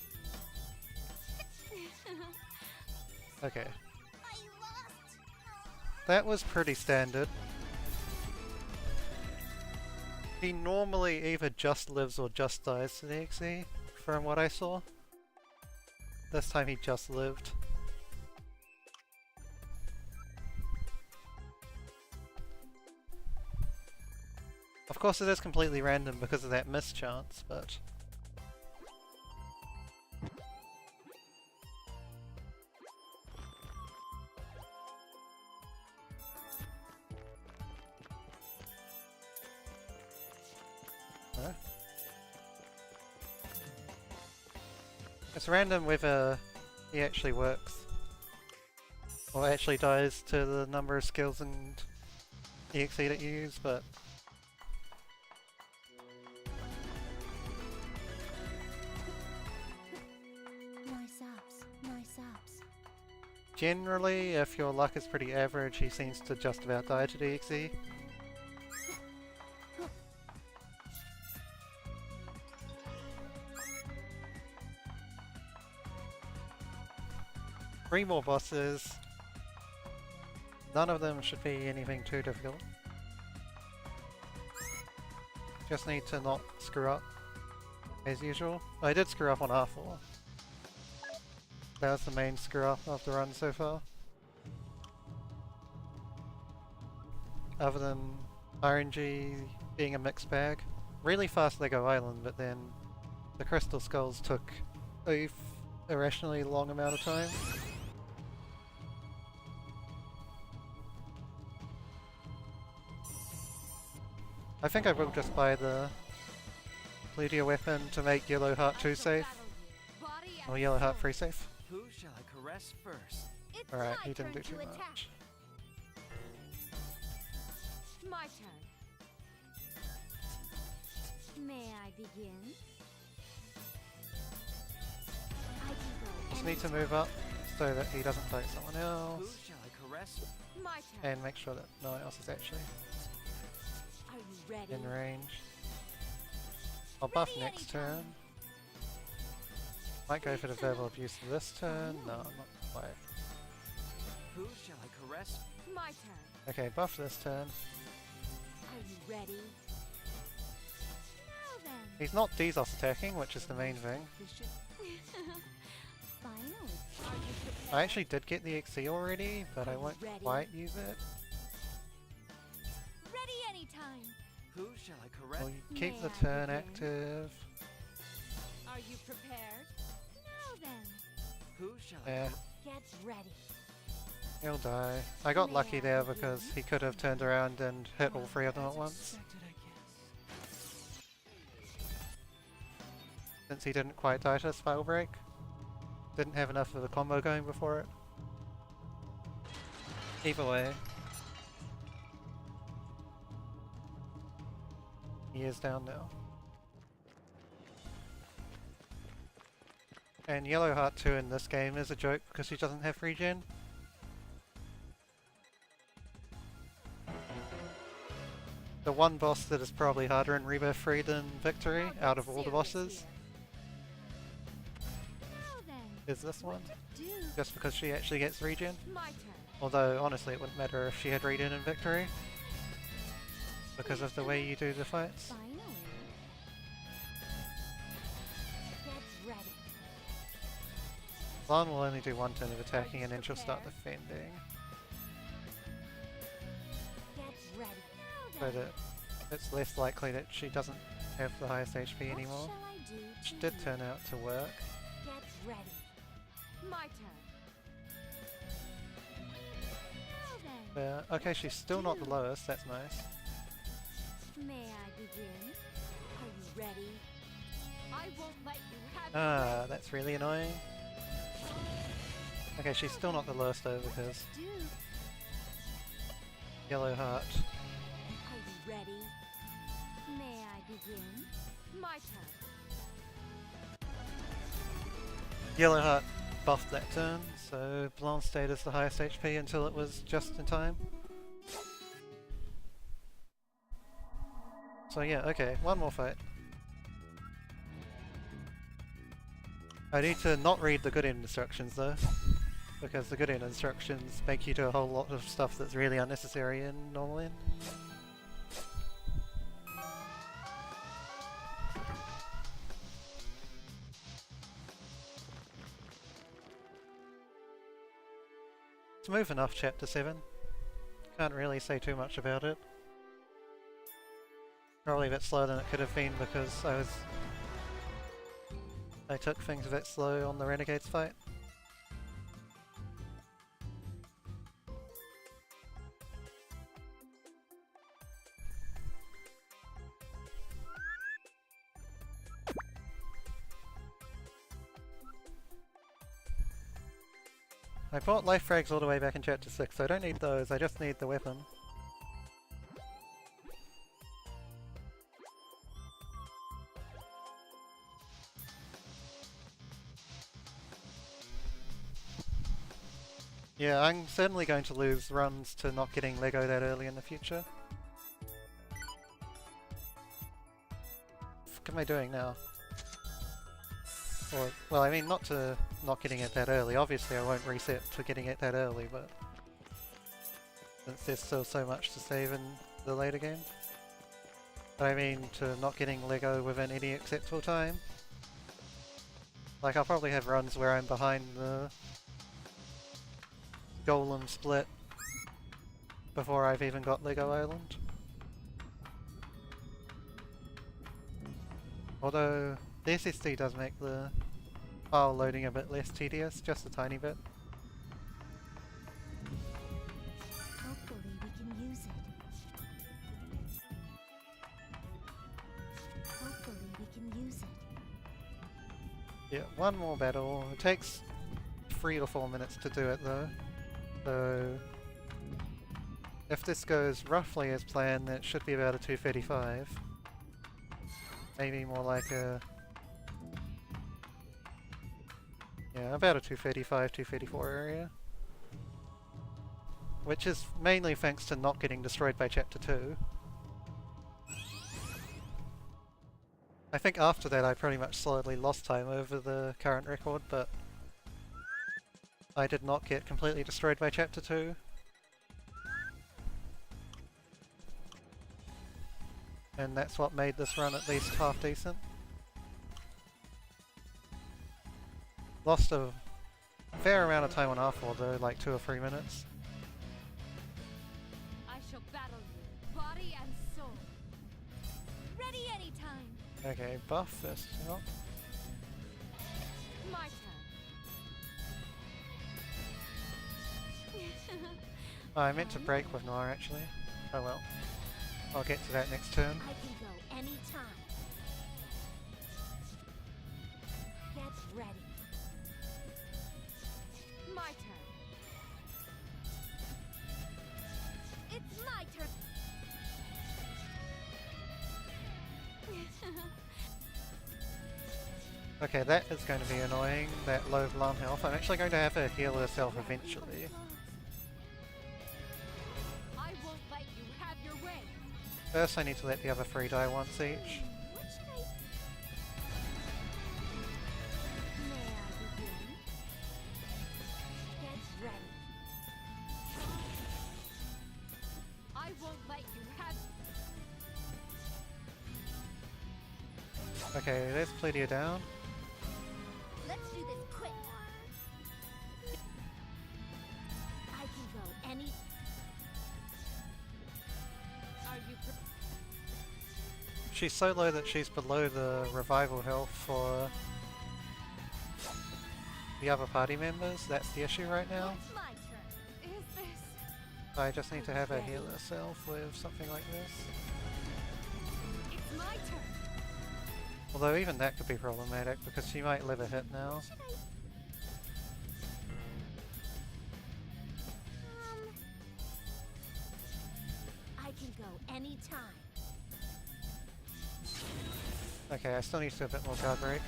Okay, I lost. that was pretty standard. He normally either just lives or just dies to the XE, from what I saw. This time he just lived. Of course it is completely random because of that mischance, but... No? It's random whether he actually works. Or actually dies to the number of skills and EXE that you use, but... Nice ups, nice ups. Generally, if your luck is pretty average, he seems to just about die to DXE. Three more bosses. None of them should be anything too difficult. Just need to not screw up, as usual. I did screw up on R4. That was the main screw up of the run so far. Other than RNG being a mixed bag. Really fast they go island, but then the crystal skulls took a irrationally long amount of time. I think I will just buy the Plutia weapon to make Yellow Heart 2 safe, Body and or Yellow Heart soul. 3 safe. Who shall I caress first? It's Alright, my he didn't do turn too to attack. much. My turn. May I begin? I can go Just need to anytime. move up so that he doesn't fight someone Who else, shall I caress? My turn. and make sure that no one else is actually Are you ready? in range. I'll buff Ready next anytime. turn. Might go for the verbal abuse this turn. No, not quite. Who shall I caress? My turn. Okay, buff this turn. Are you ready? Now then. He's not DDoS attacking, which is the main thing. Finally. Are you prepared? I actually did get the XE already, but I won't Ready? quite use it. Ready anytime. Who shall I caress? Well, you keep May the I turn begin? active. Are you prepared? Now then. Who shall I Yeah, Get ready. he'll die. I got May lucky I there begin? because he could have turned around and hit all three of them at once. expected, I guess. Since he didn't quite die to Spiral Break. Didn't have enough of a combo going before it. Either way. He is down now. And Yellow Heart 2 in this game is a joke because he doesn't have regen. The one boss that is probably harder in Rebirth 3 than Victory, I'll get out of all the serious bosses, here. Now then. is this one. Do. Just because she actually gets regen. My turn. Although, honestly, it wouldn't matter if she had regen in Victory. Because of the way you do the fights. Finally. Get ready. Lan will only do one turn of attacking and then she'll start defending. Get ready. But it's less likely that she doesn't have the highest HP anymore. What shall I do Which to did you? turn out to work. Get ready. My turn. Now then. Okay, she's still not the lowest, that's nice. May I begin? Are you ready? I won't let you have your Ah, way. that's really annoying. Okay, she's still not the lowest though because Do. Yellow Heart. Are you ready? May I begin? My turn. Yellow Heart buffed that turn, so Blanc stayed as the highest HP until it was just in time. So yeah, okay, one more fight. I need to not read the good end instructions though, because the good end instructions make you do a whole lot of stuff that's really unnecessary in normal end. Smooth enough, Chapter 7. Can't really say too much about it. Probably a bit slower than it could have been because I took things a bit slow on the Renegades fight. I bought life frags all the way back in Chapter 6, so I don't need those, I just need the weapon. Yeah, I'm certainly going to lose runs to not getting Lego that early in the future. What am I doing now? Or, well, I mean, not getting it that early. Obviously, I won't reset to getting it that early, but since there's still so much to save in the later game. But I mean, to not getting Lego within any acceptable time. Like, I'll probably have runs where I'm behind the Golem split before I've even got Lego Island. Although the SSD does make the file loading a bit less tedious, just a tiny bit. Hopefully we can use it. Hopefully we can use it. Yeah, one more battle. It takes 3 or 4 minutes to do it though. So if this goes roughly as planned, it should be about a 235. Maybe more like a... yeah, about a 235, 234 area. Which is mainly thanks to not getting destroyed by Chapter 2. I think after that I pretty much solidly lost time over the current record, but I did not get completely destroyed by Chapter 2. And that's what made this run at least half decent. Lost a fair amount of time on R4 though, like 2 or 3 minutes. I shall battle you, body and soul. Ready anytime. Okay, buff first. Oh. My turn. Oh, I meant to break with Noir actually. Oh well. I'll get to that next turn. I can go anytime. Get ready. My turn. It's my turn. Okay, that is going to be annoying, that low Blanc health. I'm actually going to have her heal herself eventually. I won't let you have your way. First I need to let the other 3 die once each. What should I... May I begin? Get ready. I won't let you have. Okay, there's Pledia down. Let's do this quick. I can go any... Are you prepared? She's so low that she's below the revival health for the other party members. That's the issue right now. It's my turn. Is this? I just need to have her heal herself with something like this. It's my turn. Although even that could be problematic because she might live a hit now. I can go anytime. Okay, I still need to do a bit more guard break.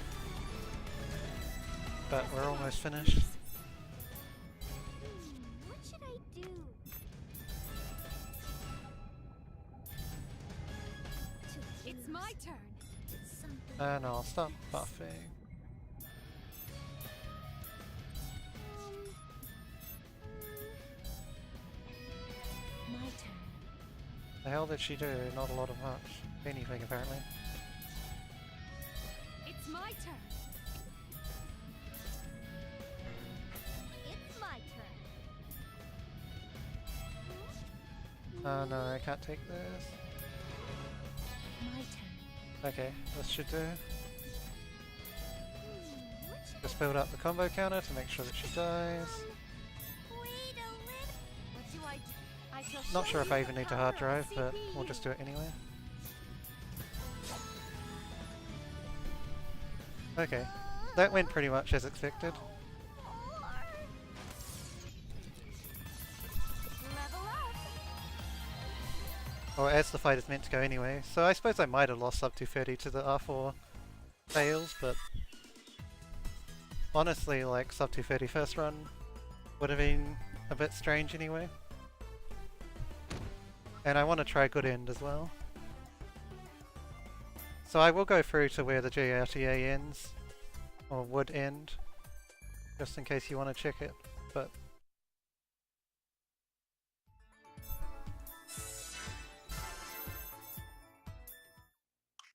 but we're almost finished. What should I do? It's my turn. And I'll stop buffing. My turn. The hell did she do? Not a lot of much. Anything apparently. It's my turn. It's my turn. Oh no, I can't take this. My turn. Okay, this should do. What should Just build up the combo counter to make sure that she dies. wait a little? What do I do? I shall Not show sure if you I the even need to power hard of drive, but CPU. we'll just do it anyway. Okay, that went pretty much as expected. Level up. Or as the fight is meant to go anyway. So I suppose I might have lost sub 230 to the R4 fails, but honestly, like sub 230 first run would have been a bit strange anyway. And I want to try good end as well. So I will go through to where the JRTA ends, or would end, just in case you want to check it, but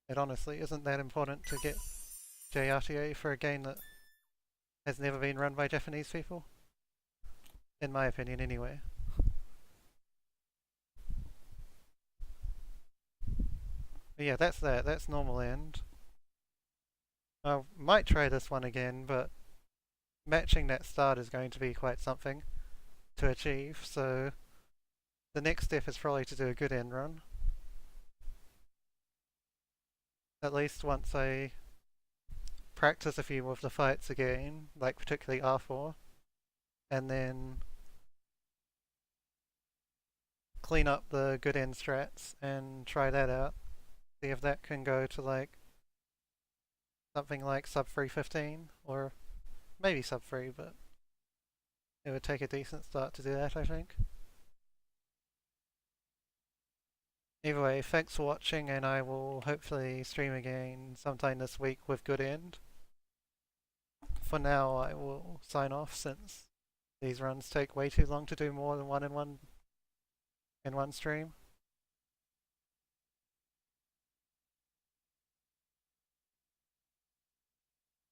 it honestly isn't that important to get JRTA for a game that has never been run by Japanese people. In my opinion anyway. But yeah, that's that. That's normal end. I might try this one again, but matching that start is going to be quite something to achieve, so the next step is probably to do a good end run. At least once I practice a few of the fights again, like particularly R4, and then clean up the good end strats and try that out. See if that can go to like something like sub 315 or maybe sub 3, but it would take a decent start to do that, I think. Either way, thanks for watching, and I will hopefully stream again sometime this week with good end. For now, I will sign off since these runs take way too long to do more than one in one stream.